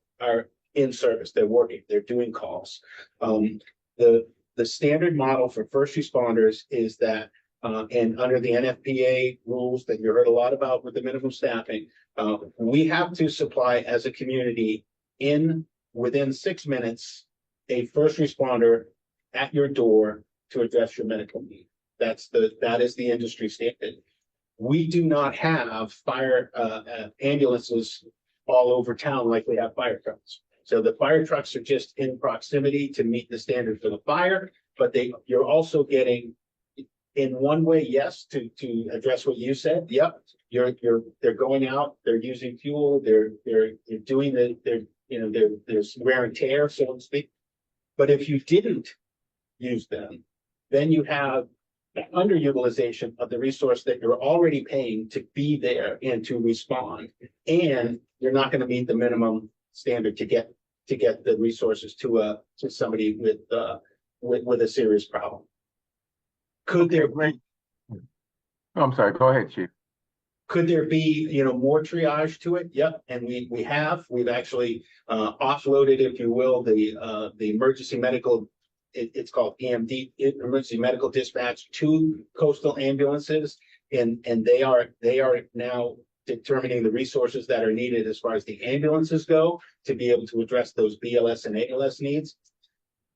in service. They're working, they're doing calls. The standard model for first responders is that and under the NFPA rules that you heard a lot about with the minimum staffing, we have to supply as a community within 6 minutes, a first responder at your door to address your medical need. That is the industry standard. We do not have fire ambulances all over town like we have fire trucks. So the fire trucks are just in proximity to meet the standard for the fire, but you're also getting, in one way, yes, to address what you said. Yep, they're going out, they're using fuel, they're doing there's wear and tear, so to speak. But if you didn't use them, then you have the underutilization of the resource that you're already paying to be there and to respond, and you're not going to meet the minimum standard to get the resources to somebody with a serious problem. Could there be? I'm sorry. Go ahead, Chief. Could there be, more triage to it? Yep, and we've actually offloaded, if you will, the emergency medical. It's called EMD, emergency medical dispatch, to coastal ambulances, and they are now determining the resources that are needed as far as the ambulances go to be able to address those BLS and ALS needs.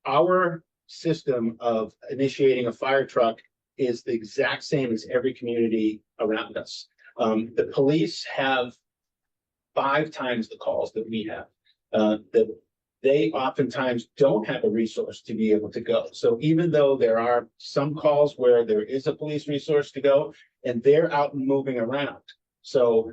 Our system of initiating a fire truck is the exact same as every community around us. The police have 5 times the calls that we have. They oftentimes don't have a resource to be able to go. So even though there are some calls where there is a police resource to go, and they're out and moving around. So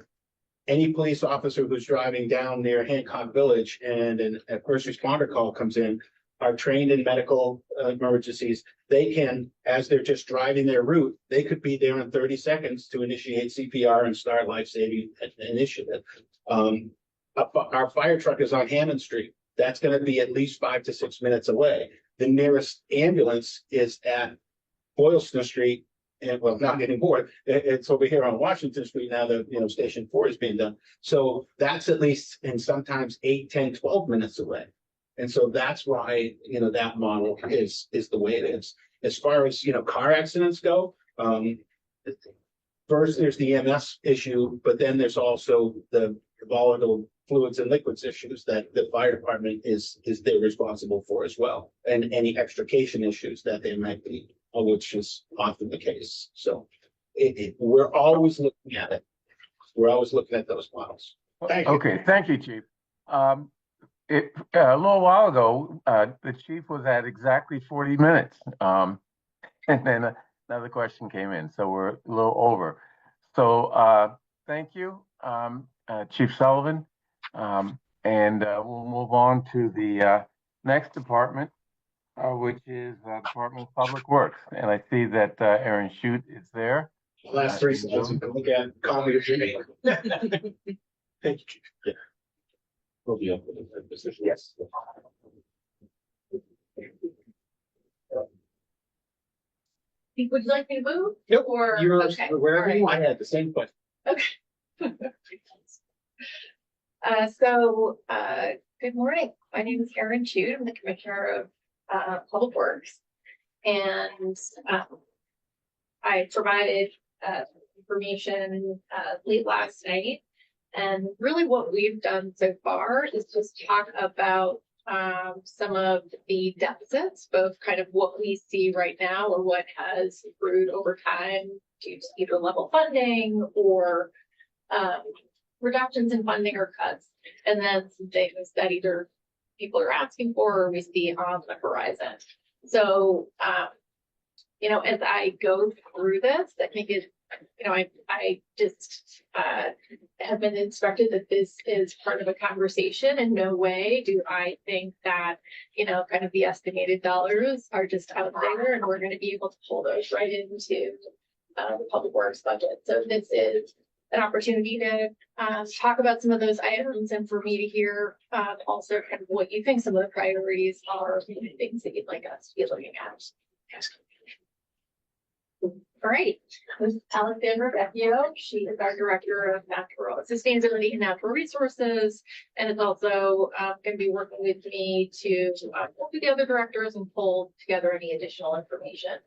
any police officer who's driving down near Hancock Village and a first responder call comes in, are trained in medical emergencies. They can, as they're just driving their route, they could be there in 30 seconds to initiate CPR and start life-saving initiative. Our fire truck is on Hammond Street. That's going to be at least 5 to 6 minutes away. The nearest ambulance is at Boylston Street, and well, not anymore. It's over here on Washington Street now that Station 4 is being done. So that's at least, and sometimes 8, 10, 12 minutes away. And so that's why that model is the way it is. As far as car accidents go, first there's the EMS issue, but then there's also the volatile fluids and liquids issues that the fire department is they're responsible for as well, and any extrication issues that there might be, which is often the case. So we're always looking at it. We're always looking at those models. Thank you. Okay, thank you, Chief. A little while ago, the chief was at exactly 40 minutes. And then another question came in, so we're a little over. So thank you, Chief Sullivan. And we'll move on to the next department, which is Department of Public Works. And I see that Aaron Shute is there. Last 3 slides you can look at, call me your name. Thank you, Chief. Yeah. We'll be up with the position. Yes. Would you like me to move? Nope. Or You're okay. wherever All you right. want. I had the same question. Okay. Good morning. My name is Erin Chute. I'm the Commissioner of Public Works. And I provided information late last night. And really what we've done so far is just talk about some of the deficits, both kind of what we see right now or what has accrued over time due to either level funding or reductions in funding or cuts, and then some things that either people are asking for or we see on the horizon. So, you know, as I go through this, I think it, you know, I just have been instructed that this is part of a conversation. In no way do I think that, you know, kind of the estimated dollars are just out there and we're going to be able to pull those right into the public works budget. So this is an opportunity to talk about some of those items and for me to hear also kind of what you think some of the priorities are, things that you'd like us to be looking at. All right, this is Alexandra Vecchio. She is our Director of Natural Sustainability and Natural Resources, and is also going to be working with me to work with the other directors and pull together any additional information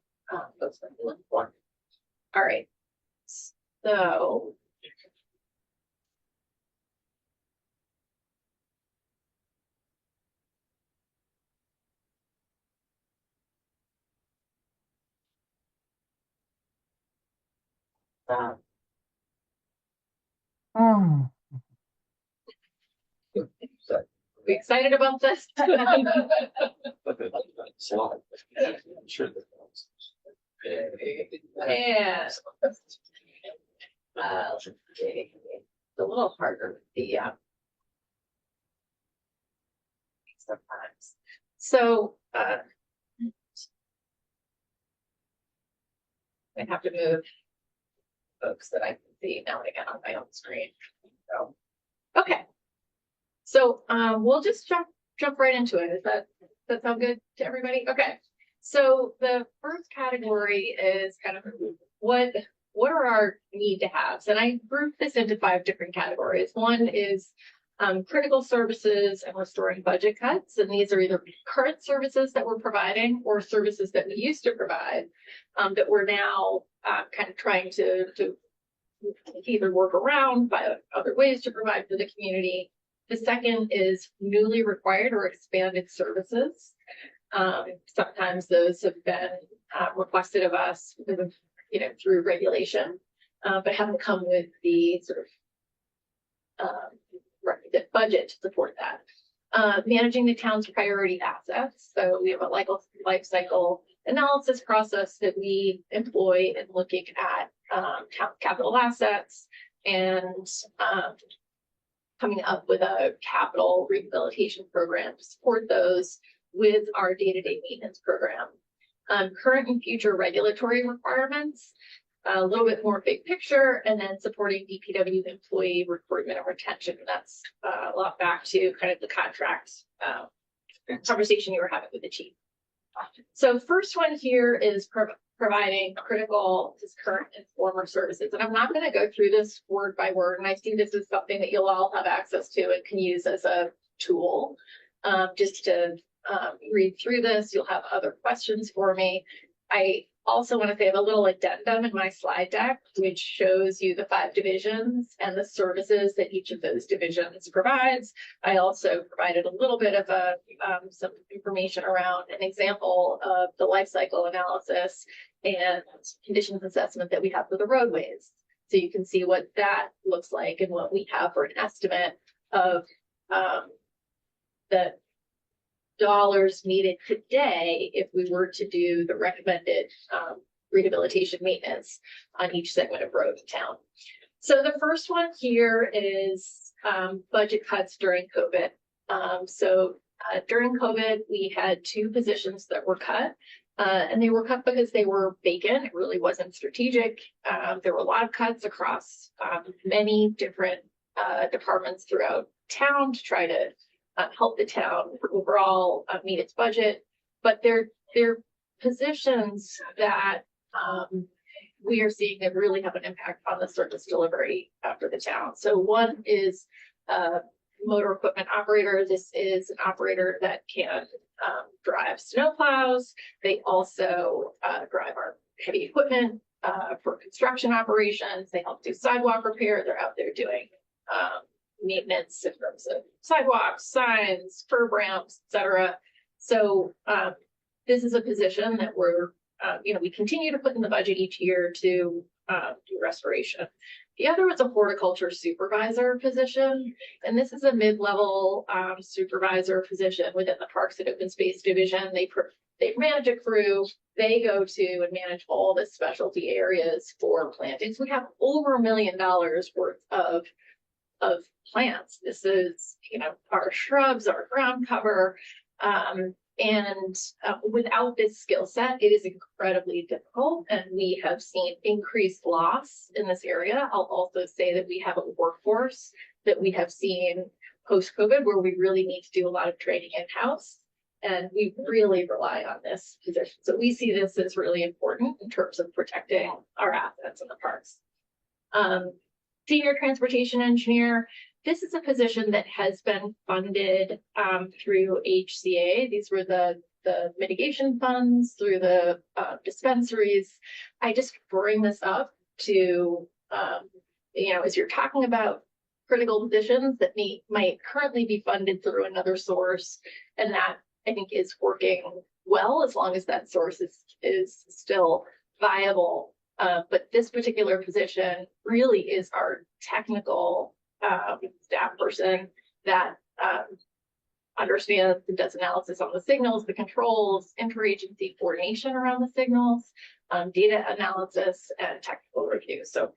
folks might be looking for. All right, so we excited about this? Sure. Yeah. It's a little harder with the sometimes. So I have to move folks that I can see now and again on my own screen. So okay. So we'll just jump right into it. Does that sound good to everybody? Okay. So the first category is kind of what are our need to haves? And I grouped this into 5 different categories. One is critical services and restoring budget cuts. And these are either current services that we're providing or services that we used to provide that we're now kind of trying to either work around by other ways to provide for the community. The second is newly required or expanded services. Sometimes those have been requested of us, you know, through regulation, but haven't come with the sort of requisite budget to support that. Managing the town's priority assets. So we have a life cycle analysis process that we employ in looking at town capital assets and coming up with a capital rehabilitation program to support those with our day-to-day maintenance program. Current and future regulatory requirements, a little bit more big picture, and then supporting DPW employee recruitment and retention. That's a lot back to kind of the contract conversation you were having with the chief. So first one here is providing critical, current and former services. And I'm not going to go through this word by word. And I see this as something that you'll all have access to and can use as a tool just to read through this. You'll have other questions for me. I also want to say I have a little addendum in my slide deck, which shows you the 5 divisions and the services that each of those divisions provides. I also provided a little bit of some information around an example of the life cycle analysis and conditions assessment that we have for the roadways. So you can see what that looks like and what we have for an estimate of the dollars needed today if we were to do the recommended rehabilitation maintenance on each segment of road in town. So the first one here is budget cuts during COVID. During COVID, we had 2 positions that were cut. And they were cut because they were vacant. It really wasn't strategic. There were a lot of cuts across many different departments throughout town to try to help the town overall meet its budget. But they're positions that we are seeing that really have an impact on the service delivery for the town. So one is motor equipment operator. This is an operator that can drive snow plows. They also drive our heavy equipment for construction operations. They help do sidewalk repair. They're out there doing maintenance in terms of sidewalks, signs, curb ramps, et cetera. So this is a position that we're, we continue to put in the budget each year to do restoration. The other was a horticulture supervisor position, and this is a mid-level supervisor position within the Parks and Open Space Division. They manage a crew. They go to and manage all the specialty areas for plantings. We have over $1 million worth of plants. This is, our shrubs, our ground cover. Without this skill set, it is incredibly difficult, and we have seen increased loss in this area. I'll also say that we have a workforce that we have seen post-COVID where we really need to do a lot of training in-house, and we really rely on this position. So we see this as really important in terms of protecting our assets in the parks. Senior transportation engineer. This is a position that has been funded through HCA. These were the mitigation funds through the dispensaries. I just bring this up to, as you're talking about critical positions that might currently be funded through another source, and that I think is working well as long as that source is still viable. But this particular position really is our technical staff person that understands and does analysis on the signals, the controls, interagency coordination around the signals, data analysis, and technical review. So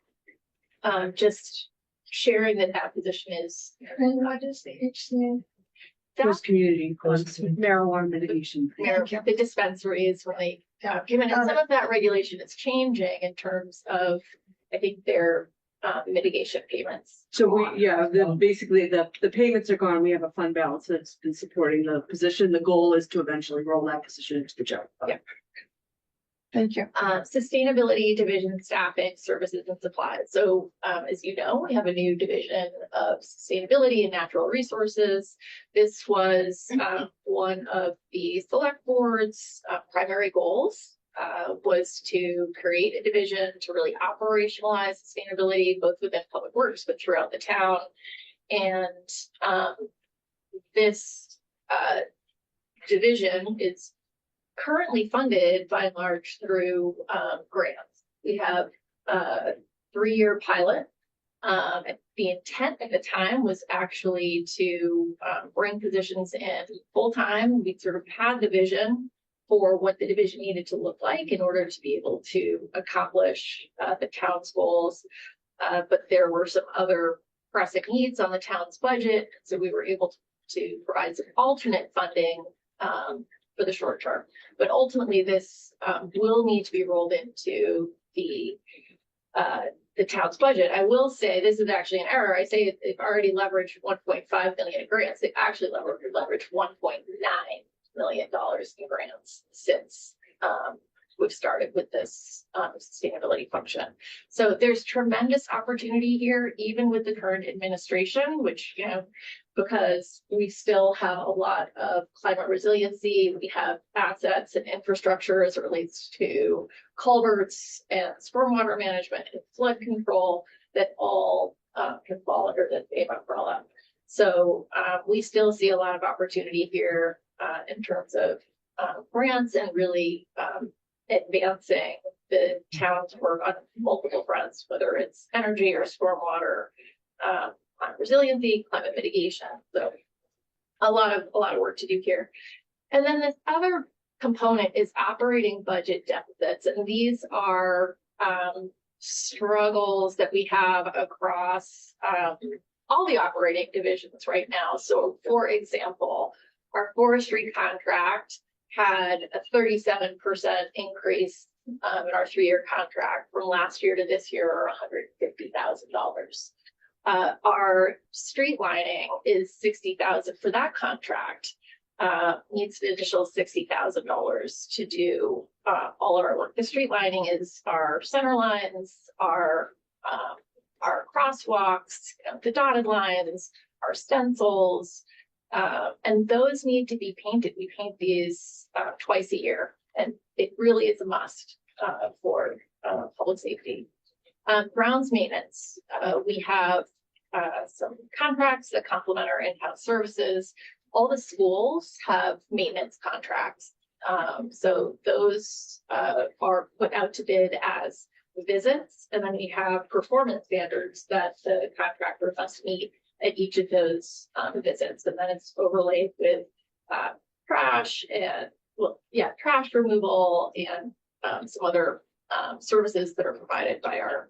just sharing that position is. And what is the HCA? Those community funds, marijuana mitigation. The dispensaries, when they given some of that regulation is changing in terms of, I think, their mitigation payments. So basically the payments are gone. We have a fund balance that's been supporting the position. The goal is to eventually roll that position into the general fund. Yeah. Thank you. Sustainability division, staffing, services, and supplies. So as you know, we have a new division of sustainability and natural resources. This was one of the select board's primary goals, was to create a division to really operationalize sustainability, both within public works, but throughout the town. And this division is currently funded by and large through grants. We have a 3-year pilot. The intent at the time was actually to bring positions in full-time. We sort of had the vision for what the division needed to look like in order to be able to accomplish the town's goals. But there were some other pressing needs on the town's budget, so we were able to provide some alternate funding for the short term. But ultimately, this will need to be rolled into the town's budget. I will say this is actually an error. I say they've already leveraged 1.5 million in grants. They've actually leveraged $1.9 million in grants since we've started with this sustainability function. So there's tremendous opportunity here, even with the current administration, which, because we still have a lot of climate resiliency, we have assets and infrastructure as it relates to culverts and stormwater management and flood control that all can fall under the same umbrella. So we still see a lot of opportunity here in terms of grants and really advancing the town's work on multiple fronts, whether it's energy or stormwater, climate resiliency, climate mitigation. So a lot of work to do here. And then this other component is operating budget deficits. And these are struggles that we have across all the operating divisions right now. So for example, our forestry contract had a 37% increase in our 3-year contract from last year to this year, or $150,000. Our street lining is $60,000 for that contract. Needs an additional $60,000 to do all of our work. The street lining is our center lines, our crosswalks, the dotted lines, our stencils. And those need to be painted. We paint these twice a year, and it really is a must for public safety. Grounds maintenance. We have some contracts that complement our in-house services. All the schools have maintenance contracts. So those are put out to bid as visits, and then we have performance standards that the contractor must meet at each of those visits, and then it's overlaid with trash and trash removal and some other services that are provided by our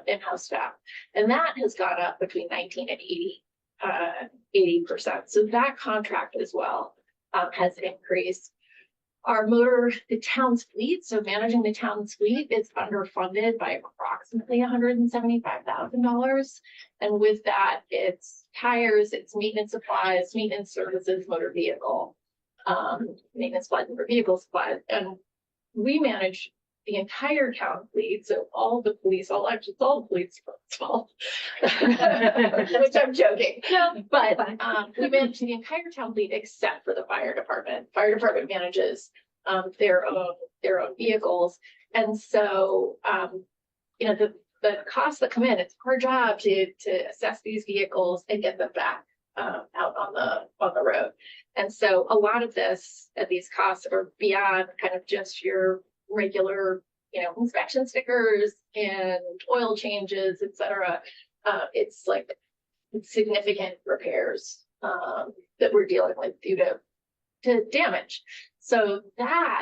in-house staff, and that has gone up between 19 and 80%. So that contract as well has increased. The town's fleet, so managing the town's fleet is underfunded by approximately $175,000. And with that, it's tires, it's maintenance supplies, maintenance services, motor vehicle, maintenance supplies for vehicle supplies. And we manage the entire town fleet, so all the police, all the police, which I'm joking. No, but we manage the entire town fleet except for the fire department. Fire department manages their own vehicles, and so the costs that come in, it's our job to assess these vehicles and get them back out on the road. And so a lot of these costs are beyond kind of just your regular, inspection stickers and oil changes, etc. It's like significant repairs that we're dealing with due to damage. So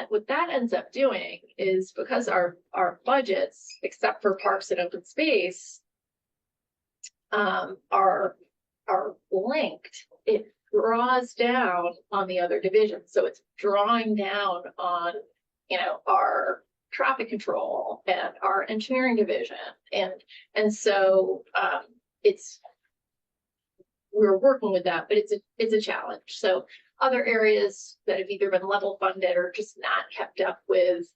what that ends up doing is, because our budgets, except for parks and open space, are linked, it draws down on the other divisions. So it's drawing down on, our traffic control and our engineering division. And so we're working with that, but it's a challenge. So other areas that have either been level funded or just not kept up with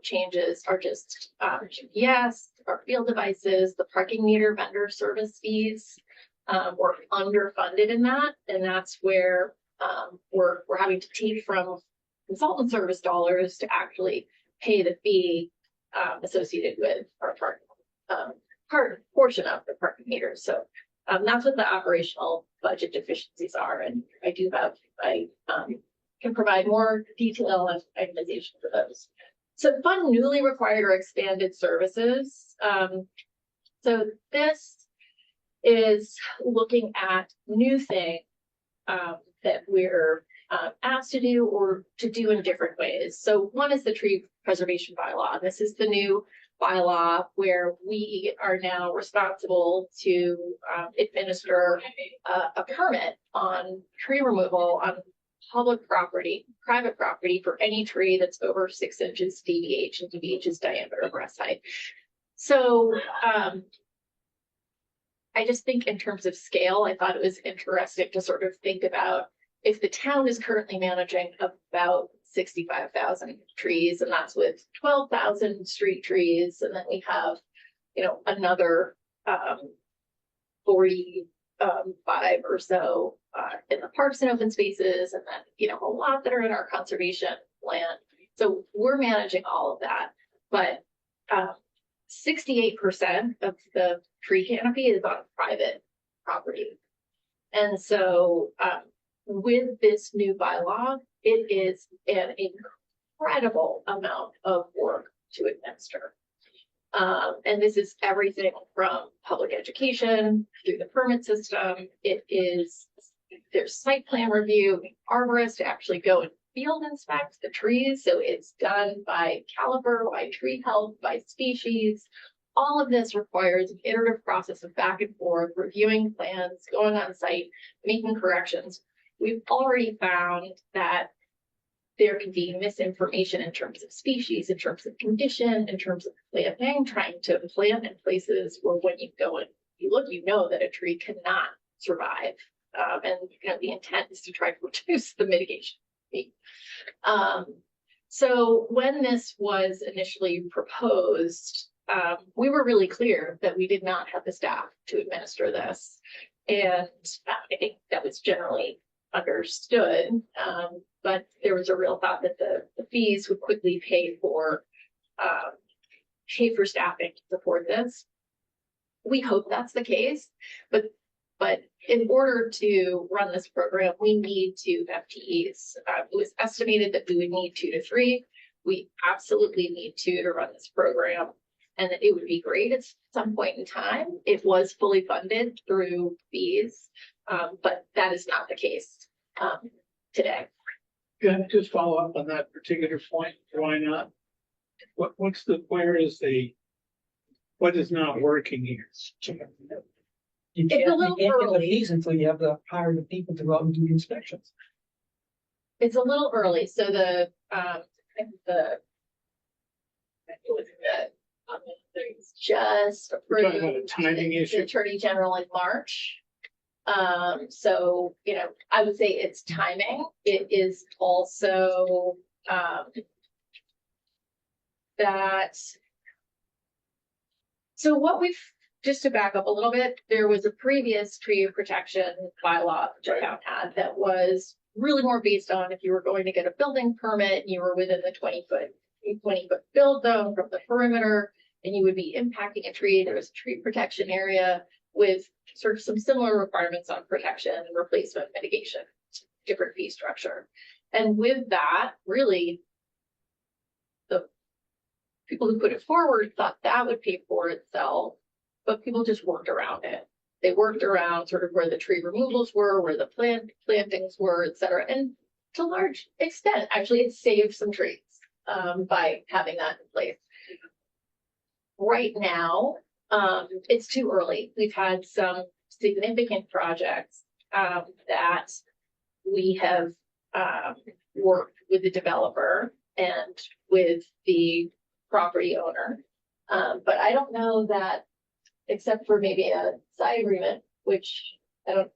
changes are just GPS, our field devices, the parking meter vendor service fees. We're underfunded in that, and that's where we're having to take from consultant service dollars to actually pay the fee associated with our portion of the parking meters. So that's what the operational budget deficiencies are, and I can provide more detail and itemization for those. So fund newly required or expanded services. So this is looking at new things that we're asked to do or to do in different ways. So one is the tree preservation bylaw. This is the new bylaw where we are now responsible to administer a permit on tree removal on public property, private property, for any tree that's over 6 inches DBH, and DBH is diameter of breast height. So I just think in terms of scale, I thought it was interesting to sort of think about, if the town is currently managing about 65,000 trees, and that's with 12,000 street trees, and then we have, another 45 or so in the parks and open spaces, and then, a lot that are in our conservation land. So we're managing all of that, but 68% of the tree canopy is on private property. And so with this new bylaw, it is an incredible amount of work to administer. And this is everything from public education through the permit system. There's site plan review, arborists to actually go and field inspect the trees. So it's done by caliber, by tree health, by species. All of this requires an iterative process of back and forth, reviewing plans, going on site, making corrections. We've already found that there can be misinformation in terms of species, in terms of condition, in terms of planting, trying to plant in places where when you go and you look, that a tree cannot survive. And the intent is to try to reduce the mitigation fee. So when this was initially proposed, we were really clear that we did not have the staff to administer this. And I think that was generally understood, but there was a real thought that the fees would quickly pay for staffing to support this. We hope that's the case, but But in order to run this program, we need 2 FTEs. It was estimated that we would need 2 to 3. We absolutely need 2 to run this program. And that it would be great at some point in time. It was fully funded through fees, but that is not the case today. Can I just follow up on that particular point? Why not? What is not working here? You It's a can't, little you can't get the early. fees until you have to hire the people to go out and do the inspections. It's a little early, so it was just We're talking about a approved. timing The issue. Attorney General in March. So, I would say it's timing. It is also, so what just to back up a little bit, there was a previous tree protection bylaw the town had that was really more based on if you were going to get a building permit, you were within the 20-foot build zone from the perimeter, and you would be impacting a tree. There was a tree protection area with sort of some similar requirements on protection and replacement mitigation, different fee structure. And with that, really, the people who put it forward thought that would pay for itself, but people just worked around it. They worked around sort of where the tree removals were, where the plantings were, et cetera. And to a large extent, actually, it saved some trees by having that in place. Right now, it's too early. We've had some significant projects that we have worked with the developer and with the property owner. But I don't know that, except for maybe a side agreement, which I don't,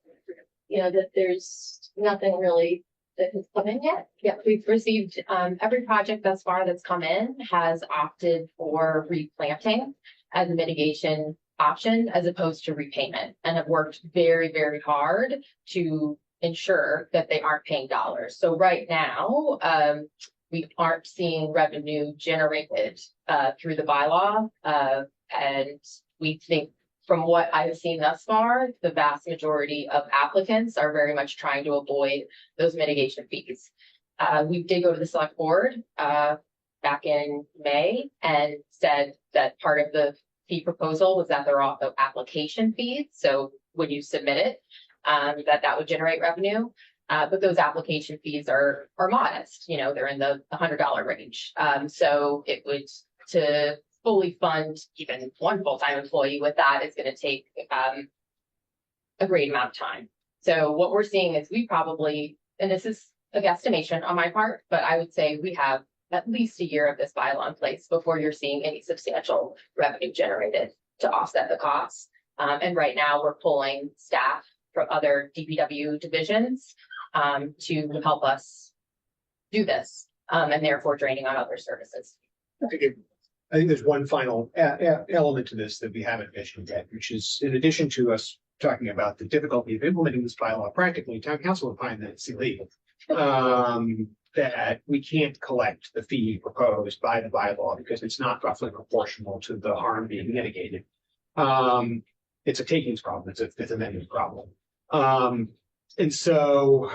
that there's nothing really that has come in yet. Yeah, we've received, every project thus far that's come in has opted for replanting as a mitigation option as opposed to repayment, and have worked very, very hard to ensure that they aren't paying dollars. So right now, we aren't seeing revenue generated through the bylaw. And we think from what I've seen thus far, the vast majority of applicants are very much trying to avoid those mitigation fees. We did go to the select board back in May and said that part of the fee proposal was that there are also application fees. So when you submit it, that would generate revenue. But those application fees are modest, they're in the $100 range. So it would, to fully fund even one full-time employee with that is going to take a great amount of time. So what we're seeing is we probably, and this is a guesstimation on my part, but I would say we have at least a year of this bylaw in place before you're seeing any substantial revenue generated to offset the costs. And right now we're pulling staff from other DPW divisions to help us do this, and therefore draining on other services. I think there's one final element to this that we haven't mentioned yet, which is in addition to us talking about the difficulty of implementing this bylaw practically, town council would find that it's illegal. That we can't collect the fee proposed by the bylaw because it's not roughly proportional to the harm being mitigated. It's a takings problem. It's a Fifth Amendment problem. And so,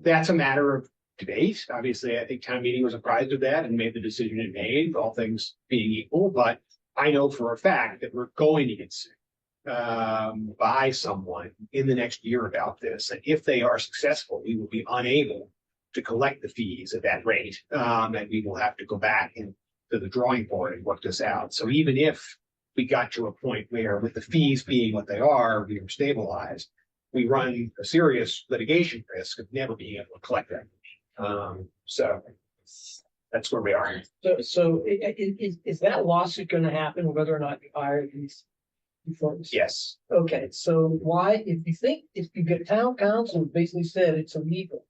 that's a matter of debate. Obviously, I think town meeting was apprised of that and made the decision it made, all things being equal. But I know for a fact that we're going to get sued by someone in the next year about this. And if they are successful, we will be unable to collect the fees at that rate. And we will have to go back to the drawing board and work this out. So even if we got to a point where, with the fees being what they are, we were stabilized, we run a serious litigation risk of never being able to collect that. So that's where we are. So is that lawsuit going to happen whether or not you hire these folks? Yes. Okay, so why, if you get town council basically said it's illegal,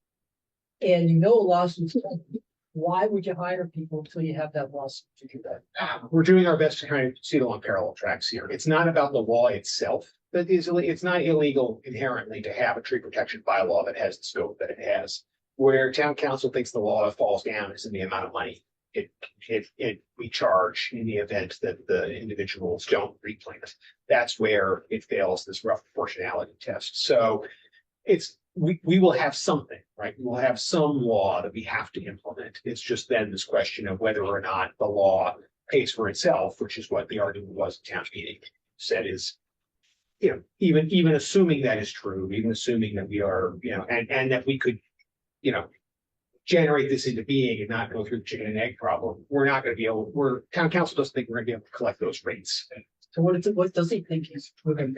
and a lawsuit's coming, why would you hire people until you have that lawsuit to do that? We're doing our best to kind of see on parallel tracks here. It's not about the law itself that is illegal. It's not illegal inherently to have a tree protection bylaw that has the scope that it has. Where town council thinks the law falls down is in the amount of money we charge in the event that the individuals don't replant. That's where it fails this rough proportionality test. So we will have something, right? We will have some law that we have to implement. It's just then this question of whether or not the law pays for itself, which is what the argument was at town meeting. Said is, even assuming that is true, even assuming that we are, and that we could, generate this into being and not go through the chicken and egg problem, we're not going to be able. Town council doesn't think we're going to be able to collect those rates. So what does he think he's moving?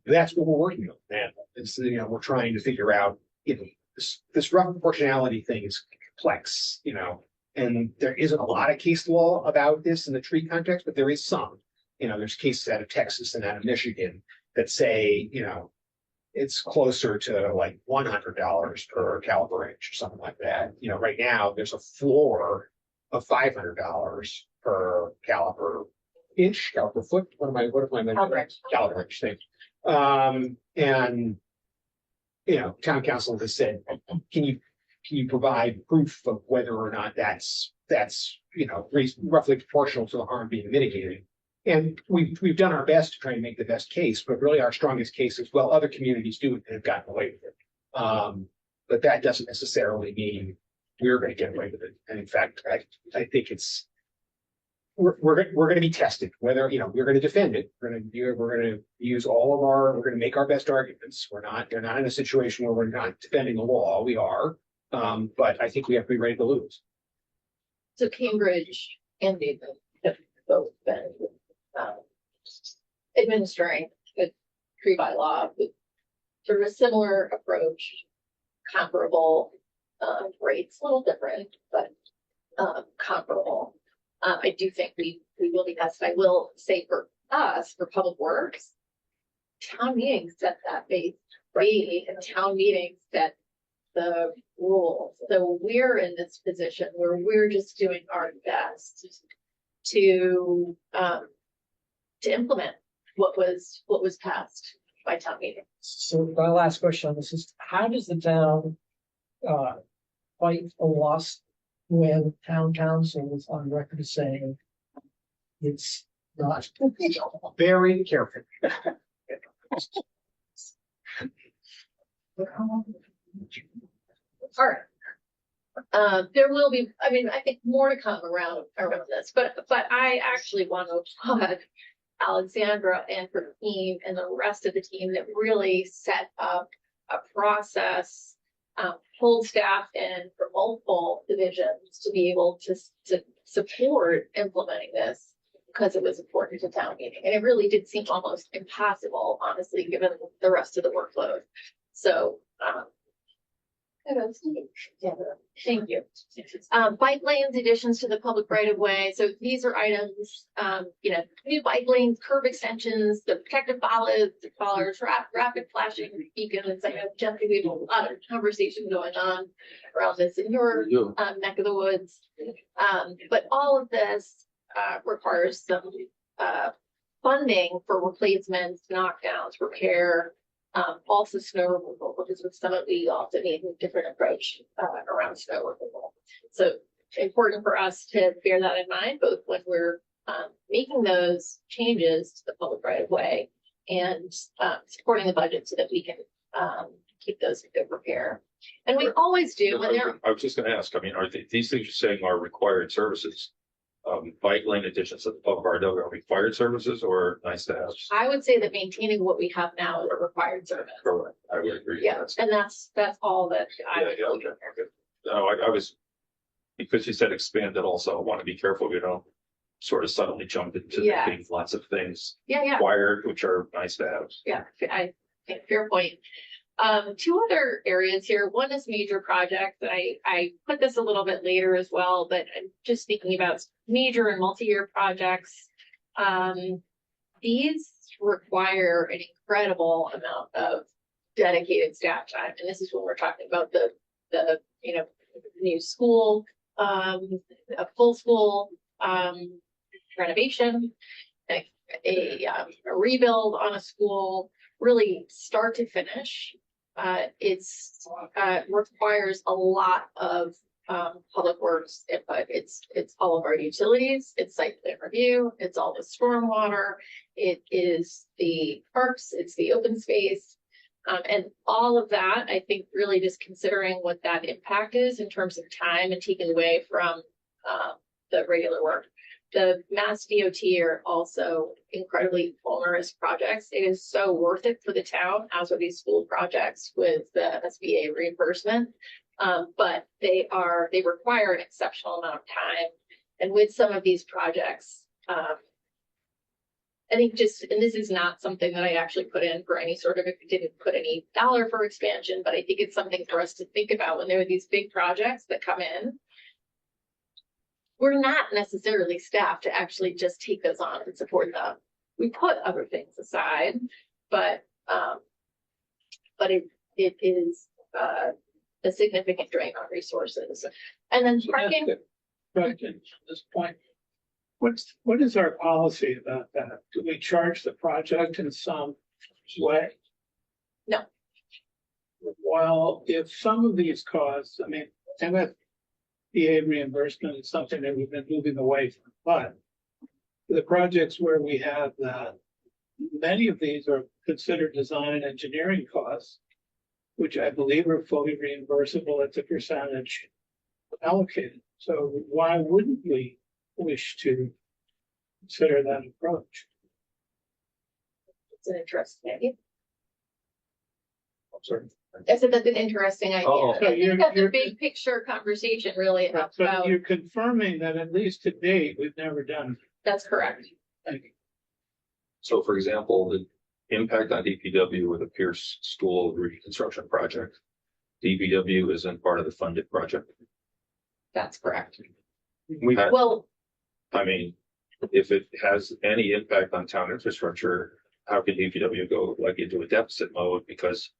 That's what we're working on. And it's, we're trying to figure out, this rough proportionality thing is complex, and there isn't a lot of case law about this in the tree context, but there is some. There's cases out of Texas and out of Michigan that say, it's closer to like $100 per caliber inch or something like that. Right now there's a floor of $500 per caliber inch, caliber foot. What am I measuring? Caliber inch thing. And town council has said, can you provide proof of whether or not that's roughly proportional to the harm being mitigated? And we've done our best to try and make the best case, but really our strongest case is, well, other communities do it and have gotten away with it. But that doesn't necessarily mean we're going to get away with it. And in fact, I think we're going to be tested whether, we're going to defend it. We're going to use we're going to make our best arguments. They're not in a situation where we're not defending the law. We are, but I think we have to be ready to lose. So Cambridge and David have both been administering the tree bylaw with sort of a similar approach, comparable rates, a little different, but comparable. I do think we will be tested. I will say for us, for public works, town meetings set that base rate, and town meetings set the rules. So we're in this position where we're just doing our best to implement what was passed by town meeting. So my last question on this is, how does the town fight a loss when town council is on record as saying it's not? Very careful. All right. There will be, I think more to come around this, but I actually want to applaud Alexandra and her team and the rest of the team that really set up a process, pulled staff in from multiple divisions to be able to support implementing this, because it was important to town meeting. And it really did seem almost impossible, honestly, given the rest of the workload. So, thank you. Bike lanes, additions to the public right of way. So these are items, new bike lanes, curb extensions, the protective bollards, rapid flashing beacons. I know, Jeff, we have a lot of conversation going on around this in your neck of the woods. But all of this requires some funding for replacements, knockdowns, repair. Also snow removal, because with some of we also need a different approach around snow removal. So important for us to bear that in mind, both when we're making those changes to the public right of way and supporting the budget so that we can keep those in good repair. And we always do when they're. I was just going to ask. Are these things you're saying are required services? Bike lane additions at the public right of way are required services or nice to have? I would say that maintaining what we have now is a required service. Correct. I would agree. Yeah, and that's all that I would look at. Okay. No, I was, because you said expanded also, I want to be careful we don't sort of suddenly jump into making lots of things required, which are nice to have. Yeah, I think fair point. Two other areas here. One is major projects. I put this a little bit later as well, but I'm just speaking about major and multi-year projects. These require an incredible amount of dedicated staff time. And this is when we're talking about the new school, a full school renovation, a rebuild on a school, really start to finish. It's requires a lot of public works input. It's all of our utilities, it's site plan review, it's all the stormwater, it is the parks, it's the open space. And all of that, I think really just considering what that impact is in terms of time and taking away from the regular work. The Mass DOT are also incredibly onerous projects. It is so worth it for the town, as are these school projects with the SBA reimbursement. But they require an exceptional amount of time. And with some of these projects, I think and this is not something that I actually put in for any sort of, didn't put any dollar for expansion, but I think it's something for us to think about when there are these big projects that come in. We're not necessarily staffed to actually just take those on and support them. We put other things aside, but it is a significant drain on resources. And then parking. Question at this point. What is our policy about that? Do we charge the project in some way? No. Well, if some of these costs, I mean, MFPA reimbursement is something that we've been moving away from, but the projects where we have that, many of these are considered design and engineering costs, which I believe are fully reimbursable at the percentage allocated. So why wouldn't we wish to consider that approach? It's an interesting idea. I'm sorry. I said that's an interesting idea. Oh, so I think that's a big picture conversation really but about. You're confirming that at least to date, we've never done. That's correct. Thank you. So for example, the impact on DPW with the Pierce School reconstruction project, DPW isn't part of the funded project. That's correct. Well, I mean, if it has any impact on town infrastructure, how can DPW go like into a deficit mode because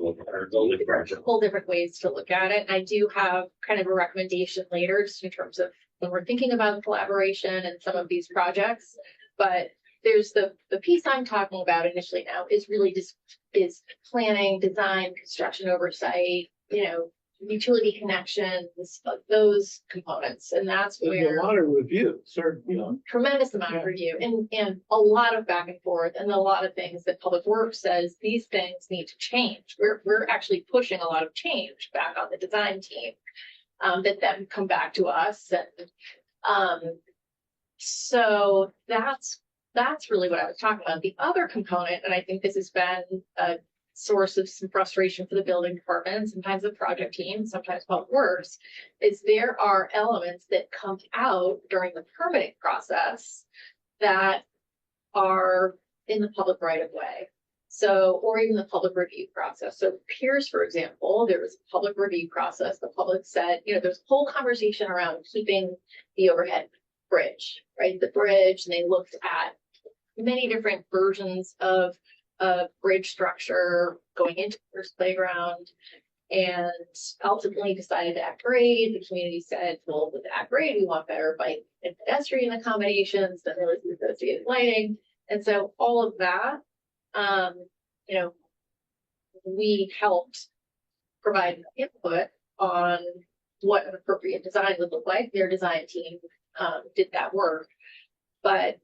of our building project? Whole different ways to look at it. I do have kind of a recommendation later just in terms of when we're thinking about collaboration and some of these projects, but there's the piece I'm talking about initially now is really just is planning, design, construction oversight, utility connections, those components. And that's There's where a lot of review, certainly. tremendous amount of review and a lot of back and forth and a lot of things that Public Works says these things need to change. We're actually pushing a lot of change back on the design team that then come back to us. And so that's really what I was talking about. The other component, and I think this has been a source of some frustration for the building department and sometimes the project team, sometimes Public Works, is there are elements that come out during the permitting process that are in the public right of way. So, or even the public review process. So Pierce, for example, there was a public review process. The public said, there's a whole conversation around keeping the overhead bridge, right? The bridge, and they looked at many different versions of bridge structure going into Pierce Playground and ultimately decided to upgrade. The community said, well, with the upgrade, we want better bike and pedestrian accommodations, then there was the associated lighting. And so all of that, we helped provide input on what an appropriate design would look like. Their design team did that work, but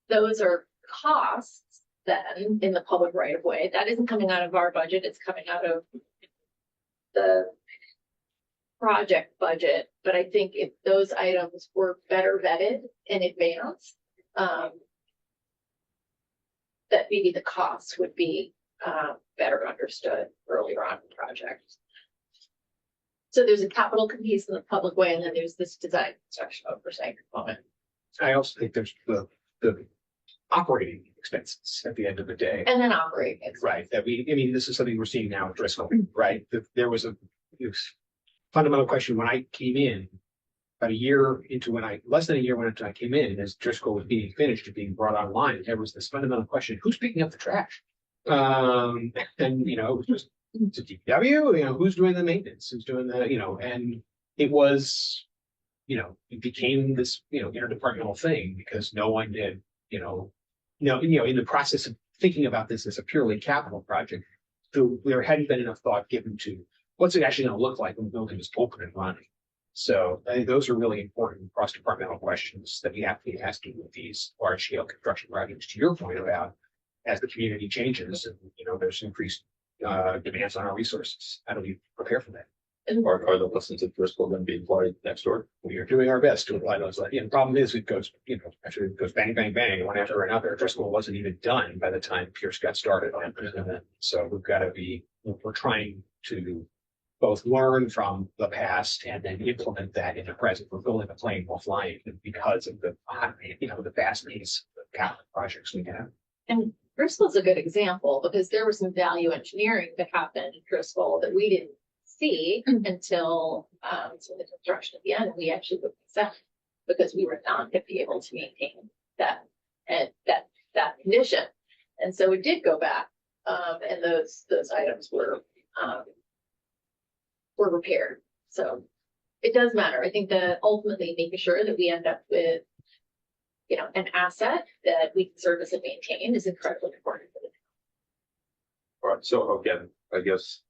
those are costs then in the public right of way. That isn't coming out of our budget, it's coming out of the project budget. But I think if those items were better vetted in advance, that maybe the costs would be better understood earlier on in the project. So there's a capital piece in the public way, and then there's this design construction oversight component. I also think there's the operating expenses at the end of the day. And then operating expenses. Right. This is something we're seeing now at Driscoll, right? There was a fundamental question when I came in, about less than a year when I came in, as Driscoll was being finished and being brought online, there was this fundamental question: who's picking up the trash? And it was just to DPW, who's doing the maintenance, who's doing the, and it was, it became this, interdepartmental thing because no one did, in the process of thinking about this as a purely capital project, there hadn't been enough thought given to what's it actually going to look like when the building is open and running. So I think those are really important cross-departmental questions that we have to be asking with these large-scale construction projects. To your point about as the community changes and, there's increased demands on our resources, how do we prepare for that? Are the lessons of Driscoll going to be applied next door? We are doing our best to apply those. The problem is it goes, actually it goes bang, bang, bang, one after another. Driscoll wasn't even done by the time Pierce got started. So we've got to we're trying to both learn from the past and then implement that in the present. We're building a plane while flying because of the vast needs of capital projects we have. And Driscoll's a good example because there was some value engineering that happened in Driscoll that we didn't see until the construction at the end. We actually put this out because we were not going to be able to maintain that condition. And so we did go back, and those items were repaired. So it does matter. I think that ultimately making sure that we end up with an asset that we can service and maintain is incredibly important for the town. All right. So again, I guess,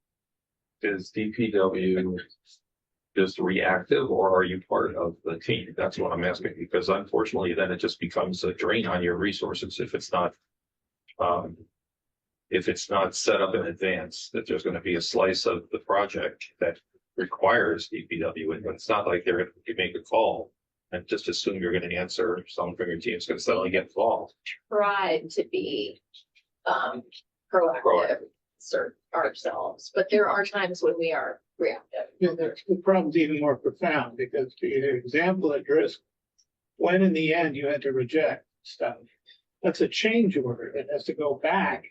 is DPW just reactive or are you part of the team? That's what I'm asking, because unfortunately then it just becomes a drain on your resources if it's not set up in advance that there's going to be a slice of the project that requires DPW. And it's not like they're going to make a call and just assume you're going to answer, someone from your team is going to suddenly get involved. Tried to be proactive. Assert ourselves, but there are times when we are reactive. The problem's even more profound because the example at Driscoll, when in the end you had to reject stuff, that's a change order that has to go back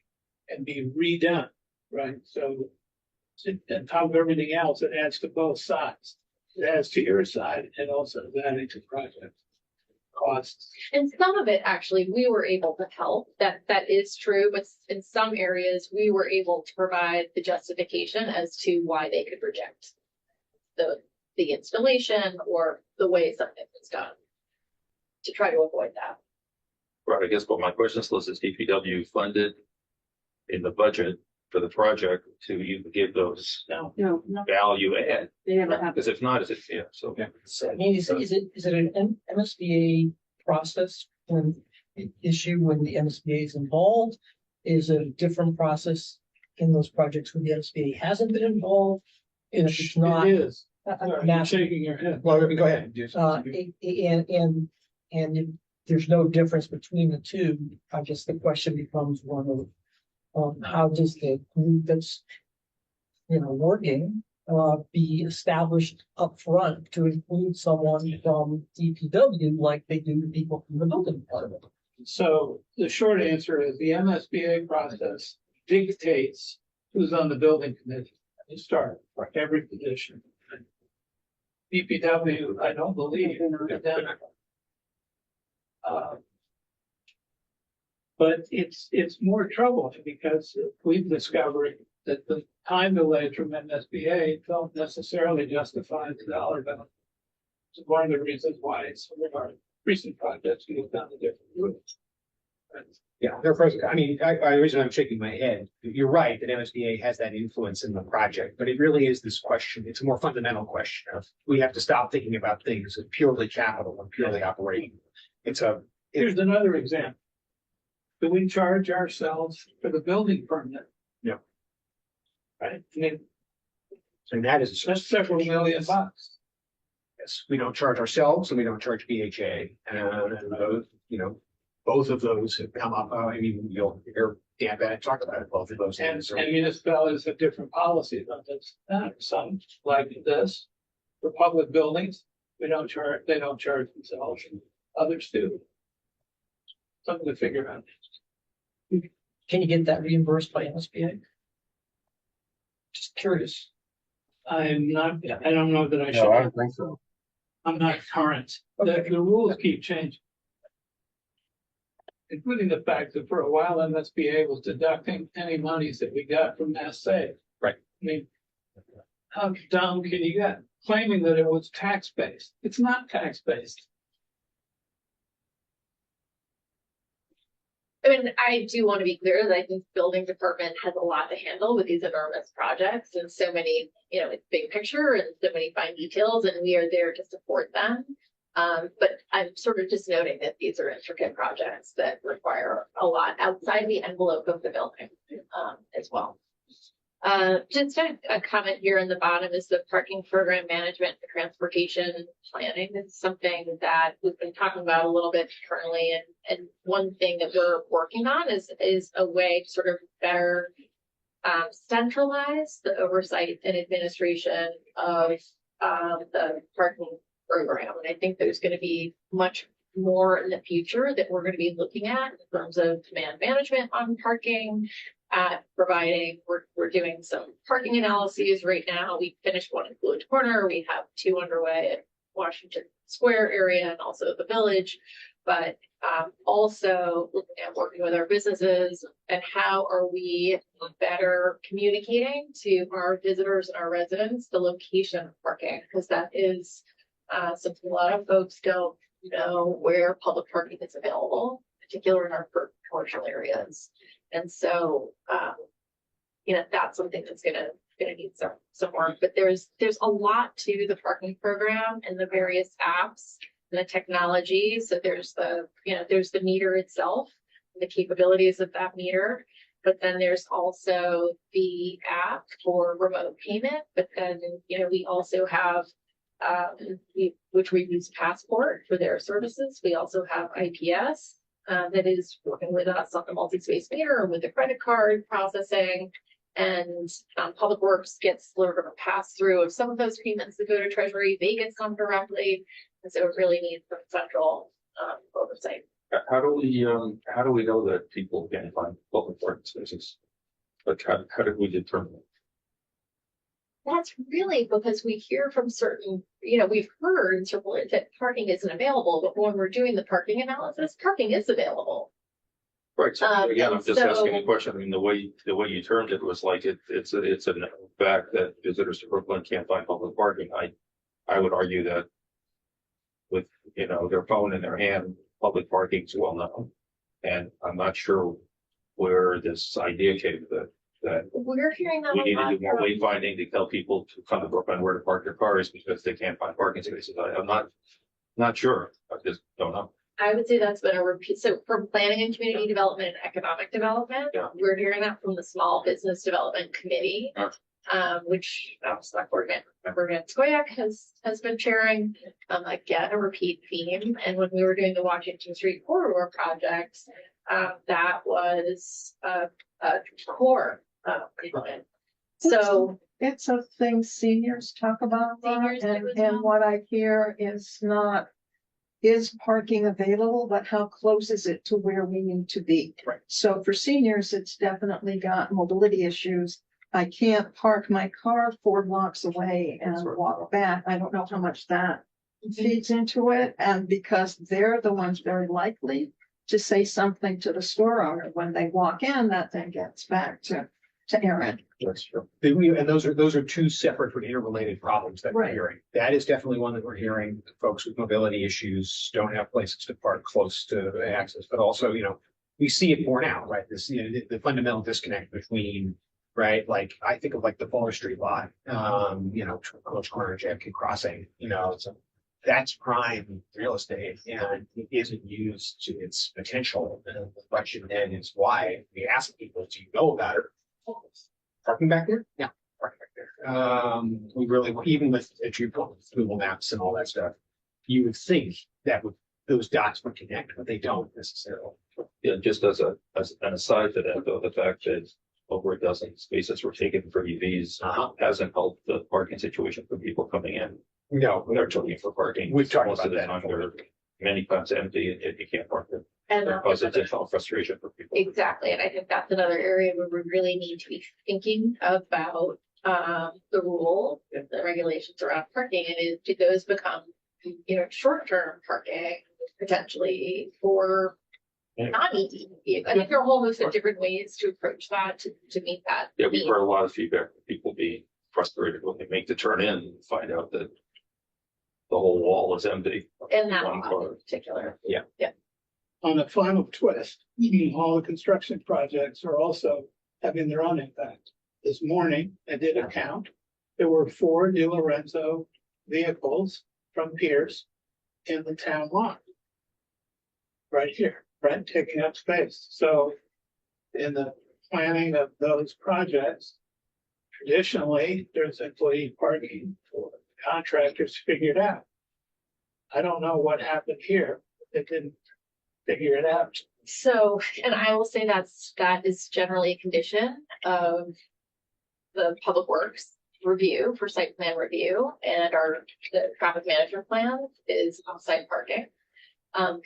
and be redone, right? So on top of everything else, it adds to both sides. It adds to your side and also is adding to project costs. And some of it actually we were able to help. That is true, but in some areas we were able to provide the justification as to why they could reject the installation or the way something was done to try to avoid that. Right. I guess, but my question is DPW funded in the budget for the project to even give those No. value add? They haven't happened. Because if not, is it, so. I mean, is it an MSBA process when issue when the MSBA is involved? Is it a different process in those projects when the MSBA hasn't been involved? And if it's not, It is. I'm You're shaking your head. Well, go ahead. And if there's no difference between the two, I guess the question becomes one of how does the group that's working be established up front to include someone from DPW like they do the people from the building department? So the short answer is the MSBA process dictates who's on the building committee. You start for every position. DPW, I don't believe, but it's more troubling because we've discovered that the time delays from MSBA don't necessarily justify the dollar value. It's one of the reasons why some of our recent projects we've done a different route. Yeah, the reason I'm shaking my head, you're right that MSBA has that influence in the project, but it really is this question. It's a more fundamental question of we have to stop thinking about things as purely capital and purely operating. Here's another example. Do we charge ourselves for the building permit? No. Right. I mean, and that's several $1 million. Yes, we don't charge ourselves and we don't charge BHA. And both of those have come up. You'll hear Dan Bennett talk about it. Both of those things. And municipalities have different policies on this. Some like this for public buildings, they don't charge themselves. Others do. Something to figure out. Can you get that reimbursed by MSBA? Just curious. I don't know that I should. No, I don't think so. I'm not current. The rules keep changing. Including the fact that for a while MSBA was deducting any monies that we got from Mass Save. Right. I mean, how dumb can you get? Claiming that it was tax-based. It's not tax-based. I mean, I do want to be clear that I think the building department has a lot to handle with these enormous projects and so many, it's big picture and so many fine details, and we are there to support them. But I'm sort of just noting that these are intricate projects that require a lot outside the envelope of the building, as well. Just a comment here in the bottom is the parking program management and transportation planning. It's something that we've been talking about a little bit currently. And one thing that we're working on is a way to sort of better centralize the oversight and administration of the parking program. And I think there's going to be much more in the future that we're going to be looking at in terms of demand management on parking, providing, we're doing some parking analyses right now. We finished one in Blue Corner. We have 2 underway at Washington Square area and also the Village, but also looking at working with our businesses and how are we better communicating to our visitors and our residents the location of parking, because that is something a lot of folks don't know where public parking is available, particularly in our commercial areas. And so, that's something that's gonna need some work. But there's a lot to the parking program and the various apps and the technology. So there's the meter itself, the capabilities of that meter. But then there's also the app for remote payment. But then, we also have which we use Passport for their services. We also have IPS. That is working with us on the multi-space meter and with the credit card processing, and Public Works gets sort of a pass through of some of those payments that go to Treasury. They get some directly, and so it really needs some central oversight. How do we know that people can find public parking spaces? Like how did we determine that? That's really because we hear from certain, we've heard that parking isn't available, but when we're doing the parking analysis, parking is available. Right. So again, I'm just asking a question. I mean, the way you termed it was like it's a fact that visitors to Brooklyn can't find public parking. I would argue that with their phone in their hand, public parking is well known, and I'm not sure where this idea came that we're hearing that we need to do more from wayfinding to tell people to come to Brooklyn where to park their cars because they can't find parking spaces. I'm not sure. I just don't know. I would say that's been a repeat. So from planning and community development and economic development, we're hearing that from the small business development committee, which select board member Van Skoyak has been chairing. Again, a repeat theme. And when we were doing the Washington Street corridor project, that was a core component. So it's a thing seniors talk about, and what I hear is not, is parking available, but how close is it to where we need to be? Right. So for seniors, it's definitely got mobility issues. I can't park my car 4 blocks away and walk back. I don't know how much that feeds into it. And because they're the ones very likely to say something to the store owner when they walk in, that then gets back to Aaron. That's true. And those are 2 separate but interrelated problems that we're hearing. That is definitely one that we're hearing. Folks with mobility issues don't have places to park close to access, but also, we see it borne out, right? This, the fundamental disconnect between, right? Like I think of like the Fuller Street lot, Coach Corner, JFK Crossing, that's prime real estate and it isn't used to its potential. And the question then is why we ask people, do you know about it? Parking back there? Yeah, parking back there. We really, even with Google Maps and all that stuff, you would think that those dots would connect, but they don't necessarily. Yeah, just as an aside to that, though, the fact that over a dozen spaces were taken for EVs hasn't helped the parking situation for people coming in. No, they're looking for parking. We've talked Most about of the that time they're many times empty and you can't park there. And that causes additional frustration for people. Exactly. And I think that's another area where we really need to be thinking about the rule, the regulations around parking, and do those become, short-term parking potentially for non-EV? I think there are a whole host of different ways to approach that to meet that. Yeah, we've heard a lot of feedback from people being frustrated when they make the turn in and find out that the whole wall is empty. And that one in particular. Yeah. Yeah. on the final twist, all the construction projects are also having their own impact. This morning, I did a count. There were 4 Di Lorenzo vehicles from Pierce in the town lot. Right here, right, taking up space. So in the planning of those projects, traditionally, there's employee parking for contractors figured out. I don't know what happened here. They didn't figure it out. So, and I will say that is generally a condition of the public works review for site plan review, and the traffic management plan is on-site parking.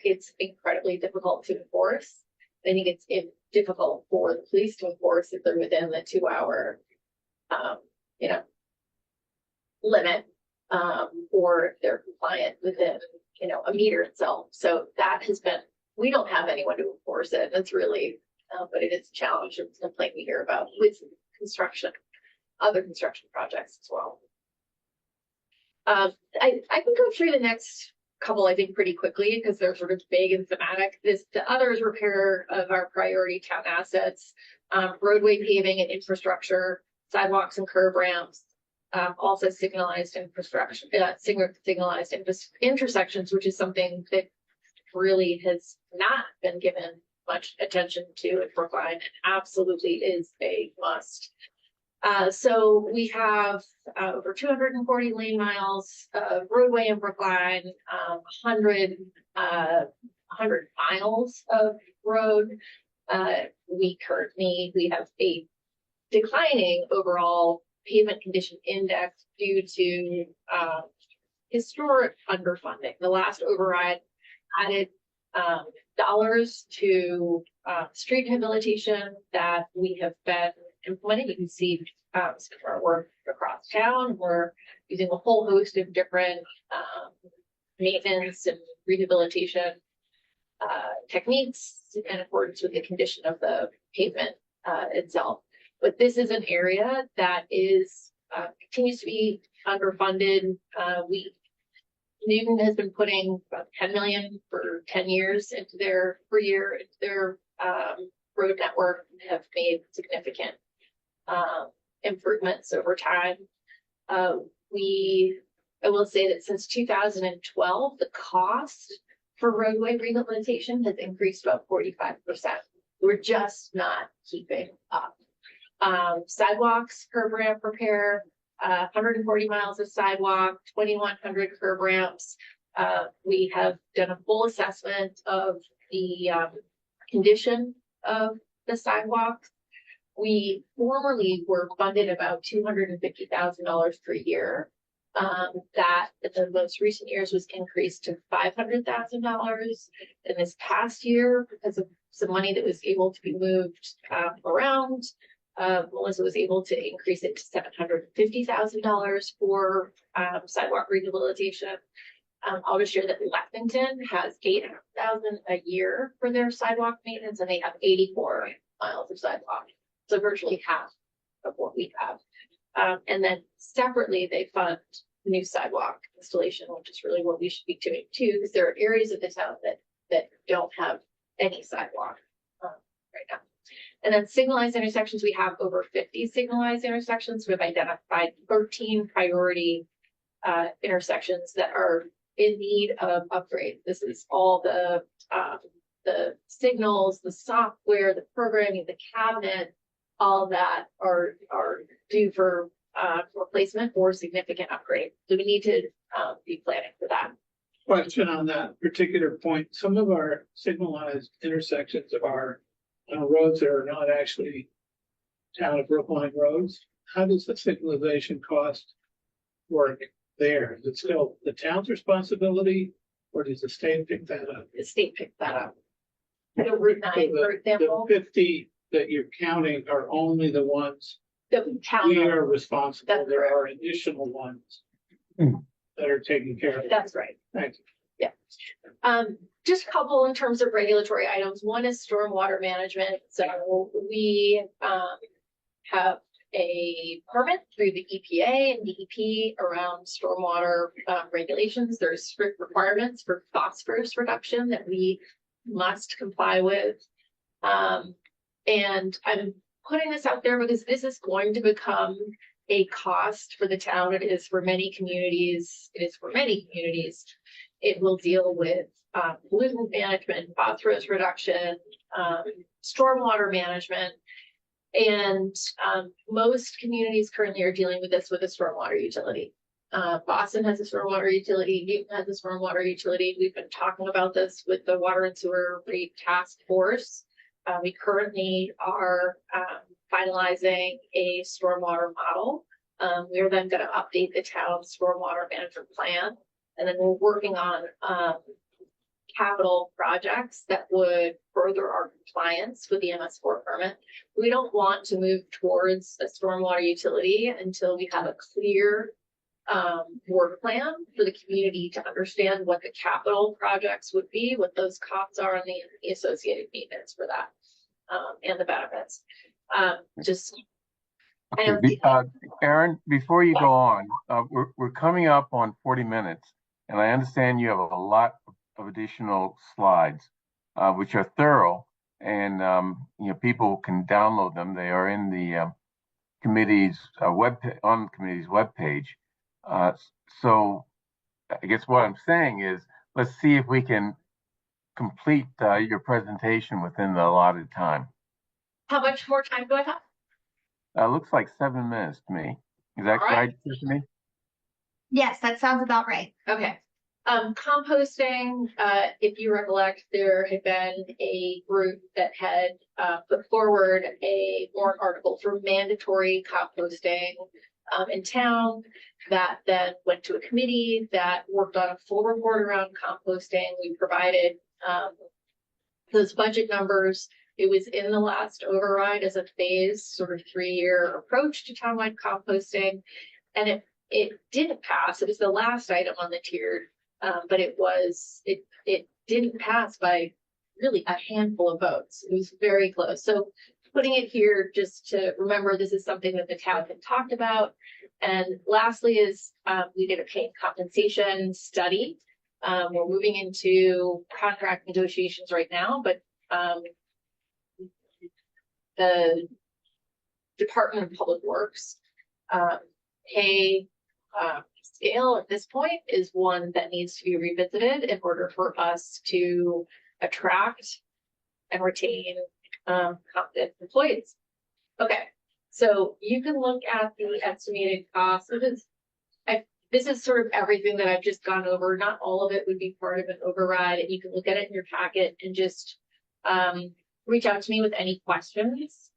It's incredibly difficult to enforce. I think it's difficult for the police to enforce if they're within the 2-hour, limit, or if they're compliant within, a meter itself. So that has been, we don't have anyone to enforce it. That's really, but it is a challenge. It's a complaint we hear about with construction, other construction projects as well. I can go through the next couple, I think, pretty quickly because they're sort of vague and thematic. The others repair of our priority town assets, roadway paving and infrastructure, sidewalks and curb ramps, also signalized infrastructure, signalized intersections, which is something that really has not been given much attention to in Brookline, and absolutely is a must. So we have over 240 lane miles of roadway in Brookline, 100 miles of road. We have a declining overall pavement condition index due to historic underfunding. The last override added dollars to street rehabilitation that we have been implementing. You can see some of our work across town. We're using a whole host of different maintenance and rehabilitation techniques in accordance with the condition of the pavement itself. But this is an area that is continues to be underfunded. Newton has been putting about 10 million for 10 years into their road network, and have made significant improvements over time. I will say that since 2012, the cost for roadway rehabilitation has increased about 45%. We're just not keeping up. Sidewalks, curb ramp repair, 140 miles of sidewalk, 2,100 curb ramps. We have done a full assessment of the condition of the sidewalks. We formerly were funded about $250,000 per year. That in the most recent years was increased to $500,000 in this past year because of some money that was able to be moved around. Melissa was able to increase it to $750,000 for sidewalk rehabilitation. I'll just share that Lexington has $800,000 a year for their sidewalk maintenance, and they have 84 miles of sidewalk, so virtually half of what we have. And then separately, they fund new sidewalk installation, which is really what we should be doing too, because there are areas of the town that don't have any sidewalk right now. And then signalized intersections, we have over 50 signalized intersections. We've identified 13 priority intersections that are in need of upgrade. This is all the signals, the software, the programming, the cabinet, all that are due for replacement or significant upgrade. So we need to be planning for that. Question on that particular point. Some of our signalized intersections are roads that are not actually town of Brookline roads. How does the signalization cost work there? Is it still the town's responsibility, or does the state pick that up? The state picked that up. The Route 9, for example. The 50 that you're counting are only the ones that we are responsible. There are additional ones that are taken care of. That's right. Thank you. Yeah. Just a couple in terms of regulatory items. One is stormwater management. So we have a permit through the EPA and DEP around stormwater regulations. There's strict requirements for phosphorus reduction that we must comply with. And I'm putting this out there because this is going to become a cost for the town. It is for many communities. It is for many communities. It will deal with pollutant management, phosphorus reduction, stormwater management. And most communities currently are dealing with this with a stormwater utility. Boston has a stormwater utility, Newton has a stormwater utility. We've been talking about this with the Water and Sewer Rate Task Force. We currently are finalizing a stormwater model. We are then going to update the town's stormwater management plan. And then we're working on capital projects that would further our compliance with the MS4 permit. We don't want to move towards a stormwater utility until we have a clear work plan for the community to understand what the capital projects would be, what those costs are, and the associated maintenance for that, and the benefits. Okay, Aaron, before you go on, we're coming up on 40 minutes, and I understand you have a lot of additional slides, which are thorough, and people can download them. They are in the committee's on the committee's webpage. So I guess what I'm saying is, let's see if we can complete your presentation within the allotted time. How much more time do I have? Looks like 7 minutes to me. Is that right, Tiffany? Yes, that sounds about right. Okay. Composting, if you recollect, there had been a group that had put forward a warrant article for mandatory composting in town. That then went to a committee that worked on a full report around composting. We provided those budget numbers. It was in the last override as a phased sort of 3-year approach to townwide composting, and it didn't pass. It was the last item on the tiered, but it didn't pass by really a handful of votes. It was very close. So putting it here just to remember, this is something that the town had talked about. And lastly is we did a paid compensation study. We're moving into contract negotiations right now, but the Department of Public Works pay scale at this point is one that needs to be revisited in order for us to attract and retain competent employees. Okay, so you can look at the estimated cost. This is sort of everything that I've just gone over. Not all of it would be part of an override, and you can look at it in your packet and just reach out to me with any questions.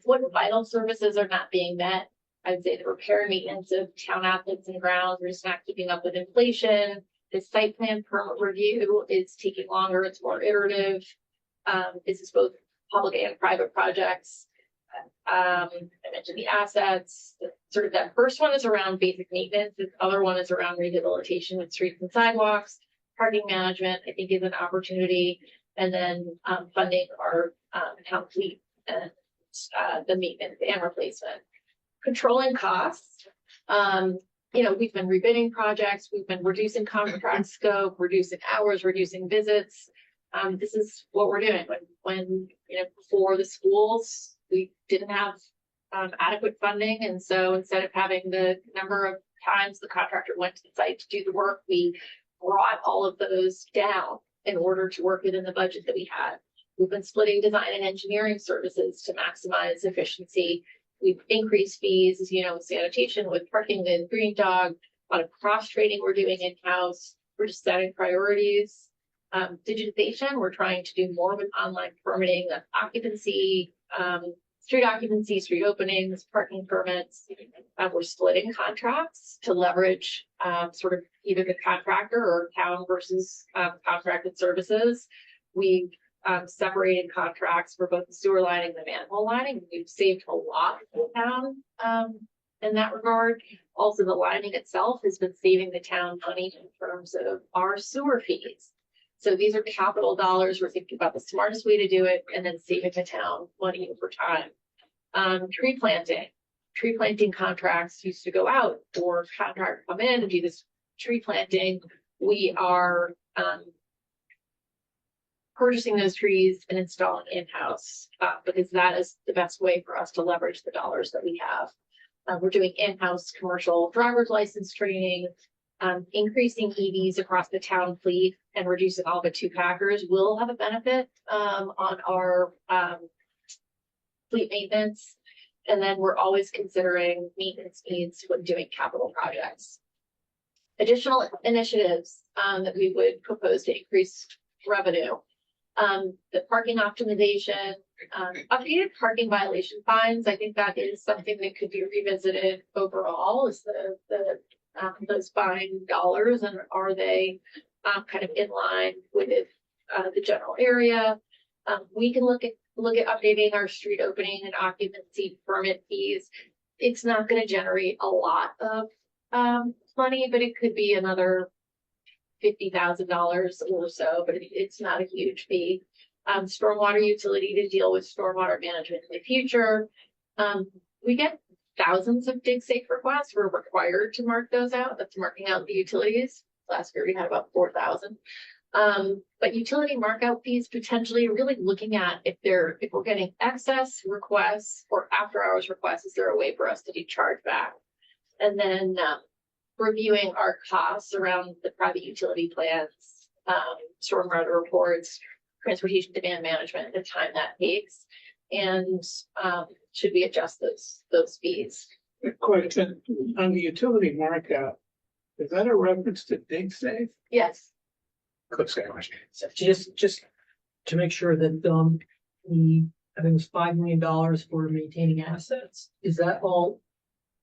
What vital services are not being met? I'd say the repair and maintenance of town assets and grounds. We're just not keeping up with inflation. The site plan permit review is taking longer. It's more iterative. This is both public and private projects. I mentioned the assets. Sort of that first one is around basic maintenance. The other one is around rehabilitation of streets and sidewalks. Parking management, I think, is an opportunity. And then funding our town fleet and the maintenance and replacement. Controlling costs. We've been rebidding projects. We've been reducing contract scope, reducing hours, reducing visits. This is what we're doing. When before the schools, we didn't have adequate funding. And so instead of having the number of times the contractor went to the site to do the work, we brought all of those down in order to work within the budget that we had. We've been splitting design and engineering services to maximize efficiency. We've increased fees, as you know, with sanitation, with parking, with Green Dog, a lot of cross training we're doing in-house. We're just setting priorities. Digitization, we're trying to do more with online permitting, occupancy, street openings, parking permits. We're splitting contracts to leverage sort of either the contractor or town versus contracted services. We've separated contracts for both the sewer lining and the manhole lining. We've saved a lot for the town in that regard. Also, the lining itself has been saving the town money in terms of our sewer fees. So these are capital dollars. We're thinking about the smartest way to do it and then saving the town money over time. Tree planting contracts used to go out or contractor come in and do this tree planting. We are purchasing those trees and installing in-house, because that is the best way for us to leverage the dollars that we have. We're doing in-house commercial driver's license training, increasing EVs across the town fleet and reducing all but 2 packers will have a benefit on our fleet maintenance. And then we're always considering maintenance needs when doing capital projects. Additional initiatives that we would propose to increase revenue. The parking optimization, updated parking violation fines. I think that is something that could be revisited overall, is those fine dollars, and are they kind of in line with the general area. We can look at updating our street opening and occupancy permit fees. It's not going to generate a lot of money, but it could be another $50,000 or so, but it's not a huge fee. Stormwater utility to deal with stormwater management in the future. We get thousands of dig safe requests. We're required to mark those out. That's marking out the utilities. Last year we had about 4,000. But utility markout fees, potentially really looking at if we're getting excess requests or after hours requests, is there a way for us to be charged back? And then reviewing our costs around the private utility plans, stormwater reports, transportation demand management, the time that takes, and should we adjust those fees? Good question. On the utility markup, is that a reference to dig safe? Yes. Quick question. So just to make sure that, I think it was $5 million for maintaining assets. Is that all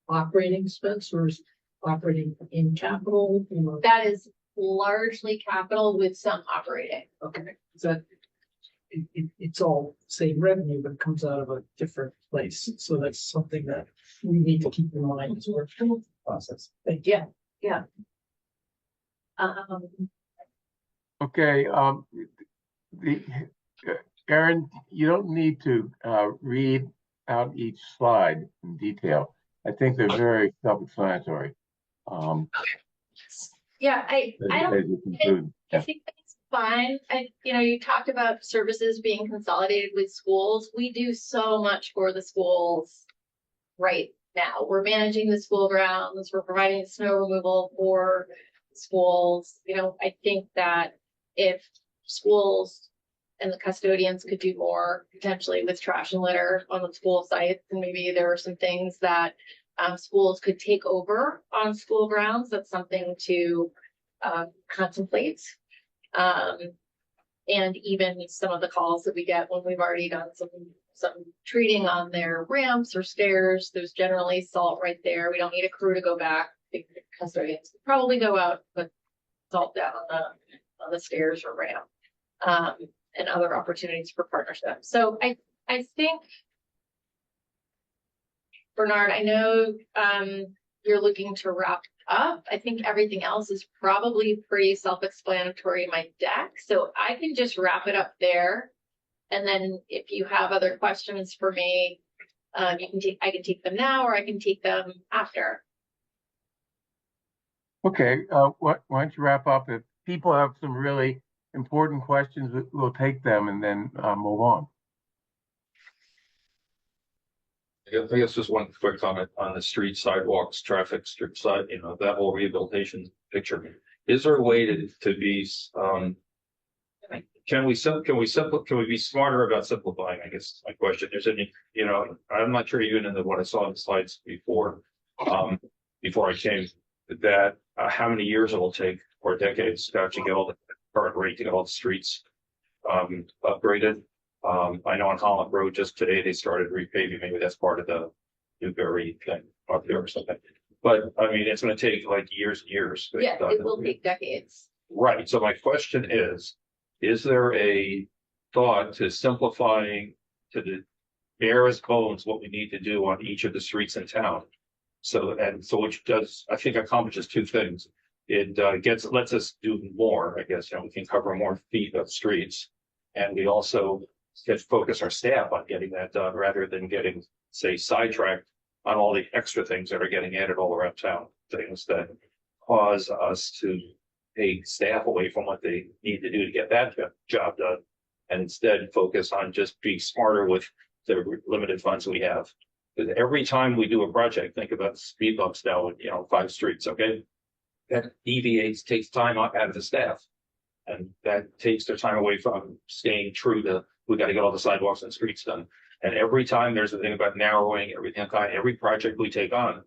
operating expense, or is operating in capital? That is largely capital with some operating. Okay, is that it's all same revenue, but it comes out of a different place. So that's something that we need to keep in mind as we're through the process. Thank you. Yeah. Okay, Erin, you don't need to read out each slide in detail. I think they're very self-explanatory. Yeah, I think that's fine. You talked about services being consolidated with schools. We do so much for the schools right now. We're managing the school grounds. We're providing snow removal for schools. I think that if schools and the custodians could do more potentially with trash and litter on the school sites, and maybe there are some things that schools could take over on school grounds, that's something to contemplate. And even some of the calls that we get when we've already done some treating on their ramps or stairs, there's generally salt right there. We don't need a crew to go back. The custodians probably go out, put salt down on the stairs or ramp, and other opportunities for partnership. So I think, Bernard, I know you're looking to wrap up. I think everything else is probably pretty self-explanatory in my deck. So I can just wrap it up there. And then if you have other questions for me, I can take them now, or I can take them after. Okay, why don't you wrap up? If people have some really important questions, we'll take them and then move on. I guess just one quick comment on the street sidewalks, traffic, street side, that whole rehabilitation picture. Is there a way to be, can we be smarter about simplifying? I guess my question. There's any, I'm not sure even in what I saw in the slides before I came, that how many years it will take, or decades, to actually get all the current rate to get all the streets upgraded. I know on Holland Road just today they started repaving. Maybe that's part of the Newberry thing up there or something. But I mean, it's going to take like years and years. Yeah, it will take decades. Right. So my question is there a thought to simplifying to the barest bones what we need to do on each of the streets in town? So which does, I think, accomplishes two things. It lets us do more. I guess we can cover more feet of streets, and we also can focus our staff on getting that done rather than getting, say, sidetracked on all the extra things that are getting added all around town. Things that cause us to take staff away from what they need to do to get that job done, and instead focus on just being smarter with the limited funds we have. Because every time we do a project, think about speed bumps now, you know, 5 streets, okay? That deviates, takes time out of the staff. And that takes their time away from staying true to, we got to get all the sidewalks and streets done. And every time there's a thing about narrowing everything, every project we take on,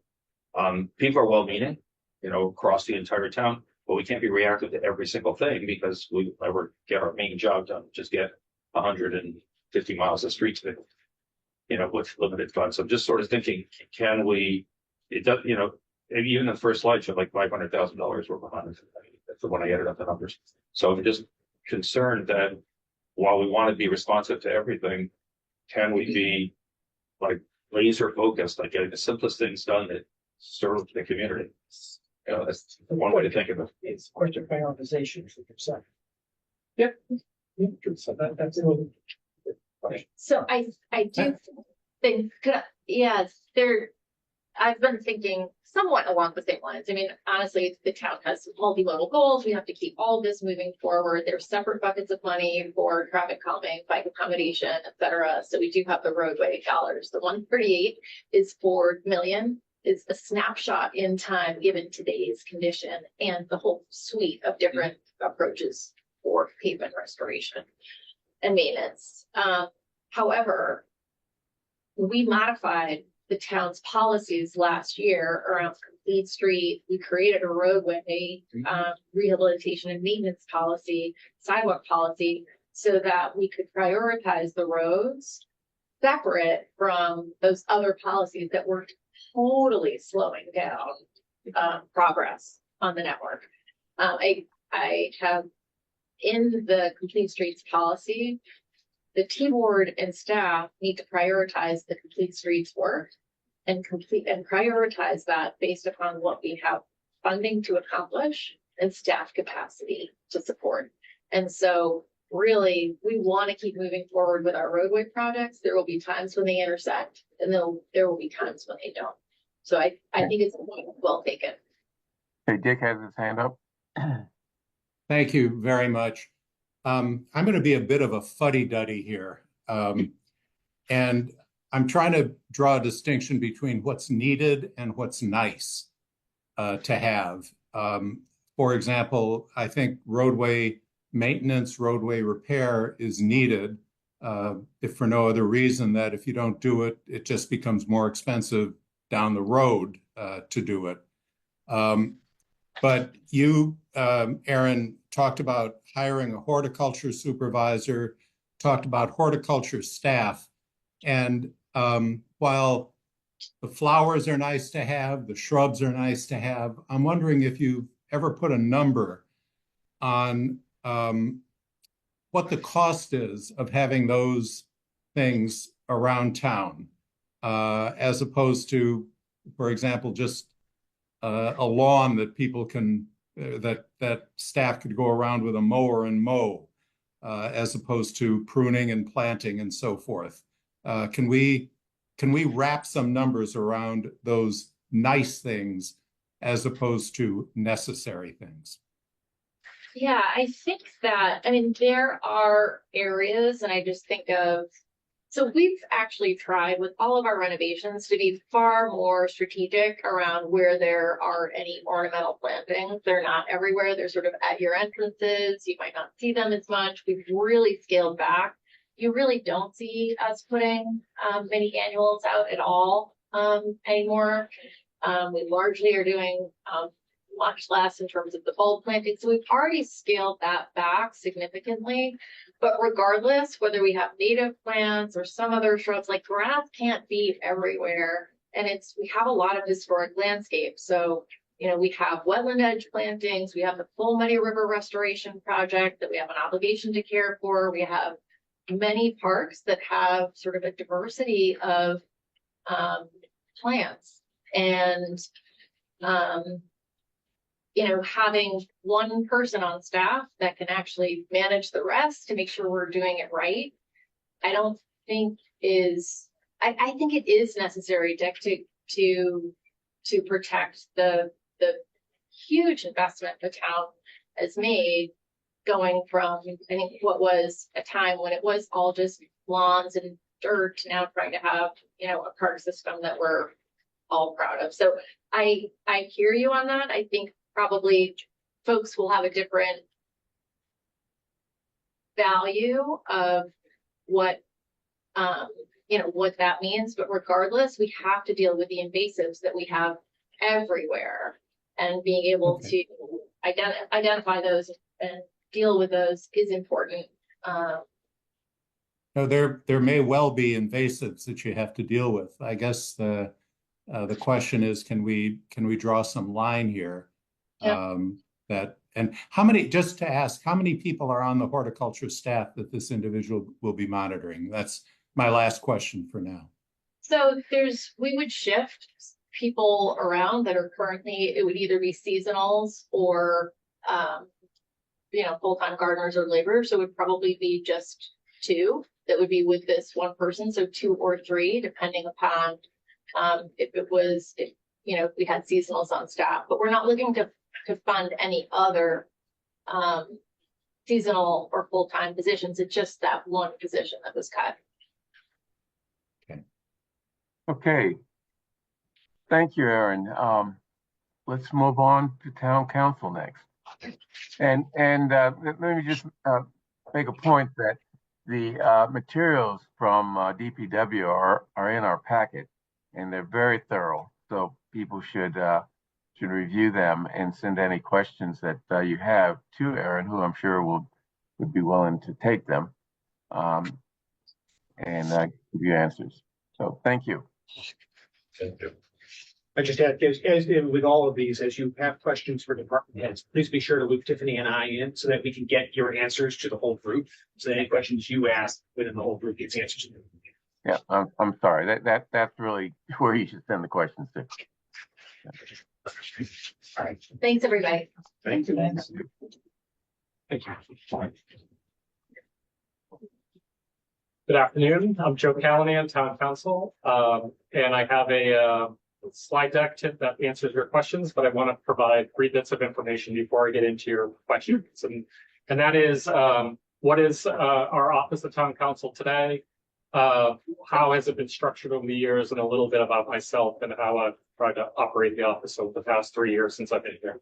people are well-meaning, you know, across the entire town, but we can't be reactive to every single thing because we never get our main job done. Just get 150 miles of streets, you know, with limited funds. So I'm just sort of thinking, can we? It does, you know, maybe even the first slide showed like $500,000 we're behind. That's the one I added up the numbers. So I'm just concerned that while we want to be responsive to everything, can we be like laser focused on getting the simplest things done that serve the community? You know, that's one way to think of it. It's a question of prioritization for yourself. Yep. So that's really. So I do think, yes, I've been thinking somewhat along the same lines. I mean, honestly, the town has multimodal goals. We have to keep all this moving forward. There's separate buckets of money for traffic calming, bike accommodation, et cetera. So we do have the roadway dollars. The 138 is 4 million, is a snapshot in time given today's condition and the whole suite of different approaches for pavement restoration and maintenance. However, we modified the town's policies last year around complete street. We created a roadway rehabilitation and maintenance policy, sidewalk policy, so that we could prioritize the roads separate from those other policies that were totally slowing down progress on the network. I have in the complete streets policy, the T-board and staff need to prioritize the complete streets work and prioritize that based upon what we have funding to accomplish and staff capacity to support. And so really, we want to keep moving forward with our roadway projects. There will be times when they intersect and there will be times when they don't. So I think it's well taken. Hey, Dick has his hand up. Thank you very much. I'm going to be a bit of a fuddy-duddy here. And I'm trying to draw a distinction between what's needed and what's nice to have. For example, I think roadway maintenance, roadway repair is needed, if for no other reason that if you don't do it, it just becomes more expensive down the road to do it. But you, Aaron, talked about hiring a horticulture supervisor, talked about horticulture staff. And while the flowers are nice to have, the shrubs are nice to have, I'm wondering if you've ever put a number on what the cost is of having those things around town, as opposed to, for example, just a lawn that people can, that staff could go around with a mower and mow, as opposed to pruning and planting and so forth. Can we wrap some numbers around those nice things as opposed to necessary things? Yeah, I think that, I mean, there are areas, and I just think of, so we've actually tried with all of our renovations to be far more strategic around where there are any ornamental plantings. They're not everywhere. They're sort of at your entrances. You might not see them as much. We've really scaled back. You really don't see us putting many annuals out at all anymore. We largely are doing much less in terms of the bulb planting. So we've already scaled that back significantly. But regardless, whether we have native plants or some other shrubs, like grass can't be everywhere. And we have a lot of historic landscapes. So, you know, we have wetland edge plantings. We have the Full Muddy River Restoration Project that we have an obligation to care for. We have many parks that have sort of a diversity of plants. And you know, having one person on staff that can actually manage the rest to make sure we're doing it right, I don't think is, I think it is necessary, Dick, to protect the huge investment the town has made going from, I think, what was a time when it was all just lawns and dirt to now trying to have, you know, a park system that we're all proud of. So I hear you on that. I think probably folks will have a different value of what, you know, what that means. But regardless, we have to deal with the invasives that we have everywhere, and being able to identify those and deal with those is important. No, there may well be invasives that you have to deal with. I guess the question is, can we draw some line here? Yeah. And how many, just to ask, how many people are on the horticulture staff that this individual will be monitoring? That's my last question for now. So we would shift people around that are currently, it would either be seasonals or, you know, full-time gardeners or laborers. So it would probably be just 2 that would be with this one person. So 2 or 3, depending upon if you know, if we had seasonals on staff. But we're not looking to fund any other seasonal or full-time positions. It's just that one position that was cut. Okay. Thank you, Erin. Let's move on to town council next. And let me just make a point that the materials from DPW are in our packet, and they're very thorough. So people should review them and send any questions that you have to Erin, who I'm sure would be willing to take them and give you answers. So thank you. Thank you. I just add, as with all of these, as you have questions for department heads, please be sure to loop Tiffany and I in so that we can get your answers to the whole group. So that any questions you ask within the whole group gets answers. Yeah, I'm sorry. That's really where you should send the questions to. Yeah. All right. Thanks, everybody. Thank you. Thanks. Thank you. Good afternoon. I'm Joe Callahan, Town Council, and I have a slide deck tip that answers your questions, but I want to provide 3 bits of information before I get into your questions. And that is, what is our office of Town Council today? How has it been structured over the years, and a little bit about myself and how I've tried to operate the office over the past 3 years since I've been here.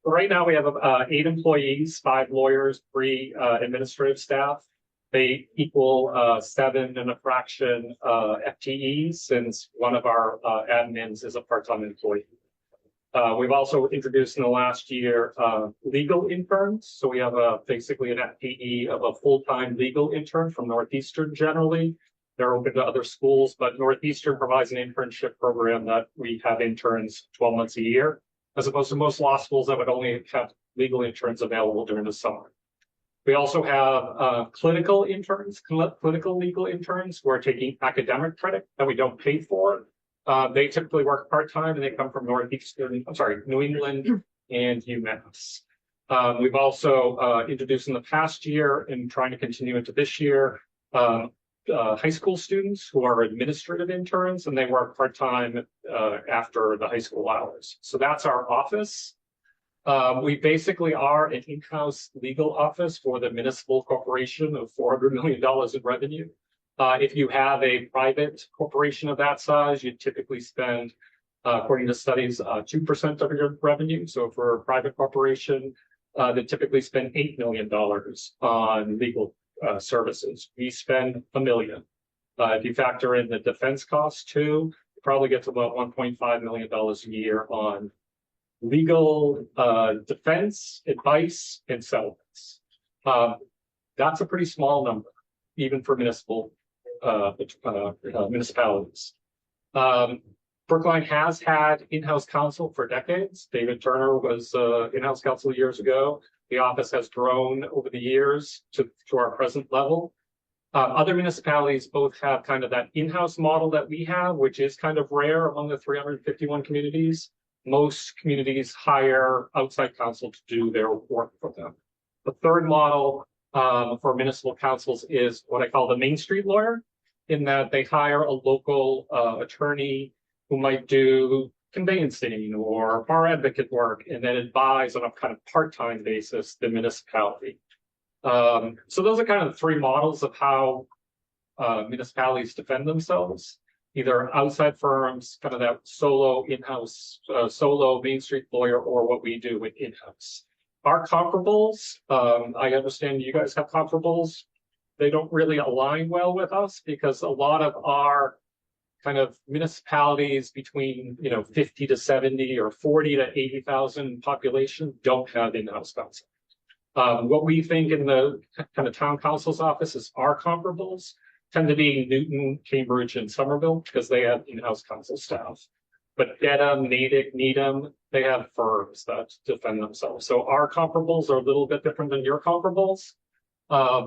But right now we have 8 employees, 5 lawyers, 3 administrative staff. They equal 7 and a fraction FTEs, since one of our admins is a part-time employee. We've also introduced in the last year legal interns. So we have basically an FTE of a full-time legal intern from Northeastern generally. They're open to other schools, but Northeastern provides an internship program that we have interns 12 months a year, as opposed to most law schools that would only have legal interns available during the summer. We also have clinical legal interns who are taking academic credit that we don't pay for. They typically work part-time, and they come from New England and UMass. We've also introduced in the past year, and trying to continue into this year, high school students who are administrative interns, and they work part-time after the high school hours. So that's our office. We basically are an in-house legal office for the municipal corporation of $400 million in revenue. If you have a private corporation of that size, you typically spend, according to studies, 2% of your revenue. So for a private corporation, they typically spend $8 million on legal services. We spend $1 million. If you factor in the defense costs too, you probably get to about $1.5 million a year on legal defense, advice, and settlements. That's a pretty small number, even for municipalities. Brookline has had in-house counsel for decades. David Turner was in-house counsel years ago. The office has grown over the years to our present level. Other municipalities both have kind of that in-house model that we have, which is kind of rare among the 351 communities. Most communities hire outside counsel to do their work for them. The third model for municipal councils is what I call the Main Street lawyer, in that they hire a local attorney who might do conveyancing or bar advocate work, and then advise on a kind of part-time basis the municipality. So those are kind of the three models of how municipalities defend themselves, either outside firms, kind of that solo in-house, solo Main Street lawyer, or what we do with in-house. Our comparables, I understand you guys have comparables. They don't really align well with us because a lot of our kind of municipalities between 50 to 70 or 40 to 80,000 population don't have in-house counsel. What we think in the kind of town council's office is our comparables tend to be Newton, Cambridge, and Somerville because they have in-house counsel staff. But Dedham, Natick, Needham, they have firms that defend themselves. So our comparables are a little bit different than your comparables. But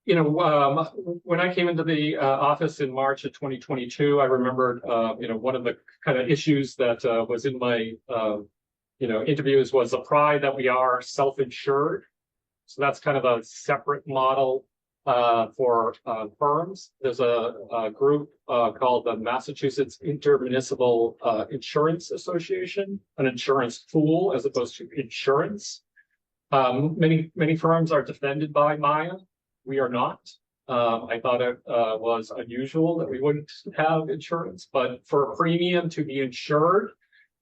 when I came into the office in March of 2022, I remembered, one of the kind of issues that was in my, interviews was the pride that we are self-insured. So that's kind of a separate model for firms. There's a group called the Massachusetts Intermunicipal Insurance Association, an insurance pool as opposed to insurance. Many firms are defended by Maya. We are not. I thought it was unusual that we wouldn't have insurance, but for a premium to be insured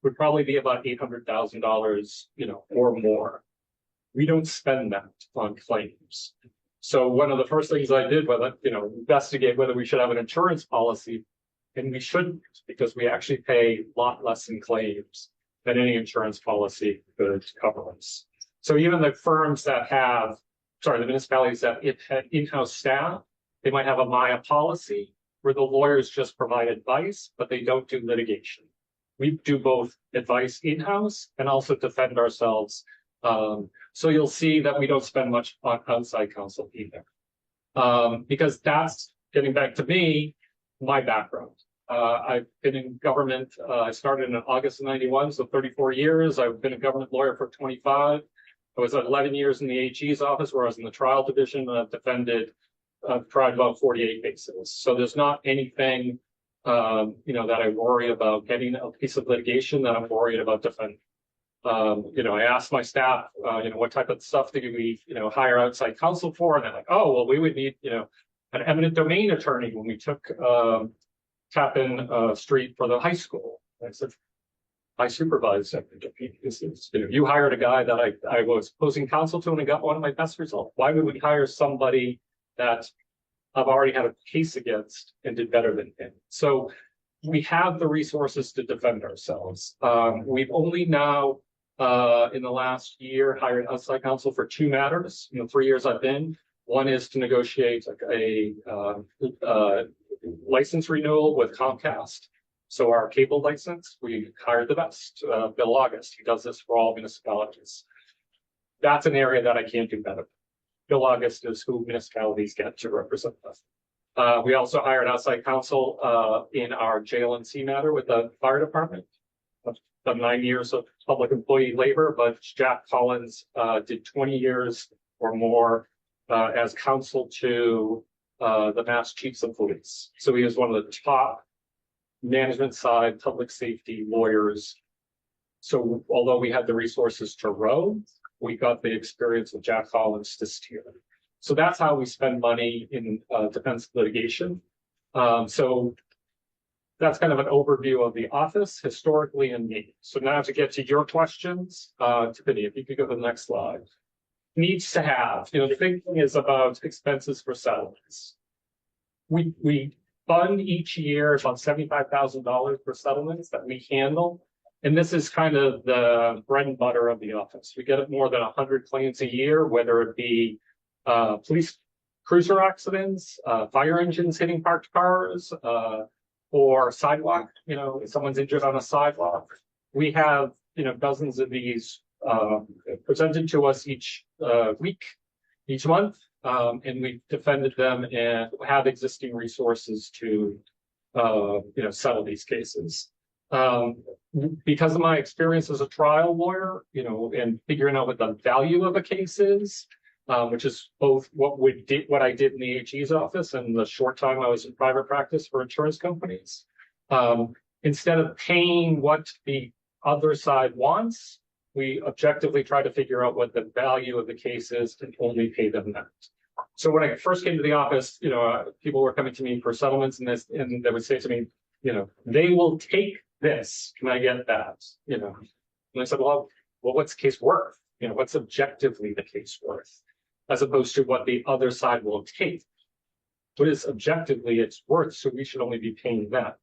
would probably be about $800,000, or more. We don't spend that on claims. So one of the first things I did was, investigate whether we should have an insurance policy, and we shouldn't, because we actually pay a lot less in claims than any insurance policy could cover us. So even the firms that have, the municipalities that have in-house staff, they might have a Maya policy where the lawyers just provide advice, but they don't do litigation. We do both advice in-house and also defend ourselves. So you'll see that we don't spend much on outside counsel either. Because that's, getting back to me, my background. I've been in government, I started in August of 91, so 34 years. I've been a government lawyer for 25. I was 11 years in the AG's office where I was in the trial division. I've tried about 48 cases. So there's not anything, that I worry about getting a piece of litigation that I'm worried about defending. I asked my staff, what type of stuff do we, hire outside counsel for? And they're like, oh, well, we would need, an eminent domain attorney when we took Tappan Street for the high school. I said, I supervised eminent domain cases. You hired a guy that I was opposing counsel to and I got one of my best results. Why would we hire somebody that I've already had a case against and did better than him? So we have the resources to defend ourselves. We've only now, in the last year, hired outside counsel for 2 matters. 3 years I've been. One is to negotiate a license renewal with Comcast. So our cable license, we hired the best, Bill August. He does this for all municipalities. That's an area that I can't do better. Bill August is who municipalities get to represent us. We also hired outside counsel in our JLNC matter with the fire department. I've done 9 years of public employee labor, but Jack Collins did 20 years or more as counsel to the Mass Chiefs of Police. So he was one of the top management side public safety lawyers. So although we had the resources to row, we got the experience of Jack Collins to steer. So that's how we spend money in defense litigation. So that's kind of an overview of the office historically and me. So now to get to your questions, Tiffany, if you could go to the next slide. Needs to have, the big thing is about expenses for settlements. We fund each year about $75,000 for settlements that we handle. And this is kind of the bread and butter of the office. We get more than 100 claims a year, whether it be police cruiser accidents, fire engines hitting parked cars, or sidewalk, someone's injured on a sidewalk. We have, dozens of these presented to us each week, each month, and we've defended them and have existing resources to, settle these cases. Because of my experience as a trial lawyer, and figuring out what the value of a case is, which is both what I did in the AG's office and the short time I was in private practice for insurance companies. Instead of paying what the other side wants, we objectively try to figure out what the value of the case is and only pay them that. So when I first came to the office, people were coming to me for settlements and they would say to me, they will take this. Can I get that? And I said, well, what's the case worth? What's objectively the case worth, as opposed to what the other side will take. What is objectively it's worth, so we should only be paying that.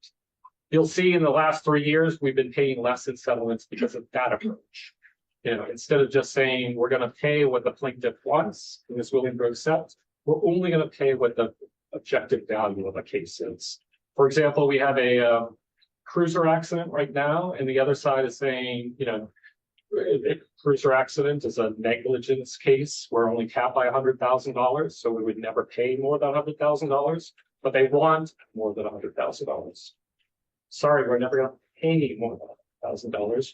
You'll see in the last 3 years, we've been paying less in settlements because of that approach. Instead of just saying we're going to pay what the plaintiff wants and is willing to accept, we're only going to pay what the objective value of a case is. For example, we have a cruiser accident right now, and the other side is saying, a cruiser accident is a negligence case. We're only capped by $100,000, so we would never pay more than $100,000, but they want more than $100,000. Sorry, we're never going to pay more than $100,000.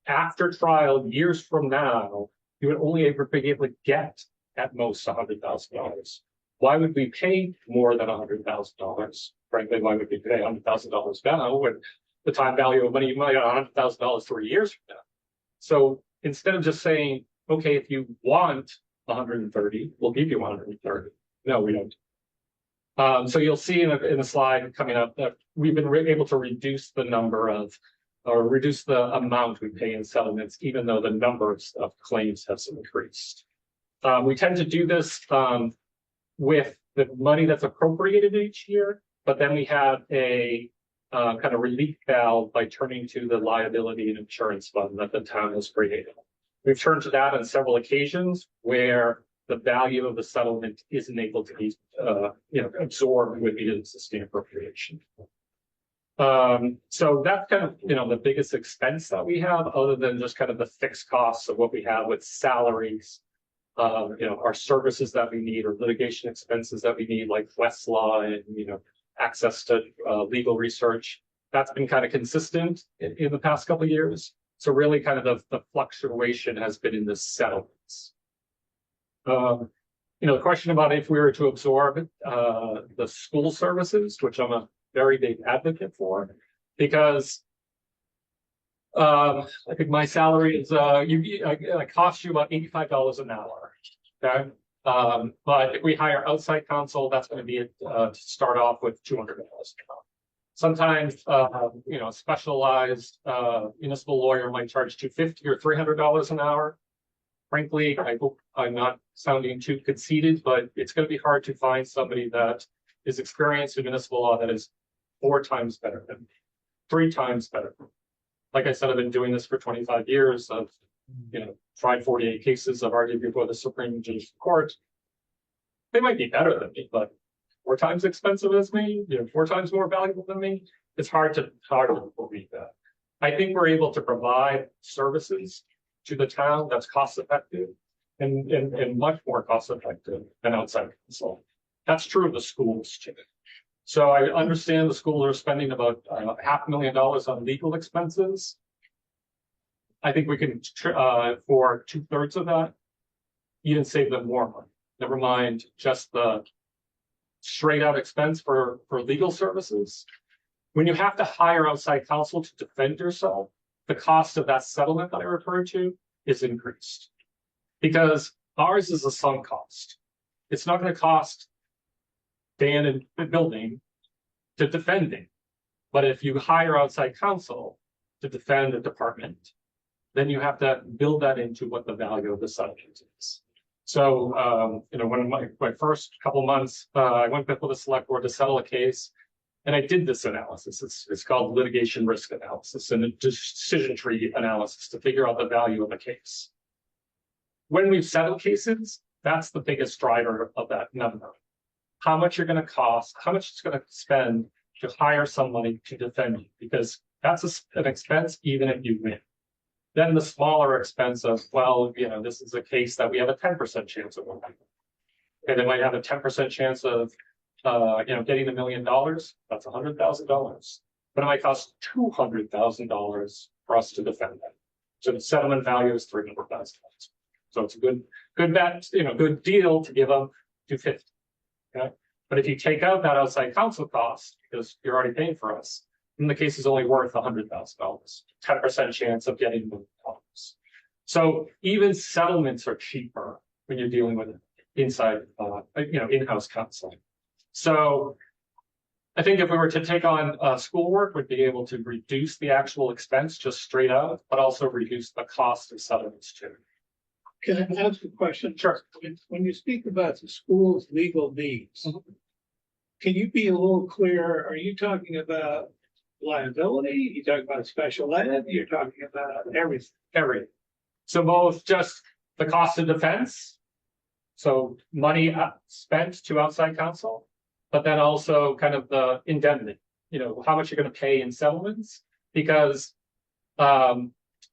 After trial, years from now, you would only ever be able to get at most $100,000. Why would we pay more than $100,000? Frankly, why would we pay $100,000 now when the time value of money you might get $100,000 3 years from now? So instead of just saying, okay, if you want 130, we'll give you 130. No, we don't. So you'll see in the slide coming up that we've been able to reduce the number of, or reduce the amount we pay in settlements, even though the numbers of claims has increased. We tend to do this with the money that's appropriated each year, but then we have a kind of relief valve by turning to the liability and insurance fund that the town has created. We've turned to that on several occasions where the value of the settlement isn't able to be absorbed with the existing appropriation. So that's kind of the biggest expense that we have, other than just kind of the fixed costs of what we have with salaries, our services that we need, or litigation expenses that we need, like Westlaw and access to legal research. That's been kind of consistent in the past couple of years. So really kind of the fluctuation has been in the settlements. The question about if we were to absorb the school services, which I'm a very big advocate for, because I think my salary is it costs you about $85 an hour. Okay. But if we hire outside counsel, that's going to be to start off with $200 an hour. Sometimes, a specialized municipal lawyer might charge $250 or $300 an hour. Frankly, I hope I'm not sounding too conceited, but it's going to be hard to find somebody that is experienced in municipal law that is 4 times better than me, 3 times better. Like I said, I've been doing this for 25 years. I've tried 48 cases. I've argued before the Supreme Judicial Court. They might be better than me, but 4 times expensive as me, 4 times more valuable than me. It's hard to believe that. I think we're able to provide services to the town that's cost effective and much more cost effective than outside counsel. That's true of the schools too. So I understand the schools are spending about $500,000 on legal expenses. I think we can, for 2/3 of that, even save them more money. Never mind just the straight out expense for legal services. When you have to hire outside counsel to defend yourself, the cost of that settlement that I referred to is increased, because ours is a sunk cost. It's not going to cost Dan and the building to defend it. But if you hire outside counsel to defend a department, then you have to build that into what the value of the settlement is. So, when my first couple months, I went before the select board to settle a case, and I did this analysis. It's called litigation risk analysis and a decision tree analysis to figure out the value of a case. When we've settled cases, that's the biggest driver of that number. How much you're going to cost, how much it's going to spend to hire somebody to defend you, because that's an expense even if you win. Then the smaller expense of, well, this is a case that we have a 10% chance of winning. And they might have a 10% chance of, getting $1 million. That's $100,000. But it might cost $200,000 for us to defend them. So the settlement value is $300,000. So it's a good bet, good deal to give them $250,000. Okay. But if you take out that outside counsel cost, because you're already paying for us, then the case is only worth $100,000, 10% chance of getting $1 million. So even settlements are cheaper when you're dealing with inside, in-house counsel. So I think if we were to take on schoolwork, we'd be able to reduce the actual expense just straight out, but also reduce the cost of settlements too. Can I ask a question? Sure. When you speak about the school's legal needs, can you be a little clearer? Are you talking about liability? You talking about special ed? You're talking about everything. Everything. So both just the cost of defense, so money spent to outside counsel, but then also kind of the indemnity, how much you're going to pay in settlements, because, I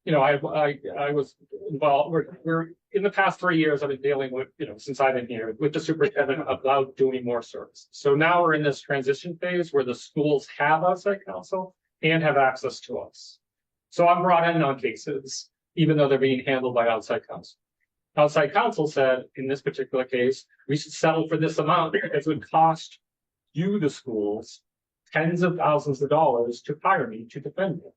was involved, we're in the past 3 years, I've been dealing with, since I've been here, with the superintendent about doing more service. So now we're in this transition phase where the schools have outside counsel and have access to us. So I'm brought in on cases, even though they're being handled by outside counsel. Outside counsel said, in this particular case, we should settle for this amount because it would cost you, the schools, tens of thousands of dollars to hire me to defend you.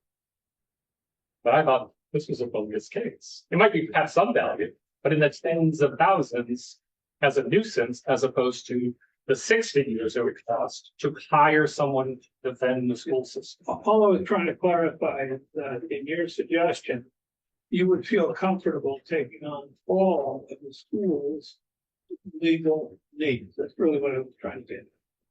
But I thought this was a bogus case. It might have some value, but in the tens of thousands as a nuisance, as opposed to the 6 figures it would cost to hire someone to defend the school system. All I was trying to clarify is that in your suggestion, you would feel comfortable taking on all of the school's legal needs. That's really what I was trying to do.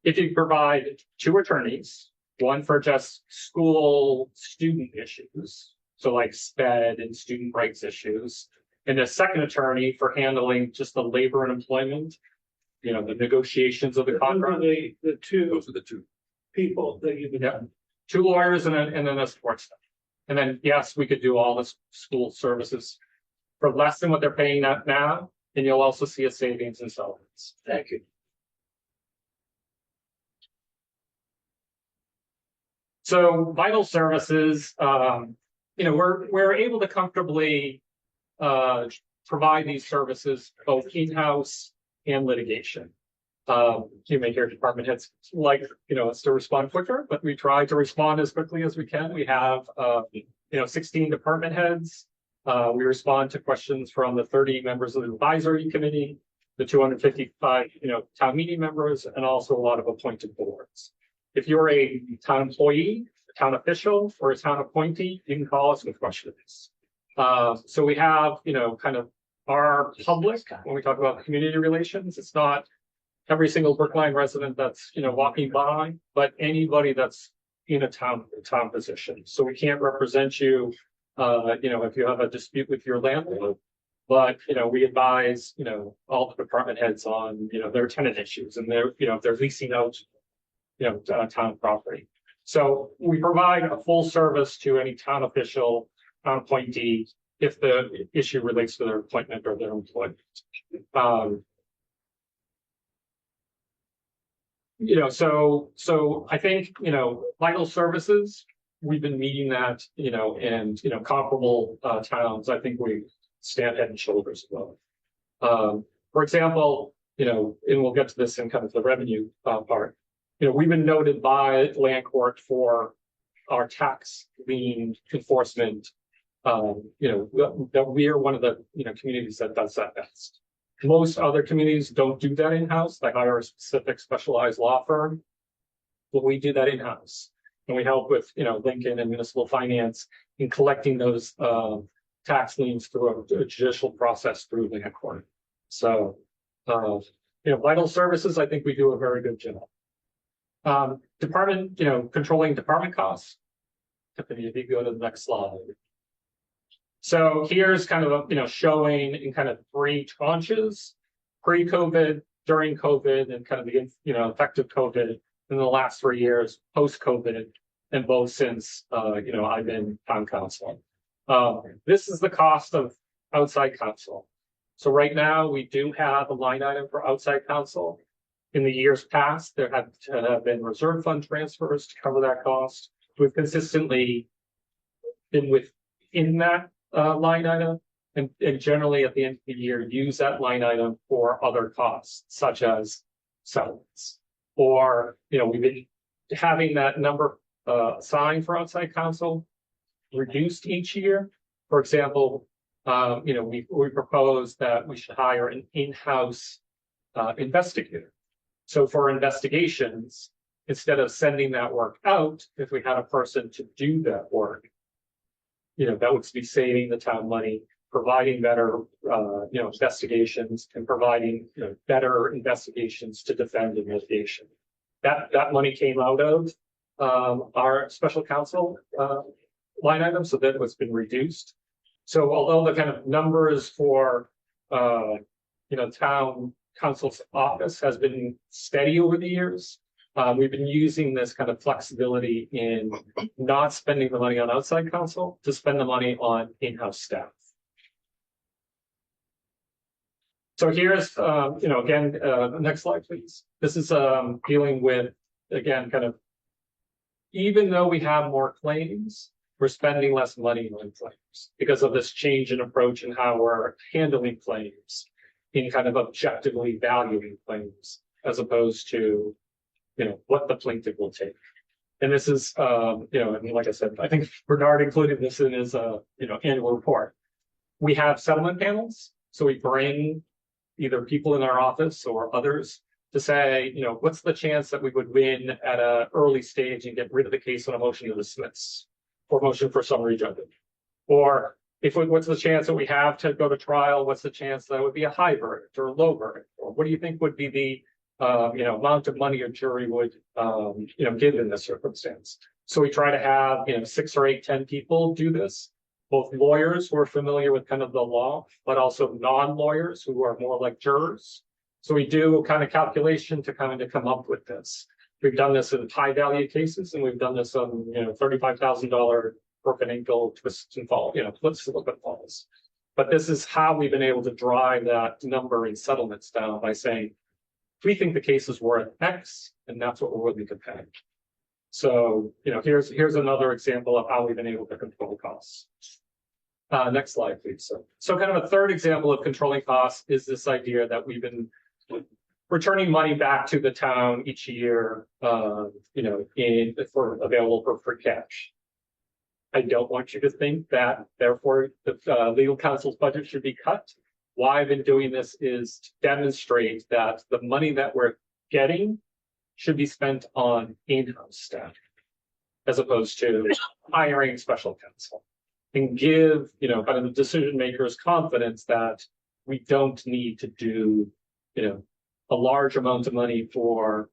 If you provide 2 attorneys, one for just school student issues, so like SPED and student rights issues, and a second attorney for handling just the labor and employment, the negotiations of the contract. Those are the two people that you've been. Yeah. 2 lawyers and then a support staff. And then, yes, we could do all the school services for less than what they're paying now, and you'll also see a savings in settlements. Thank you. So vital services, we're able to comfortably provide these services both in-house and litigation. You may hear department heads like, us to respond quicker, but we try to respond as quickly as we can. We have, 16 department heads. We respond to questions from the 30 members of the advisory committee, the 255, town meeting members, and also a lot of appointed boards. If you're a town employee, a town official, or a town appointee, you can call us with questions. So we have, kind of our public, when we talk about community relations, it's not every single Brookline resident that's, walking by, but anybody that's in a town position. So we can't represent you, if you have a dispute with your landlord, but, we advise, all the department heads on, their tenant issues and their, if they're leasing out, town property. So we provide a full service to any town official, town appointee, if the issue relates to their appointment or their employment. So I think, vital services, we've been meeting that, and, comparable towns, I think we stand head and shoulders above. For example, and we'll get to this in kind of the revenue part, we've been noted by land court for our tax lien enforcement, that we are one of the, communities that does that best. Most other communities don't do that in-house. They hire a specific specialized law firm, but we do that in-house. And we help with, Lincoln and municipal finance in collecting those tax liens through a judicial process through land court. So, vital services, I think we do a very good job. Department, controlling department costs. Tiffany, if you go to the next slide. So here's kind of, showing in kind of 3 tranches, pre-COVID, during COVID, and kind of the, effect of COVID in the last 3 years, post-COVID, and both since, I've been town council. This is the cost of outside counsel. So right now we do have a line item for outside counsel. In the years past, there have been reserve fund transfers to cover that cost. We've consistently been within that line item, and generally at the end of the year use that line item for other costs such as settlements, or we've been having that number assigned for outside counsel reduced each year. For example, we propose that we should hire an in-house investigator. So for investigations, instead of sending that work out, if we had a person to do that work, that would be saving the town money, providing better, investigations, and providing better investigations to defend in litigation. That money came out of our special counsel line item, so that it's been reduced. So although the kind of numbers for town council's office has been steady over the years, we've been using this kind of flexibility in not spending the money on outside counsel to spend the money on in-house staff. So here's, again, next slide, please. This is dealing with, again, kind of, even though we have more claims, we're spending less money on claims because of this change in approach and how we're handling claims in kind of objectively valuing claims as opposed to, what the plaintiff will take. And this is, like I said, I think Bernard included this in his, annual report. We have settlement panels. So we bring either people in our office or others to say, what's the chance that we would win at an early stage and get rid of the case on a motion to dismiss or motion for summary judgment? Or what's the chance that we have to go to trial? What's the chance that it would be a high verdict or a low verdict? Or what do you think would be the amount of money a jury would give in this circumstance? So we try to have 6 or 8, 10 people do this, both lawyers who are familiar with kind of the law, but also non-lawyers who are more like jurors. So we do a kind of calculation to kind of come up with this. We've done this in high value cases, and we've done this on $35,000 broken ankle twists and fall, let's look at falls. But this is how we've been able to drive that number in settlements down by saying, we think the case is worth X, and that's what we're willing to pay. So, here's another example of how we've been able to control costs. Next slide, please. So kind of a third example of controlling costs is this idea that we've been returning money back to the town each year, available for free cash. I don't want you to think that, therefore, the legal counsel's budget should be cut. Why I've been doing this is to demonstrate that the money that we're getting should be spent on in-house staff as opposed to hiring special counsel, and give, kind of the decision makers confidence that we don't need to do, a large amount of money for,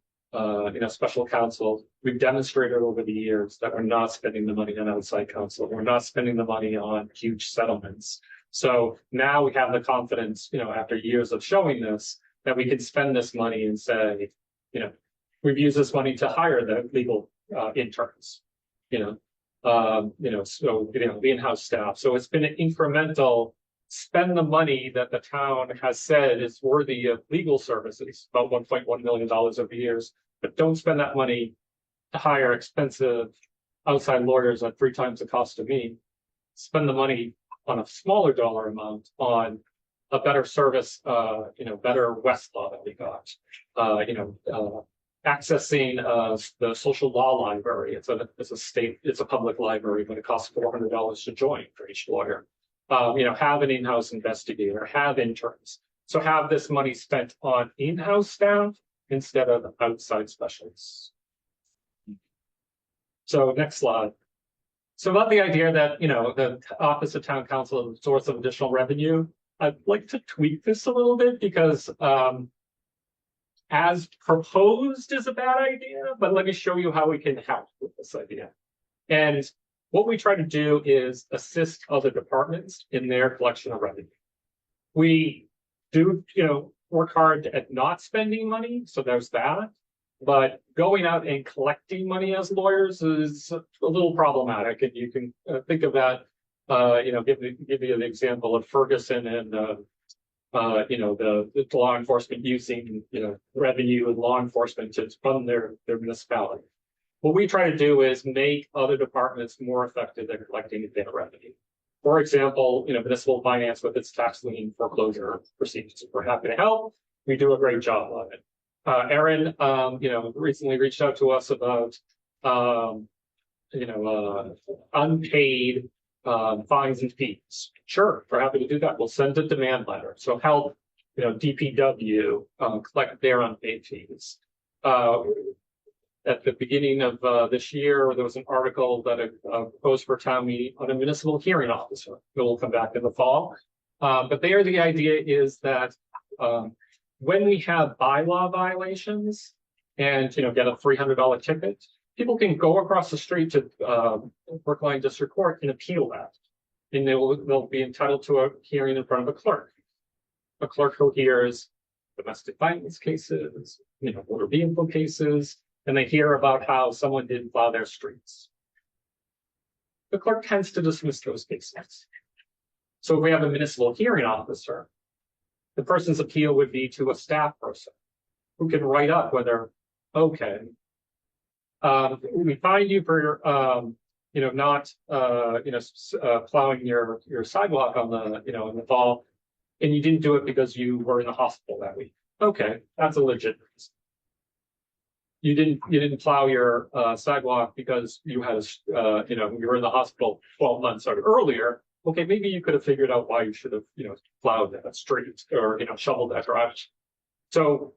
special counsel. We've demonstrated over the years that we're not spending the money on outside counsel. We're not spending the money on huge settlements. So now we have the confidence, after years of showing this, that we can spend this money and say, we've used this money to hire the legal interns, so, the in-house staff. So it's been an incremental spend the money that the town has said is worthy of legal services, about $1.1 million over the years, but don't spend that money to hire expensive outside lawyers at 3 times the cost of me. Spend the money on a smaller dollar amount on a better service, better Westlaw that we got, accessing the social law library. It's a public library, but it costs $400 to join for each lawyer. Have an in-house investigator, have interns. So have this money spent on in-house staff instead of outside specialists. So next slide. So about the idea that, the Office of Town Council is a source of additional revenue, I'd like to tweak this a little bit because as proposed is a bad idea, but let me show you how we can help with this idea. And what we try to do is assist other departments in their collection of revenue. We do, work hard at not spending money, so there's that. But going out and collecting money as lawyers is a little problematic, and you can think of that. Give you the example of Ferguson and the law enforcement using revenue and law enforcement to fund their municipality. What we try to do is make other departments more effective at collecting their revenue. For example, municipal finance with its tax lien foreclosure procedures. We're happy to help. We do a great job of it. Erin, recently reached out to us about, unpaid fines and fees. Sure, we're happy to do that. We'll send a demand letter. So help, DPW collect their unpaid fees. At the beginning of this year, there was an article that proposed for town meeting on a municipal hearing officer. It will come back in the fall. But there, the idea is that when we have bylaw violations and get a $300 ticket, people can go across the street to Brookline District Court and appeal that, and they'll be entitled to a hearing in front of a clerk. A clerk who hears domestic violence cases, motor vehicle cases, and they hear about how someone didn't plow their streets. The clerk tends to dismiss those cases. So if we have a municipal hearing officer, the person's appeal would be to a staff person who can write up whether, okay, we find you for not plowing your sidewalk on the in the fall, and you didn't do it because you were in the hospital that week. Okay, that's a legit reason. You didn't plow your sidewalk because you had you were in the hospital 12 months earlier. Okay, maybe you could have figured out why you should have plowed that street or shoveled that driveway. So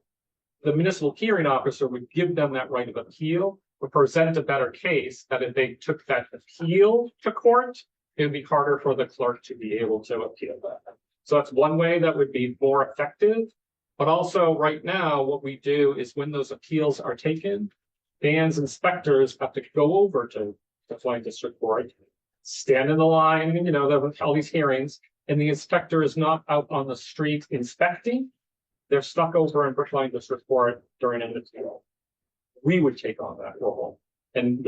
the municipal hearing officer would give them that right of appeal, or present a better case that if they took that appeal to court, it would be harder for the clerk to be able to appeal that. So that's one way that would be more effective. But also right now, what we do is when those appeals are taken, Dan's inspectors have to go over to the Flying District Court, stand in the line, all these hearings, and the inspector is not out on the street inspecting. They're stuck over in Brookline District Court during an appeal. We would take on that role and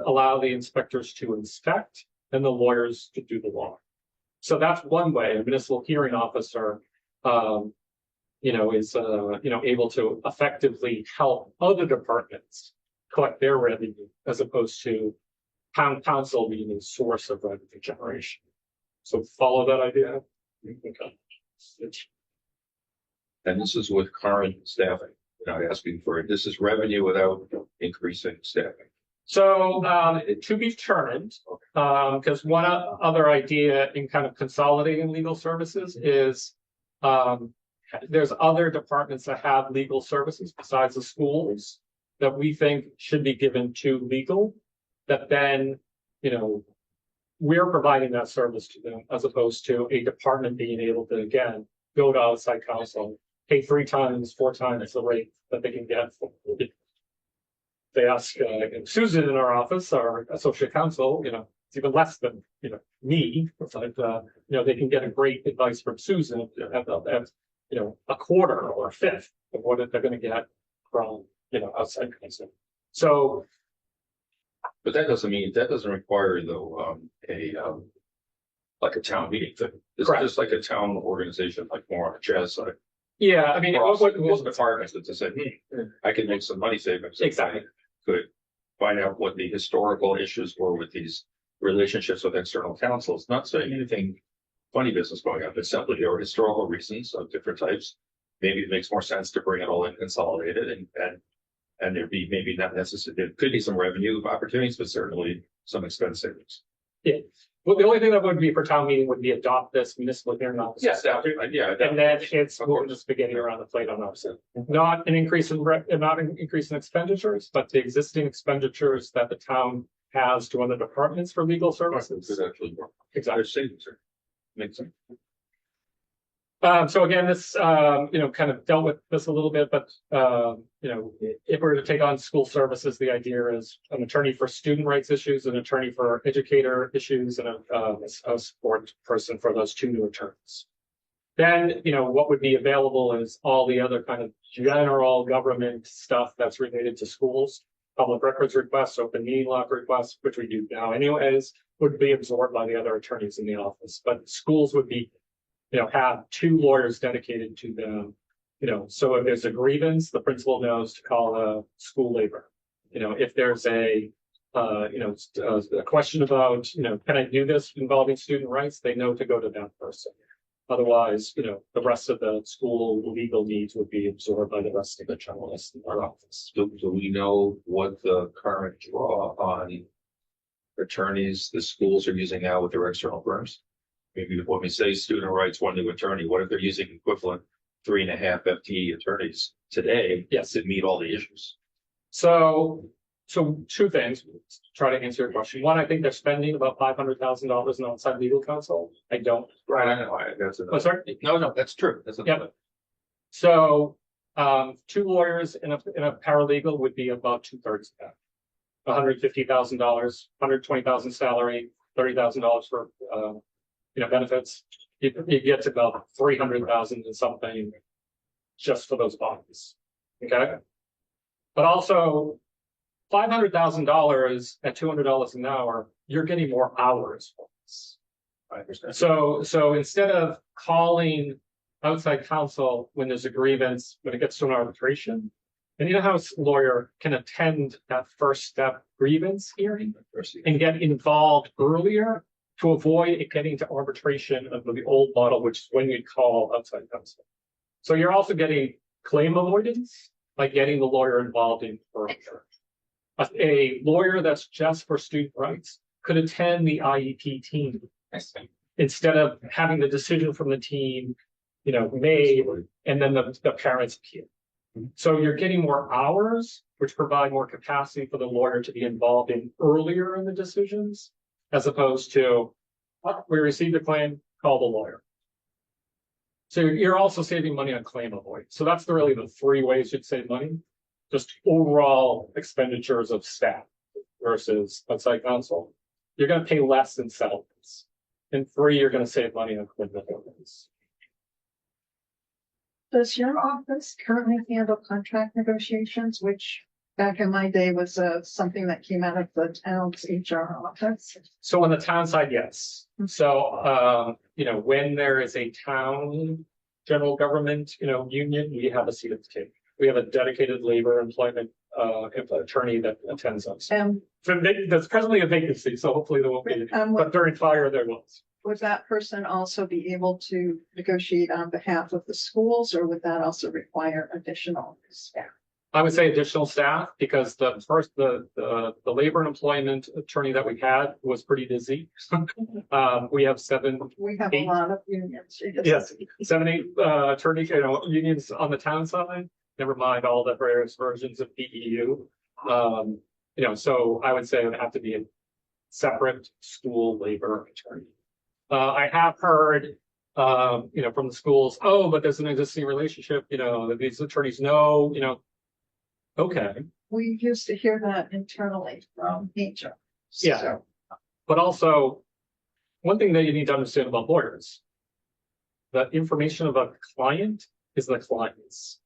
allow the inspectors to inspect and the lawyers to do the law. So that's one way a municipal hearing officer, is able to effectively help other departments collect their revenue, as opposed to town council being the source of revenue generation. So follow that idea. Okay. And this is with current staffing. Not asking for it. This is revenue without increasing staffing. So to be determined, because one other idea in kind of consolidating legal services is there's other departments that have legal services besides the schools that we think should be given to legal, that then, we're providing that service to them, as opposed to a department being able to, again, go to outside counsel, pay 3 times, 4 times the rate that they can get. They ask Susan in our office, our associate counsel, it's even less than me. It's like they can get a great advice from Susan at a quarter or a fifth of what they're going to get from outside counsel. So, but that doesn't require though like a town meeting thing. It's just like a town organization, like more on a jazz side. Yeah, I mean, most departments that say, I can make some money savings. Exactly. Could find out what the historical issues were with these relationships with external counsels. Not saying anything funny business going on, but simply there are historical reasons of different types. Maybe it makes more sense to bring it all in consolidated, and there'd be maybe not necessarily, there could be some revenue opportunities, but certainly some expense savings. Yeah. Well, the only thing that would be for town meeting would be adopt this municipal hearing officer. Yes, and then it's moving the spaghetti around the plate on us. Not an increase in expenditures, but the existing expenditures that the town has to other departments for legal services. Exactly. Exactly. Makes sense. So again, this, kind of dealt with this a little bit, but, if we're to take on school services, the idea is an attorney for student rights issues, an attorney for educator issues, and a support person for those 2 new attorneys. Then, what would be available is all the other kind of general government stuff that's related to schools. Public records requests, open meeting law requests, which we do now anyways, would be absorbed by the other attorneys in the office. But schools would be have 2 lawyers dedicated to them. So if there's a grievance, the principal knows to call a school labor. If there's a question about, can I do this involving student rights? They know to go to that person. Otherwise, the rest of the school legal needs would be absorbed by the rest of the journalists in our office. Do we know what the current draw on attorneys the schools are using now with their external firms? Maybe when we say student rights, one new attorney, what if they're using equivalent 3.5 FTE attorneys today? Yes. To meet all the issues. So two things to try to answer your question. One, I think they're spending about $500,000 in outside legal counsel. I don't. Right, I know. That's Oh, sorry? No, that's true. That's Yeah. So, two lawyers and a paralegal would be about 2/3 of that. $150,000, $120,000 salary, $30,000 for, benefits. You get to about 300,000 and something just for those bodies. Okay. But also $500,000 at $200 an hour, you're getting more hours for this. I understand. So instead of calling outside counsel when there's a grievance, when it gets to an arbitration, an in-house lawyer can attend that first step grievance hearing and get involved earlier to avoid it getting to arbitration under the old model, which is when you'd call outside counsel. So you're also getting claim avoidance by getting the lawyer involved in earlier. A lawyer that's just for student rights could attend the IEP team instead of having the decision from the team, made, and then the parents appeal. So you're getting more hours, which provide more capacity for the lawyer to be involved in earlier in the decisions, as opposed to, we received a claim, call the lawyer. So you're also saving money on claim avoidance. So that's really the three ways you'd save money. Just overall expenditures of staff versus outside counsel. You're going to pay less in settlements. And three, you're going to save money on claim avoidance. Does your office currently handle contract negotiations, which back in my day was something that came out of the town's HR office? So on the town side, yes. So, when there is a town general government, union, we have a seat at the table. We have a dedicated labor employment attorney that attends us. There's presently a vacancy, so hopefully there won't be. But during fire, there was. Would that person also be able to negotiate on behalf of the schools, or would that also require additional staff? I would say additional staff, because the labor and employment attorney that we had was pretty busy. We have a lot of unions. Yes, 7, 8 attorney, unions on the town side. Never mind all the various versions of PEU. So I would say it would have to be a separate school labor attorney. I have heard, from the schools, but there's an existing relationship, that these attorneys know, okay. We used to hear that internally from HR. Yeah. So, but also, one thing that you need to understand about lawyers, the information of a client is the client's.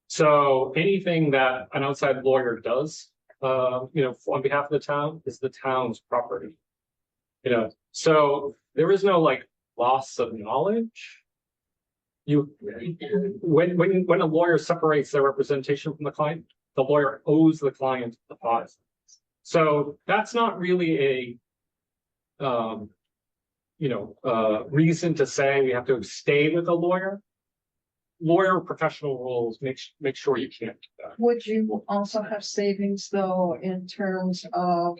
So anything that an outside lawyer does, on behalf of the town is the town's property. So there is no loss of knowledge. When a lawyer separates their representation from the client, the lawyer owes the client the funds. So that's not really a reason to say we have to stay with a lawyer. Lawyer professional rules make sure you can't do that. would you also have savings though in terms of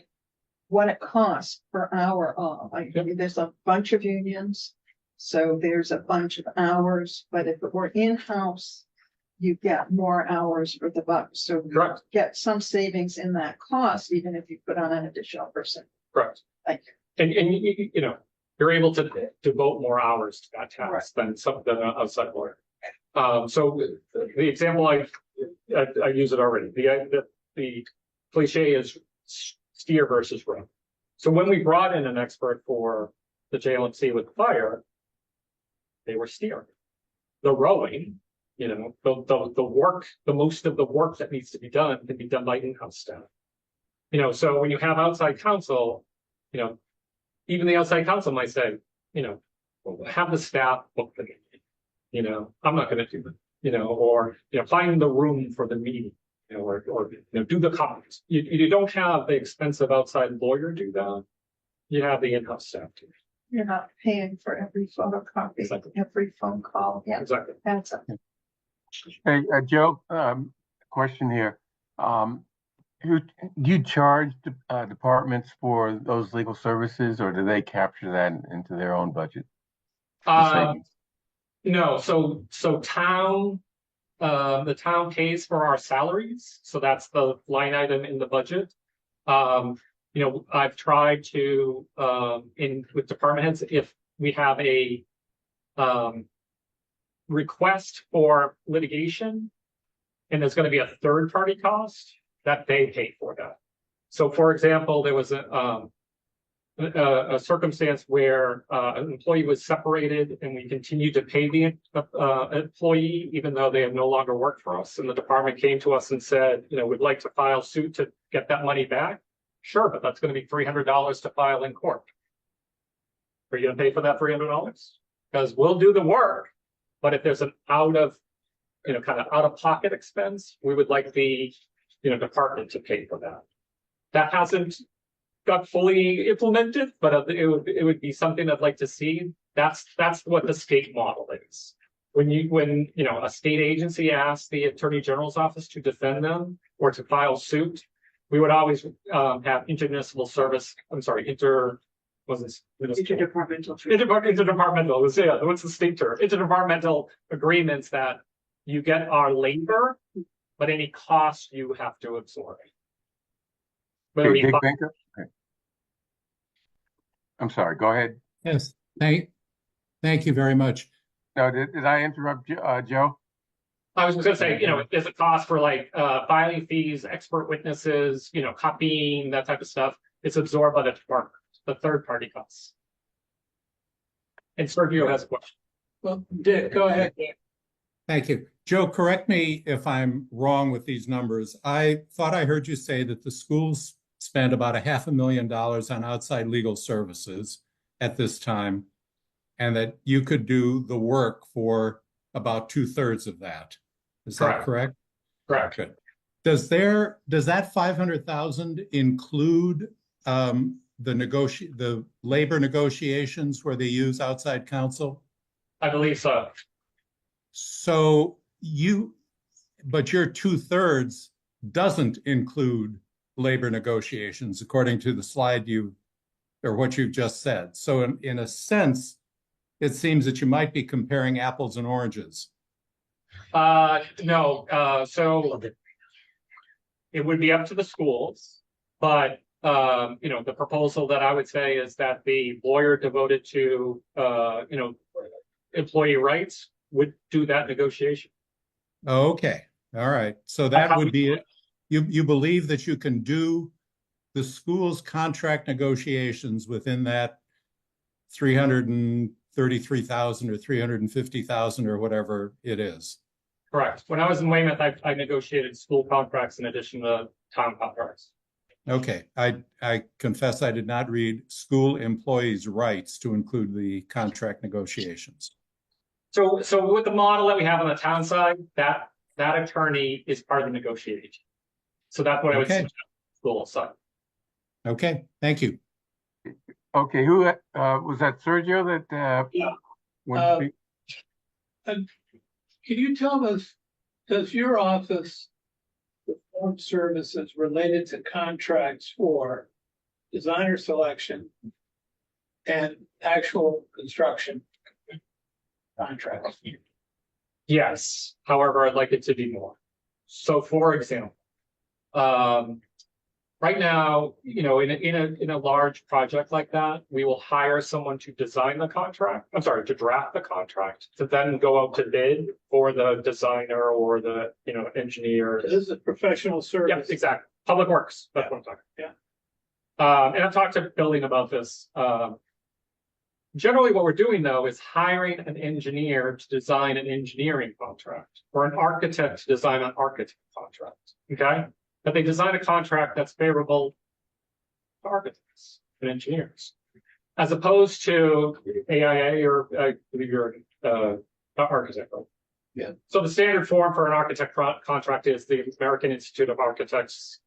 what it costs per hour of? There's a bunch of unions, so there's a bunch of hours, but if it were in-house, you get more hours for the buck. So you get some savings in that cost, even if you put on an additional person. Correct. Thank you. And you're able to devote more hours to that task than an outside lawyer. So the example I use it already. The cliche is steer versus row. So when we brought in an expert for the JLMC with fire, they were steering. The rowing, the work, the most of the work that needs to be done can be done by in-house staff. So when you have outside counsel, even the outside counsel might say, have the staff book the meeting. I'm not going to do it, or, find the room for the meeting, or do the copies. You don't have the expensive outside lawyer do that. You have the in-house staff do it. You're not paying for every photocopy, every phone call. Yeah, exactly. That's it. Hey, Joe, question here. who do you charge departments for those legal services, or do they capture that into their own budget? The savings? No, so town, the town pays for our salaries, so that's the line item in the budget. I've tried to, with department heads, if we have a request for litigation and there's going to be a third party cost, that they pay for that. So for example, there was a circumstance where an employee was separated and we continued to pay the employee even though they have no longer worked for us. And the department came to us and said, we'd like to file suit to get that money back. Sure, but that's going to be $300 to file in court. Are you going to pay for that $300? Because we'll do the work, but if there's an kind of out of pocket expense, we would like the department to pay for that. That hasn't got fully implemented, but it would be something I'd like to see. That's what the state model is. When a state agency asks the Attorney General's office to defend them or to file suit, we would always have interdepartmental what's the state term? Interdepartmental agreements that you get our labor, but any cost you have to absorb. Dick Banker? Okay. I'm sorry, go ahead. Yes, thank you very much. No, did I interrupt Joe? I was going to say, there's a cost for filing fees, expert witnesses, copying, that type of stuff. It's absorbed by the department, the third party costs. And Sergio has a question. Well, Dick, go ahead. Thank you. Joe, correct me if I'm wrong with these numbers. I thought I heard you say that the schools spend about $500,000 on outside legal services at this time, and that you could do the work for about 2/3 of that. Is that correct? Correct. Good. Does that 500,000 include the labor negotiations where they use outside counsel? I believe so. So but your 2/3 doesn't include labor negotiations, according to the slide or what you've just said. So in a sense, it seems that you might be comparing apples and oranges. No. So it would be up to the schools, but the proposal that I would say is that the lawyer devoted to employee rights would do that negotiation. Okay. All right. So that would be it. You believe that you can do the school's contract negotiations within that 333,000 or 350,000 or whatever it is. Correct. When I was in Weymouth, I negotiated school contracts in addition to town contracts. Okay. I confess I did not read school employees' rights to include the contract negotiations. So with the model that we have on the town side, that attorney is part of the negotiation. So that's what I would say. School side. Okay. Thank you. Okay. Who was that? Sergio that wanted to speak? Can you tell us, does your office perform services related to contracts for designer selection and actual construction contracts? Yes. However, I'd like it to be more. So for example, right now, in a large project like that, we will hire someone to design the contract. I'm sorry, to draft the contract, to then go out to bid for the designer or the engineer. This is a professional service. Yes, exactly. Public Works. That's what I'm talking about. Yeah. And I've talked to building about this. Generally, what we're doing though is hiring an engineer to design an engineering contract or an architect to design an architect contract. Okay. That they design a contract that's favorable to architects and engineers, as opposed to AIA or I believe you're architect. Right? Yeah. So the standard form for an architect contract is the American Institute of Architects,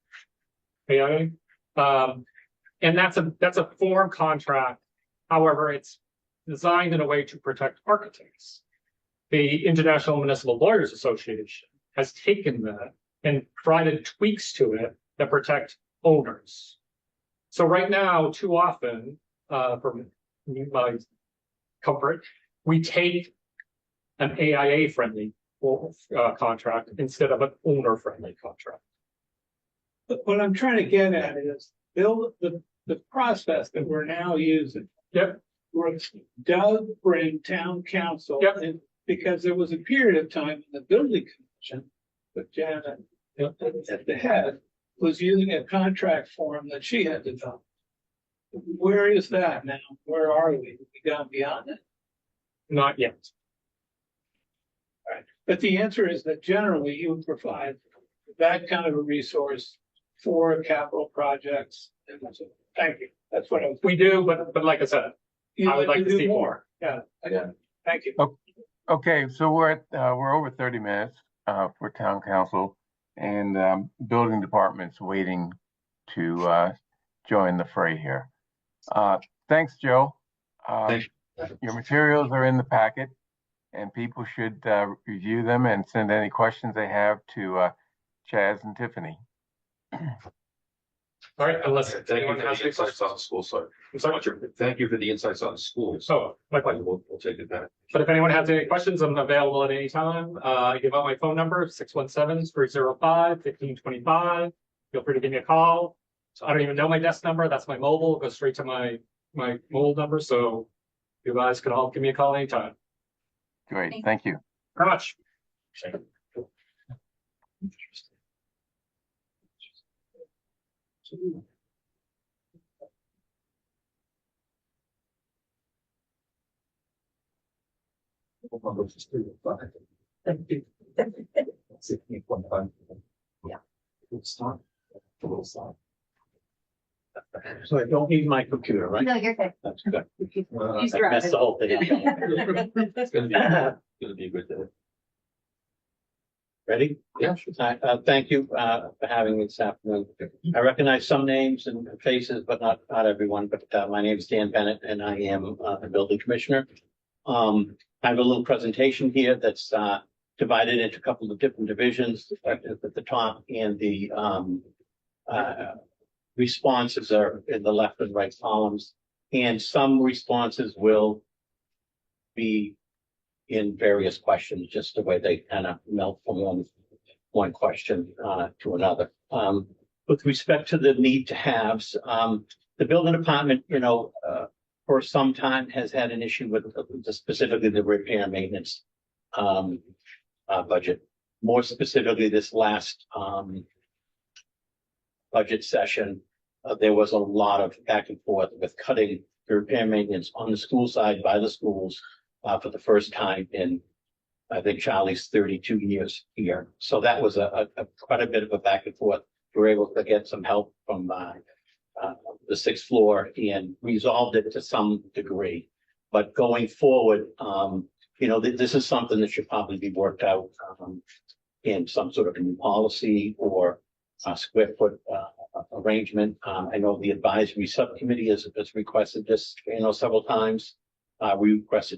AIA, and that's a form contract. However, it's designed in a way to protect architects. The International Municipal Lawyers Association has taken that and provided tweaks to it that protect owners. So right now, too often, for my comfort, we take an AIA-friendly contract instead of an owner-friendly contract. But what I'm trying to get at is build the process that we're now using. Yep. Does bring town council. Yep. in, because there was a period of time in the building commission, with Janet at the head, was using a contract form that she had developed. Where is that now? Where are we? Have we gone beyond it? Not yet. Right. But the answer is that generally you would provide that kind of a resource for capital projects. Thank you. That's what I was. We do, but like I said, You'd I would like to do see more. Yeah, I got it. Thank you. Okay, so we're over 30 minutes for town council, and building department's waiting to join the fray here. Thanks, Joe. Your materials are in the packet, and people should review them and send any questions they have to Chaz and Tiffany. All right, unless Thank you anyone for has the any insights questions. on the school side. I'm sorry. Thank you for the insights on the schools. Oh, my pleasure. We'll take it back. But if anyone has any questions, I'm available at any time. I give out my phone number, 617-305-1525. Feel free to give me a call. So I don't even know my desk number. That's my mobile. It goes straight to my mobile number. So you guys can all give me a call anytime. Great, thank you. Very much. So I don't need my computer, right? No, you're good. That's good. He's I driving. messed the whole thing up. It's gonna be a good day. Ready? Yeah. Thank you for having me this afternoon. I recognize some names and faces, but not everyone. But my name is Dan Bennett, and I am the building commissioner. I have a little presentation here that's divided into a couple of different divisions at the top, and the responses are in the left and right columns, and some responses will be in various questions, just the way they kind of melt from one question to another. With respect to the need to haves, the building department, for some time has had an issue with specifically the repair and maintenance budget. More specifically, this last budget session, there was a lot of back and forth with cutting the repair and maintenance on the school side by the schools for the first time in, I think, Charlie's 32 years here. So that was a quite a bit of a back and forth. We were able to get some help from the sixth floor and resolved it to some degree. But going forward, this is something that should probably be worked out in some sort of a new policy or a square foot arrangement. I know the advisory subcommittee has requested this, several times. We requested